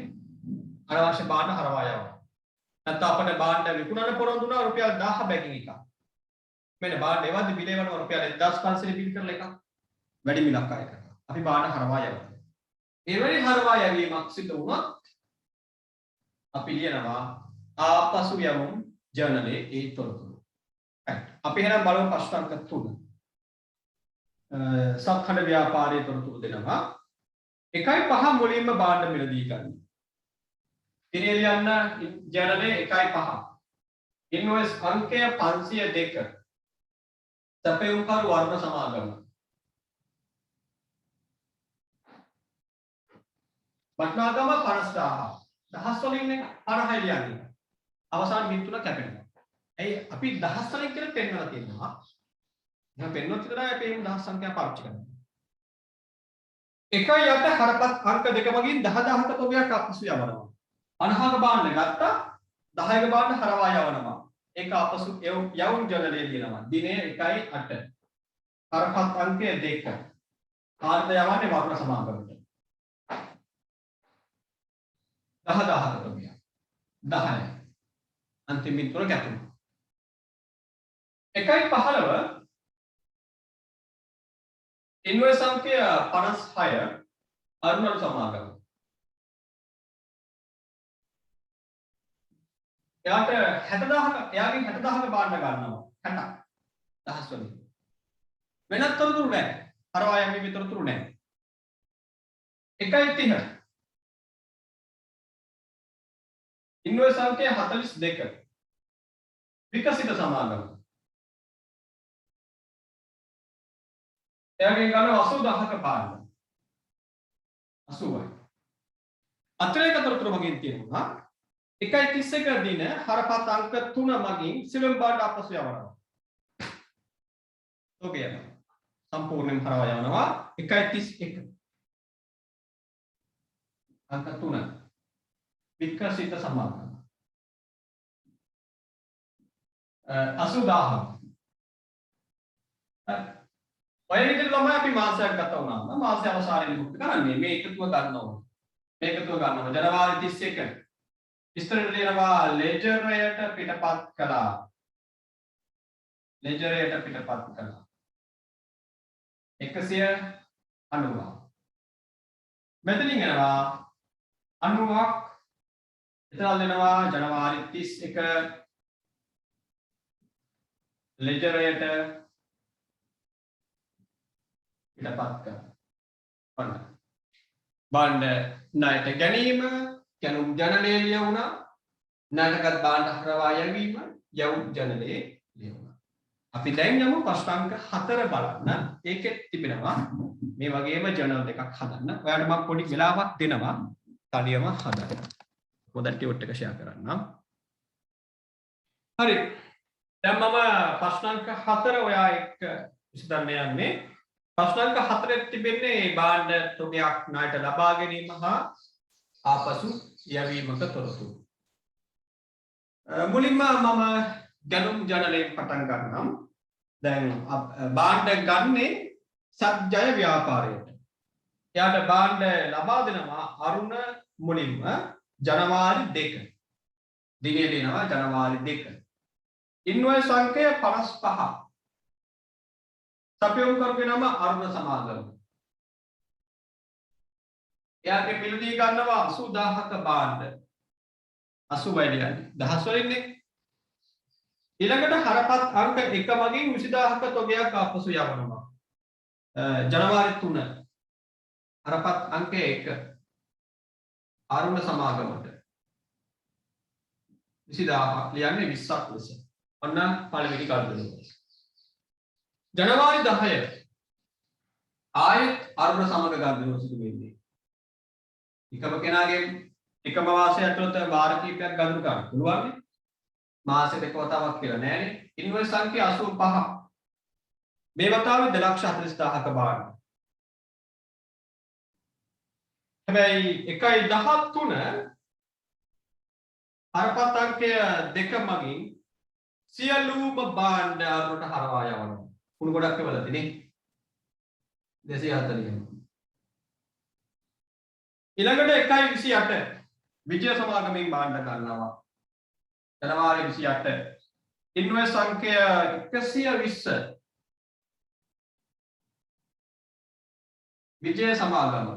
අනවශ්‍ය භාණ්ඩ හරවා යවන්න. නැත්නම් අපිට භාණ්ඩ විකුණන පොරොන්දු වුණා රුපියල් 1000 බැගින් එකක්. මෙන්න භාණ්ඩ එවද්දි බිල එවනවා රුපියල් 1500 බිල් කරලා එකක්. වැඩි මිලක් අය කරනවා. අපි භාණ්ඩ හරවා යවනවා. එවැනි හරවා යැවීමක් සිදු වුණොත් අපි ලියනවා ආපසු යවුම් ජර්නලයේ ඒ තොරතුරු. අපි එහෙනම් බලමු ප්‍රශ්න අංක 3. සත්ඛණ්ඩ ව්‍යාපාරයේ තොරතුරු දෙනවා. 1.5 මුලින්ම භාණ්ඩ මිලදී ගන්න. දිනේ ලියන්න ජර්නලයේ 1.5. ඉන්වොයිස් අංකය 502. සැපයුම්කරු වර්ණ සමාගම. වටිනාකම 50000. දහස් වලින් නේ 50 ලියන්නේ. අවසාන බිල් තුන කැපෙනවා. ඇයි අපි දහස් වලින් කියලා පෙන්වලා තියෙනවා. එහෙනම් පෙන්වොත් විතරයි අපි මේ දහස් සංඛ්‍යා පාවිච්චි කරන්නේ. 1.8 හරපත් අංක 2 මගින් 10000ක තොගයක් අපසු යවනවා. 50ක භාණ්ඩ ගත්තා 10ක භාණ්ඩ හරවා යවනවා. ඒක අපසු යවුම් ජර්නලයේ ලියනවා. දිනේ 1.8. හරපත් අංකය 2. කාර්ද යවන්නේ වර්ණ සමාගමට. 10,000කට ගියා. 10. අන්තිම පින්තූර ගැටුණා. 1.15 ඉන්වර්ස් අංකය 56 අරුණට සමාගම. එයාට 60,000ක එයාගෙන් 60,000ක බාණ්ඩ ගන්නවා. 60 දහස් වලින්. වෙනත් තොරතුරු නැහැ. අරවා යන්නේ විතරතුරු නැහැ. 1.30 ඉන්වර්ස් අංකය 42 විකසිත සමාගම. එයාගෙන් ගන්නවා 80,000ක බාණ්ඩ. 80යි. අතිරේක තොරතුරු මගින් තියෙනවා 1.31 දින හරපත් අංක 3 මගින් සිලම් බාණ්ඩ අපසු යවනවා. ඔකේ යනවා. සම්පූර්ණයෙන් හරවා යවනවා 1.31. අංක 3 විකසිත සමාගම. 80,000. ඔය විදිහට ළමයි අපි මාසයක් ගත වුණාම මාසය අවසානයේදී මුක්ත කරන්නේ මේ එකතුව ගන්නවා. මේ එකතුව ගන්නවා ජනවාරි 31 විස්තරය දෙනවා ලෙජරයට පිටපත් කළා. ලෙජරයට පිටපත් කළා. 190. මෙතනින් එනවා 90ක්. එතන දෙනවා ජනවාරි 31 ලෙජරයට පිටපත් කරනවා. බාණ්ඩ ණයට ගැනීම, ගැනුම් ජනනය ලියවුණා. ණයටගත් බාණ්ඩ හරවා යැවීම, යවුම් ජනනය ලියවුණා. අපි දැන් යමු ප්‍රශ්නාංක 4 බලන්න. ඒකෙත් තිබෙනවා මේ වගේම ජර්නල් දෙකක් හදන්න. ඔයාලට මම පොඩි වෙලාවක් දෙනවා තනියම හදන්න. පොඩ්ඩක් ටියුට් එක ෂෙයා කරන්නම්. හරි. දැන් මම ප්‍රශ්නාංක 4 ඔයා එක්ක විසඳන්න යන්නේ. ප්‍රශ්නාංක 4 තිබෙන්නේ බාණ්ඩ තොගයක් ණයට ලබා ගැනීම හා ආපසු යැවීමක තොරතුරු. මුලින්ම මම ගැනුම් ජනලයෙන් පටන් ගන්නම්. දැන් බාණ්ඩ ගන්නේ සත්ජය ව්‍යාපාරයට. එයාට බාණ්ඩ ලබා දෙනවා අරුණ මුලින්ම ජනවාරි 2. දිනේ දෙනවා ජනවාරි 2. ඉන්වොයිස් අංකය 55. සපයුම් කරපු නම අරුණ සමාගම. එයාගේ මිලදී ගන්නවා 80000ක බාණ්ඩ. 80 කියන්නේ දහස් වලින්නේ. ඊළඟට හරපත් අංක 1 මගින් 20000ක තොගයක් ආපසු යවනවා. ජනවාරි 3 හරපත් අංක 1 අරුණ සමාගමට 20000ක් ලියන්නේ 20ක් ලෙස. ඔන්න පළවෙනි කල්පනාව. ජනවාරි 10 ආයෙත් අරුණ සමග ගන්නව සිදු වෙන්නේ. එකම කෙනාගේ එකම වාසය ඇතුළත වාර කිහිපයක් ගන්න ගන්න පුළුවන් නේ. මාසෙ දෙක වතාවක් කියලා නෑනේ. ඉන්වොයිස් අංකය 85. මේ වතාවේ 2,40,000ක බාණ්ඩ. හැබැයි 1.13 හරපත් අංකය 2 මගින් සියලුම බාණ්ඩ අරුණට හරවා යවනවා. කුණු ගොඩක් එවලා තිනේ 240. ඊළඟට 1.28 විජය සමාගමෙන් බාණ්ඩ ගන්නවා. ජනවාරි 28 ඉන්වොයිස් අංකය 120 විජය සමාගම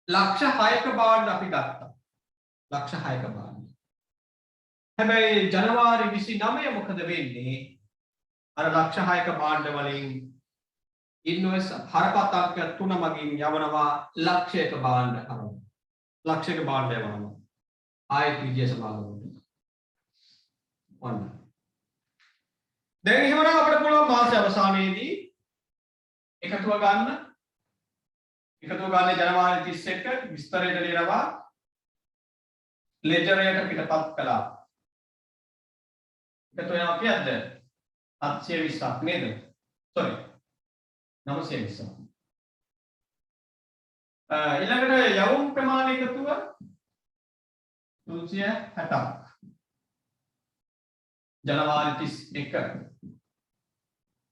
ලක්ෂ 6ක බාණ්ඩ අපි ගත්තා. ලක්ෂ 6ක බාණ්ඩ. හැබැයි ජනවාරි 29 මොකද වෙන්නේ? අර ලක්ෂ 6ක බාණ්ඩ වලින් ඉන්වොයිස් හරපත් අංක 3 මගින් යවනවා ලක්ෂයක බාණ්ඩ කරනවා. ලක්ෂයක බාණ්ඩ යවනවා. ආයෙත් විජය සමාගමට. ඔන්න. දැන් එහෙමනම් අපිට පුළුවන් මාස අවසානයේදී එකතුව ගන්න. එකතුව ගන්න ජනවාරි 31 විස්තරයට ලියනවා ලෙජරයට පිටපත් කළා. එකතුව යනවා කියද්ද 720ක් නේද? sorry 920. ඊළඟට යවුම් ප්‍රමාණ එකතුව 360ක්. ජනවාරි 31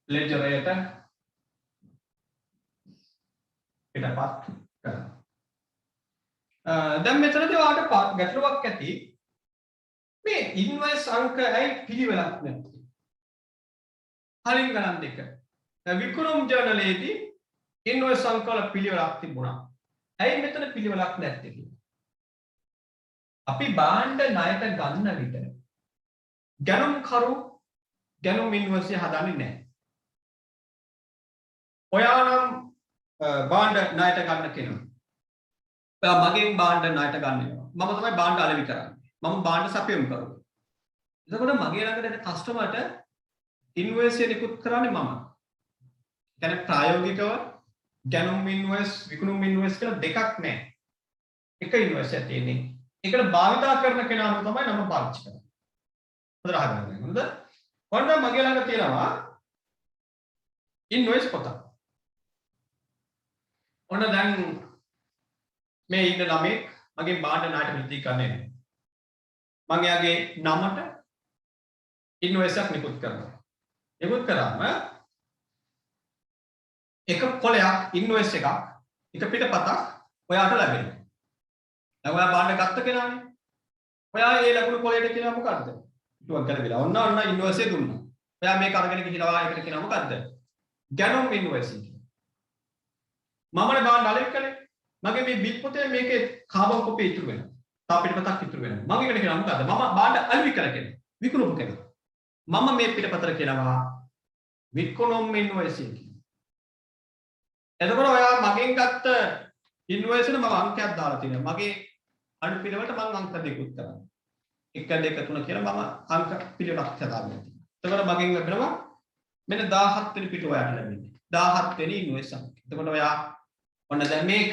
ලෙජරයට පිටපත් කරනවා. දැන් මෙතනදී ඔයාලට ගැටලුවක් ඇති මේ ඉන්වොයිස් අංක ඇයි පිළිවෙලක් නැත්තේ? කලින් ගණන් දෙක. විකුණුම් ජර්නලයේදී ඉන්වොයිස් අංක වල පිළිවෙලක් තිබුණා. ඇයි මෙතන පිළිවෙලක් නැත්තේ කියලා? අපි භාණ්ඩ ණයට ගන්න විට ගැනුම් ඉන්වොයිස් හදන්නේ නැහැ. ඔයා නම් භාණ්ඩ ණයට ගන්න කෙනා. ඔයා මගෙන් භාණ්ඩ ණයට ගන්නවා. මම තමයි භාණ්ඩ අලෙවි කරන්නේ. මම භාණ්ඩ සපයමු කරුවා. එතකොට මගේ ළඟට කස්ටමර්ට ඉන්වොයිස් නිකුත් කරන්නේ මම. කියන්නේ ප්‍රායෝගිකව ගැනුම් ඉන්වොයිස් විකුණුම් ඉන්වොයිස් කියලා දෙකක් නැහැ. එක ඉන්වොයිස් එකක් තියෙන්නේ. ඒකට භාවිතා කරන කෙනාම තමයි නම පාවිච්චි කරන්නේ. හොඳට අහගන්න. හොඳද? ඔන්න මගේ ළඟ තියෙනවා ඉන්වොයිස් පොත. ඔන්න දැන් මේ ඉන්න ළමෙක් මගේ භාණ්ඩ ණයට මිලදී ගන්නේ නැහැ. මම එයාගේ නමට ඉන්වොයිස් එකක් නිකුත් කරනවා. නිකුත් කරාම එක කොලයක් ඉන්වොයිස් එකක් එක පිටපතක් ඔයාට ලැබෙනවා. දැන් ඔයා භාණ්ඩ ගත්ත කෙනානේ. ඔයා ඒ ලැබුණු කොලයට කියනවා මොකද්ද? ඊටුවක් කරලා ඔන්න ඉන්වොයිස් එක දුන්නා. ඔයා මේක අරගෙන ගිහිනවා ඒකට කියනවා මොකද්ද? ගැනුම් ඉන්වොයිස් එක. මමනේ භාණ්ඩ අලෙවි කළේ. මගේ මේ බිල් පොතේ මේකේ කාබන් කොපි ඉතුරු වෙනවා. තා පිටපතක් ඉතුරු වෙනවා. මම ඒකට කියනවා මොකද්ද? මම භාණ්ඩ අලෙවි කළ කෙනා. විකුණුම් කෙනා. මම මේ පිටපතට කියනවා විකුණුම් ඉන්වොයිස් එක. එතකොට ඔයා මගෙන් ගත්ත ඉන්වොයිස් එකට මම අංකයක් දාලා තියෙනවා. මගේ අඩු පිළිවෙලට මම අංක දෙකකුත් කරනවා. 1 2 3 කියලා මම අංක පිළිවෙලක් හදාගන්නවා. එතකොට මගෙන් ලැබෙනවා මෙන්න 17 වෙනි පිටුව ඔයාට ලැබෙන්නේ. 17 වෙනි ඉන්වොයිස් අංක. එතකොට ඔයා ඔන්න දැන් මේක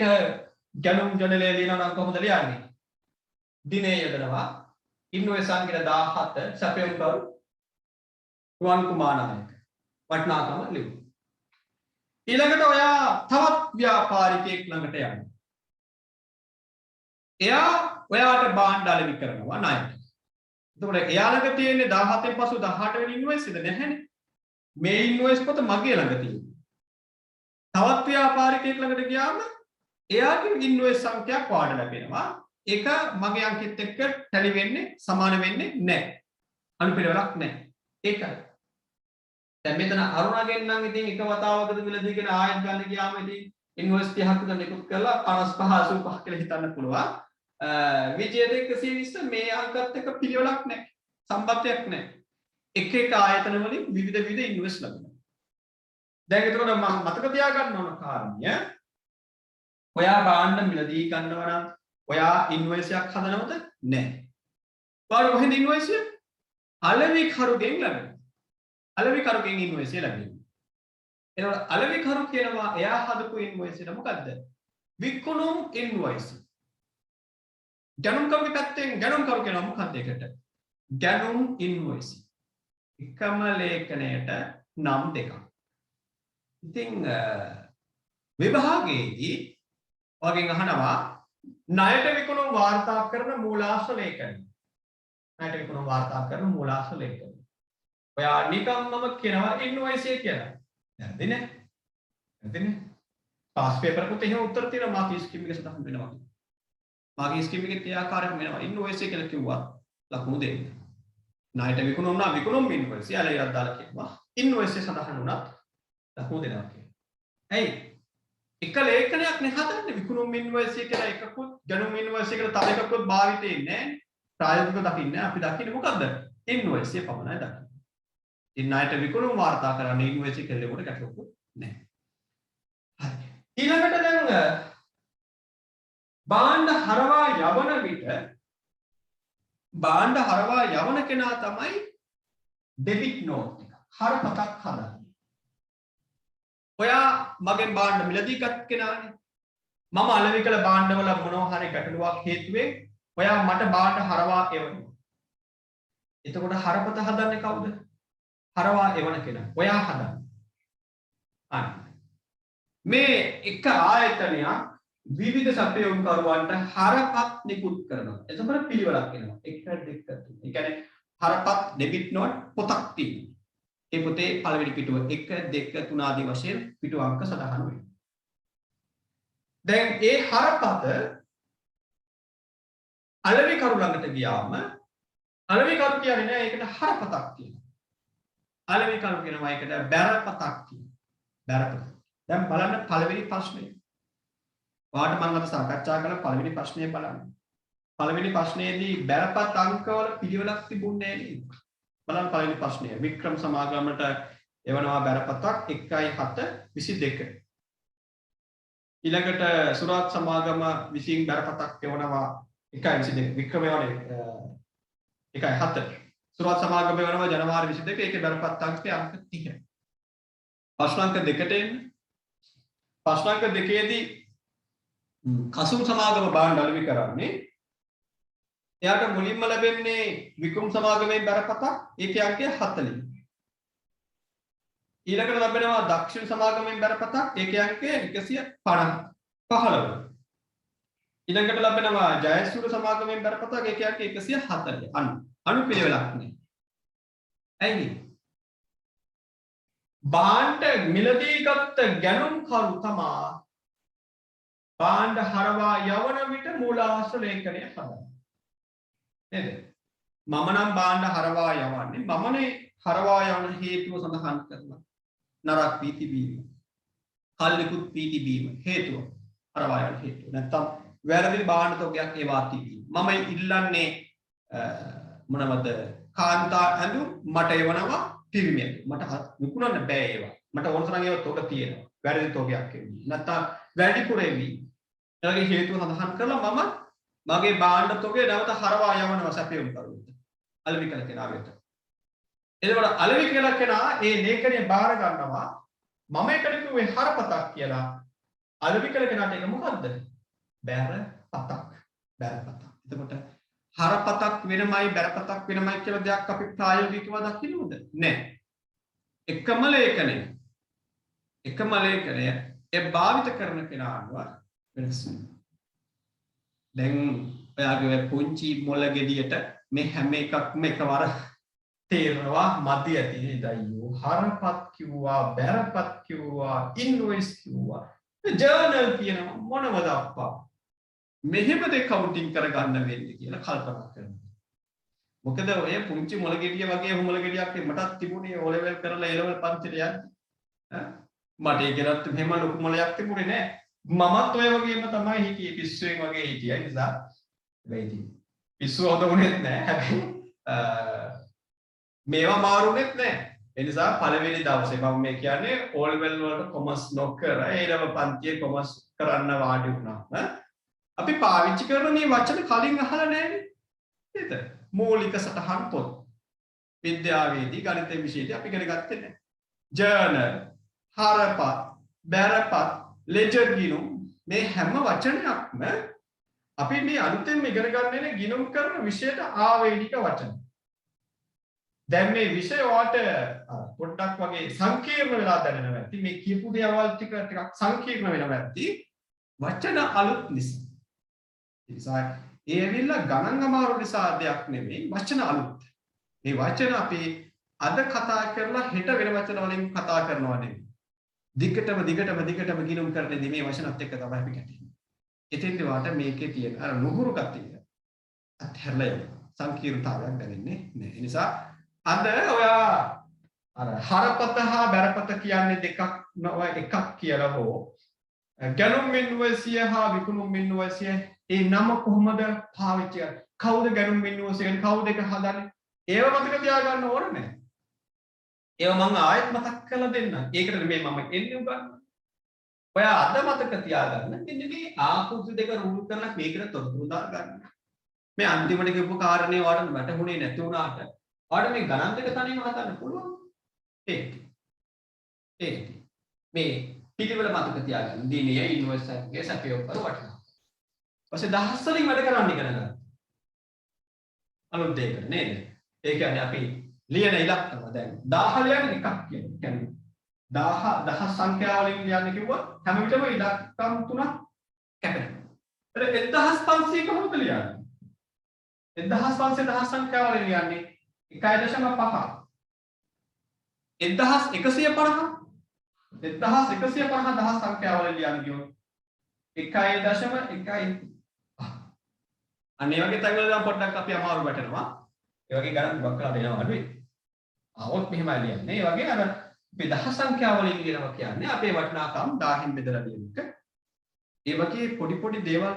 ගැනුම් ජර්නලයේ ලියනවා නම් කොහොමද ලියන්නේ? දිනේ යදනවා ඉන්වොයිස් අංකයට 17 සැපයුම් කරු රුවන් කුමාරනායක වටිනාකම ලියමු. ඊළඟට ඔයා තවත් ව්‍යාපාරිකයෙක් ළඟට යනවා. එයා ඔයාට භාණ්ඩ අලෙවි කරනවා ණයට. එතකොට එයා ළඟ තියෙන්නේ 17න් පසු 18 වෙනි ඉන්වොයිස් එක නැහැනේ. මේ ඉන්වොයිස් පොත මගේ ළඟ තියෙනවා. තවත් ව්‍යාපාරිකයෙක් ළඟට ගියාම එයාගේ ඉන්වොයිස් සංඛ්‍යාවක් ඔයාට ලැබෙනවා. ඒක මගේ අංකෙත් එක්ක ටැලි වෙන්නේ සමාන වෙන්නේ නැහැ. අනුපිළිවෙලක් නැහැ. ඒකයි. දැන් මෙතන අරුණගෙන් නම් ඉතින් එක වතාවකද මිලදීගෙන ආයෙත් ගන්න ගියාම ඉතින් ඉන්වොයිස් 30ක් විතර නිකුත් කරලා 55 85 කියලා හිතන්න පුළුවන්. විජේත 120 මේ අංකත් එක්ක පිළිවෙලක් නැහැ. සම්බන්ධයක් නැහැ. එක එක ආයතන වලින් විවිධ ඉන්වොයිස් ලැබෙනවා. දැන් එතකොට මම මතක තියාගන්න ඕන කාරණය ඔයා භාණ්ඩ මිලදී ගන්නවා නම් ඔයා ඉන්වොයිස් එකක් හදනවද? නැහැ. ඔයාලා කොහෙන්ද ඉන්වොයිස් එක? අලෙවි කරුගෙන් ලැබෙනවා. අලෙවි කරුගෙන් ඉන්වොයිස් එක ලැබෙනවා. එතකොට අලෙවි කරු කියනවා එයා හදපු ඉන්වොයිස් එක මොකද්ද? විකුණුම් ඉන්වොයිස්. ගැනුම් කරුගේ පැත්තෙන් ගැනුම් කරු කියනවා මොකක්ද ඒකට? ගැනුම් ඉන්වොයිස්. එකම ලේඛනයට නම් දෙකක්. ඉතින් විභාගයේදී ඔයගෙන් අහනවා ණයට විකුණුම් වාර්තා කරන මූලාශ්‍ර ලේඛනය. ණයට විකුණුම් වාර්තා කරන මූලාශ්‍ර ලේඛනය. ඔයා නිකම්මම කියනවා ඉන්වොයිස් එක කියලා. නැද්ද නේ? නැද්ද නේ? පාස් පේපර් එකකට එහෙම උත්තර තියෙනවා මාකි ස්කීම් එක සඳහන් වෙනවා. මාකි ස්කීම් එකේ ඒ ආකාරයෙන් වෙනවා. ඉන්වොයිස් එක කියලා කිව්වා ලකුණු දෙන්න. ණයට විකුණුම් නම් විකුණුම් ඉන්වොයිස් යාලා ඉරක් දාලා කියනවා. ඉන්වොයිස් එක සඳහන් වුණත් ලකුණු දෙනවා කියන්නේ. ඇයි? එක ලේඛනයක් නේ හදන්නේ විකුණුම් ඉන්වොයිස් එක කියලා එකකුත් ගැනුම් ඉන්වොයිස් එකට තව එකකුත් භාවිතේ නැහැ. ප්‍රායෝගිකව දකින්නේ අපි දකින්නේ මොකද්ද? ඉන්වොයිස් එක පමණයි දකින්නේ. ඉතින් ණයට විකුණුම් වාර්තා කරන්න ඉන්වොයිස් එක කෙල්ලෙකට ගැටලුවක් නැහැ. හරි. ඊළඟට දැන් භාණ්ඩ හරවා යවන විට භාණ්ඩ හරවා යවන කෙනා තමයි ඩෙබිට් නෝට් එක. හරපතක් හදන්නේ. ඔයා මගෙන් භාණ්ඩ මිලදී ගත් කෙනානේ. මම අලෙවි කළ භාණ්ඩවල මොනවා හරි ගැටලුවක් හේතුවෙන් ඔයා මට භාණ්ඩ හරවා එවනවා. එතකොට හරපත හදන්නේ කවුද? හරවා එවන කෙනා. ඔයා හදන්නේ. අන්න. මේ එක ආයතනයක් විවිධ සපයුම්කරුවන්ට හරපත් නිකුත් කරනවා. එතකොට පිළිවෙලක් එනවා. 1 2 3. ඒ කියන්නේ හරපත් ඩෙබිට් නෝට් පොතක් තියෙනවා. ඒ පොතේ පළවෙනි පිටුව 1 2 3 ආදී වශයෙන් පිටු අංක සඳහන් වෙනවා. දැන් ඒ හරපත අලෙවි කරු ළඟට ගියාම අලෙවි කරු කියන්නේ නෑ ඒකට හරපතක් කියනවා. අලෙවි කරු කියනවා ඒකට බැරපතක් කියනවා. බැරපත. දැන් බලන්න පළවෙනි ප්‍රශ්නේ. ඔයාලට මම අද සාකච්ඡා කළ පළවෙනි ප්‍රශ්නේ බලන්න. පළවෙනි ප්‍රශ්නේදී බැරපත් අංකවල පිළිවෙලක් තිබුණේ නෑ නේද? බලන්න පළවෙනි ප්‍රශ්නය. වික්‍රම සමාගමට එවනවා බැරපතක් 1.7 22. ඊළඟට සුරත් සමාගම විසින් බැරපතක් එවනවා 1.22. වික්‍රම එවන්නේ 1.7. සුරත් සමාගම එවනවා ජනවාරි 22. ඒකේ බැරපත් අංකය අංක 30. ප්‍රශ්න අංක 2ට එන්න. ප්‍රශ්න අංක 2ේදී කසුම් සමාගම බාණ්ඩ අලෙවි කරන්නේ එයාට මුලින්ම ලැබෙන්නේ වික්‍රම සමාගමේ බැරපතක් ඒකේ අංකය 40. ඊළඟට ලැබෙනවා දක්ෂිණ සමාගමෙන් බැරපතක් ඒකේ අංකය 115. ඊළඟට ලැබෙනවා ජයසූර සමාගමෙන් බැරපතක් ඒකේ අංකය 140. අනුපිළිවෙලක් නේ. ඇයි? බාණ්ඩ මිලදී ගත්ත ගැනුම් කරු තමා බාණ්ඩ හරවා යවන විට මූලාශ්‍ර ලේඛනය හදන්නේ. නේද? මම නම් බාණ්ඩ හරවා යවන්නේ මමනේ හරවා යවන හේතුව සඳහන් කරනවා. නරක් වී තිබීම. කල්ලිකුත් වී තිබීම හේතුව. හරවා යන හේතුව. නැත්තම් වැරදි බාණ්ඩ තෝගයක් ඒවා තිබීම. මම ඉල්ලන්නේ මොනවද? කාන්තා ඇඳුම් මට එවනවා පිරිමියෙක්. මට විකුණන්න බෑ ඒවා. මට ඕන තරම් ඒවා තෝග තියෙනවා. වැරදි තෝගයක් එන්නේ. නැත්තම් වැඩිපුර එවි. ඒගේ හේතුව සඳහන් කරලා මම මගේ බාණ්ඩ තෝගේ නැවත හරවා යවනවා සැපයුම් කරුවට. අලෙවි කළ කෙනා වෙත. එතකොට අලෙවි කළ කෙනා ඒ ලේඛනය බාර ගන්නවා මම එකට කිව්වේ හරපතක් කියලා. අලෙවි කළ කෙනාට ඒක මොකද්ද? බැරපතක්. බැරපතක්. එතකොට හරපතක් වෙනමයි බැරපතක් වෙනමයි කියලා දෙයක් අපි ප්‍රායෝගිකව දකින්නවද? නැහැ. එකම ලේඛනය. එකම ලේඛනය ඒ භාවිත කරන කෙනා අනුව වෙනස් වෙනවා. දැන් ඔයාගේ පුංචි මොළ ගෙඩියට මේ හැම එකක්ම එකවර තේරෙනවා මදි ඇති නේද අයියෝ හරපත් කිව්වා බැරපත් කිව්වා ඉන්වොයිස් කිව්වා ජර්නල් කියනවා මොනවද අප්පා මෙහෙමද කවුන්ටින් කරගන්න වෙන්නේ කියලා කල්පනා කරනවා. මොකද ඔය පුංචි මොළ ගෙඩිය වගේ මොළ ගෙඩියක් මටත් තිබුණේ O level කරලා A level පන්තිට යද්දි මට ඒකලත් මෙහෙම ලොකු මොළයක් තිබුණේ නැහැ. මමත් ඔය වගේම තමයි හිටියේ පිස්සුවෙන් වගේ හිටියා. ඒ නිසා වෙයිටි පිස්සුව හොඳුනේත් නැහැ. හැබැයි මේවා මාරුනේත් නැහැ. ඒ නිසා පළවෙනි දවසේ මම මේ කියන්නේ O level වලට කොමර්ස් නොකර A level පන්තියේ කොමර්ස් කරන්න වාඩි වුණා. අපි පාවිච්චි කරන මේ වචන කලින් අහලා නැහැ නේද? මූලික සටහන් පොත්. විද්‍යාවේදී ගණිත විෂයේදී අපි ඉගෙන ගත්තේ නැහැ. ජර්නල්, හරපත්, බැරපත්, ලෙජර් ගිණුම් මේ හැම වචනයක්ම අපි මේ අලුතෙන් ඉගෙන ගන්න ගිණුම් කරන විෂයට ආවේනික වචන. දැන් මේ විෂය වාට පොඩ්ඩක් වගේ සංකීර්ණ වෙලා දැනෙනවා ඇති. මේ කියපු දේවල් ටිකක් සංකීර්ණ වෙනවා ඇති. වචන අලුත් නිසා. ඒ නිසා ඒ ඇවිල්ලා ගණන් අමාරු නිසා දෙයක් නෙමෙයි වචන අලුත්. මේ වචන අපි අද කතා කරලා හෙට වෙන වචන වලින් කතා කරනවා නෙමෙයි. දිගටම ගිණුම් කරන්නේ මේ වචනත් එක්ක තමයි අපි ගැටෙන්නේ. එතෙන්ද වාට මේකේ තියෙන අර නුහුරු ගතිය අත්හැරලා යන සංකීර්ණතාවයක් දැනෙන්නේ නැහැ. ඒ නිසා අද ඔයා අර හරපත හා බැරපත කියන්නේ දෙකක් නොව එකක් කියලා හෝ ගැනුම් මින්වසිය හා විකුණුම් මින්වසිය ඒ නම කොහොමද පාවිච්චි කරන්නේ? කවුද ගැනුම් මින්වසිය කවුද ඒක හදන්නේ? ඒව මතක තියාගන්න ඕනේ නැහැ. ඒව මම ආයෙත් මතක් කරලා දෙන්නම්. ඒකට මේ මම එන්නේ උගන්වන්න. ඔයා අද මතක තියාගන්න. මෙන්න මේ ආකෘති දෙක රූල් කරලා මේකට තොරතුරු දා ගන්න. මේ අන්තිමට කියපු කාරණේ ඔයාලට වැටහුනේ නැති වුණාට ඔයාලට මේ ගණන් දෙක තනියම හදන්න පුළුවන්. ඒක. මේ පිළිවෙල මතක තියාගන්න. දිනේ ඉන්වර්ස් එකේ සැපයොත් කර වටිනවා. ඊපස්සේ දහස් වලින් වැඩ කරන්න ඉගෙන ගන්න. අලුත් දෙයකට නේද? ඒ කියන්නේ අපි ලියන ඉලක්කම දැන් 1000 ලියන එකක් කියන්නේ 1000 සංඛ්‍යා වලින් ලියන්න කිව්වොත් හැම විටම ඉලක්කම් තුනක් කැපෙනවා. ඒක 1500 කොහොමද ලියන්නේ? 1500 දහස් සංඛ්‍යා වලින් ලියන්නේ 1.5 1150 1150 දහස් සංඛ්‍යා වලින් ලියන්න කිව්වොත් 1.1 අන්න ඒ වගේ තැන්වල නම් පොඩ්ඩක් අපි අමාරු වැටෙනවා. ඒ වගේ ගණන් ගොඩක් කරලා දෙනවා අඩුයි. આવොත් මෙහෙමයි ලියන්නේ. ඒ වගේ අර අපි දහ සංඛ්‍යා වලින් ලියනවා කියන්නේ අපේ වටිනාකම් 1000න් බෙදලා ලියන එක. ඒ වගේ පොඩි පොඩි දේවල්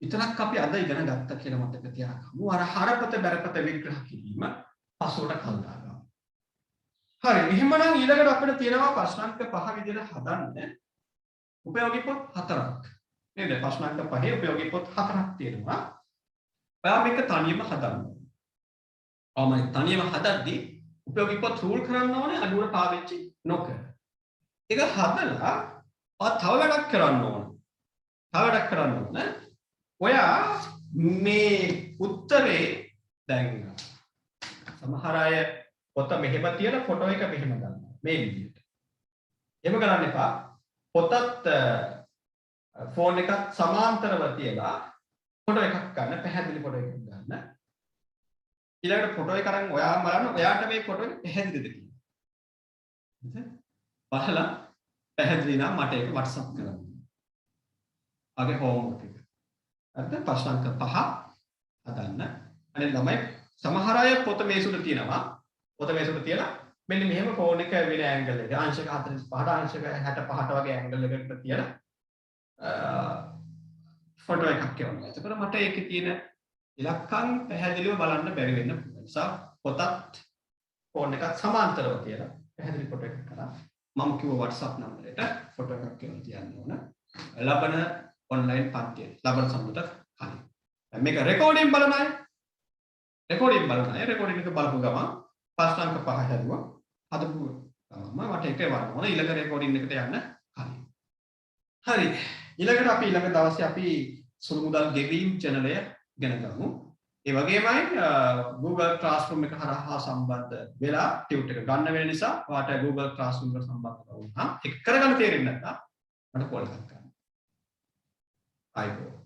විතරක් අපි අද ඉගෙන ගත්තා කියලා මතක තියාගමු. අර හරපත බැරපත විග්‍රහ කිරීම පසුවට කල් දාගමු. හරි. එහෙමනම් ඊළඟට අපිට තියෙනවා ප්‍රශ්නාංක 5 විදිහට හදන්න උපයෝගී පොත් 4ක්. නේද? ප්‍රශ්නාංක 5 උපයෝගී පොත් 4ක් තියෙනවා. ඔයා මේක තනියම හදන්න. තනියම හදද්දී උපයෝගී පොත් රූල් කරන්න ඕනේ අඩුවට පාවිච්චි නොකර. ඒක හදලා තව වැඩක් කරන්න ඕන. තව වැඩක් කරන්න ඕන. ඔයා මේ උත්තරේ දැන් සමහර අය පොත මෙහෙම තියලා ෆොටෝ එක මෙහෙම ගන්නවා. මේ විදිහට. එහෙම කරන්න එපා. පොතත් ෆෝන් එකත් සමාන්තරව තියලා ෆොටෝ එකක් ගන්න, පැහැදිලි ෆොටෝ එකක් ගන්න. ඊළඟට ෆොටෝ එක අරන් ඔයා බලන්න ඔයාට මේ ෆොටෝ එක පැහැදිලිද කියලා. බලලා පැහැදිලි නම් මට ඒක WhatsApp කරන්න. ආගේ හෝම්වර්ක් එක. හරිද? ප්‍රශ්නාංක 5 හදන්න. අනේ ළමයි සමහර අය පොත මේසුවට තියනවා. පොත මේසුවට තියලා මෙන්න මෙහෙම ෆෝන් එක වෙන ඇන්ගල් එක අංශක 45ට අංශක 65ට වගේ ඇන්ගල් එකකට තියලා ෆොටෝ එකක් කියවනවා. එතකොට මට ඒකේ තියෙන ඉලක්කම් පැහැදිලිව බලන්න බැරි වෙන්න පුළුවන්. නිසා පොතත් ෆෝන් එකත් සමාන්තරව තියලා පැහැදිලි ෆොටෝ එකක් කරා මම කිව්ව WhatsApp නම්බරයට ෆොටෝ එකක් කියලා තියන්න ඕන. ලබන ඔන්ලයින් පන්තිය ලබන සම්මත කලින්. දැන් මේක රෙකෝඩින් බලන අය රෙකෝඩින් එක බලපු ගමන් ප්‍රශ්නාංක 5 හැදුවා. හදපු ගමන් මට ඒක වරන ඕන ඊළඟ රෙකෝඩින් එකට යන්න කලින්. හරි. ඊළඟට අපි ඊළඟ දවසේ අපි සුළු මුදල් ගෙවීම් channel එක ඉගෙන ගමු. ඒ වගේමයි Google Classroom එක හරහා සම්බන්ධ වෙලා ටියුට් එක ගන්න වෙන නිසා ඔයාලට Google Classroom එකට සම්බන්ධ වුණා. ඒක කරගන්න තේරෙන්නේ නැත්නම් මට කෝල් එකක් කරන්න. ආයිබෝ.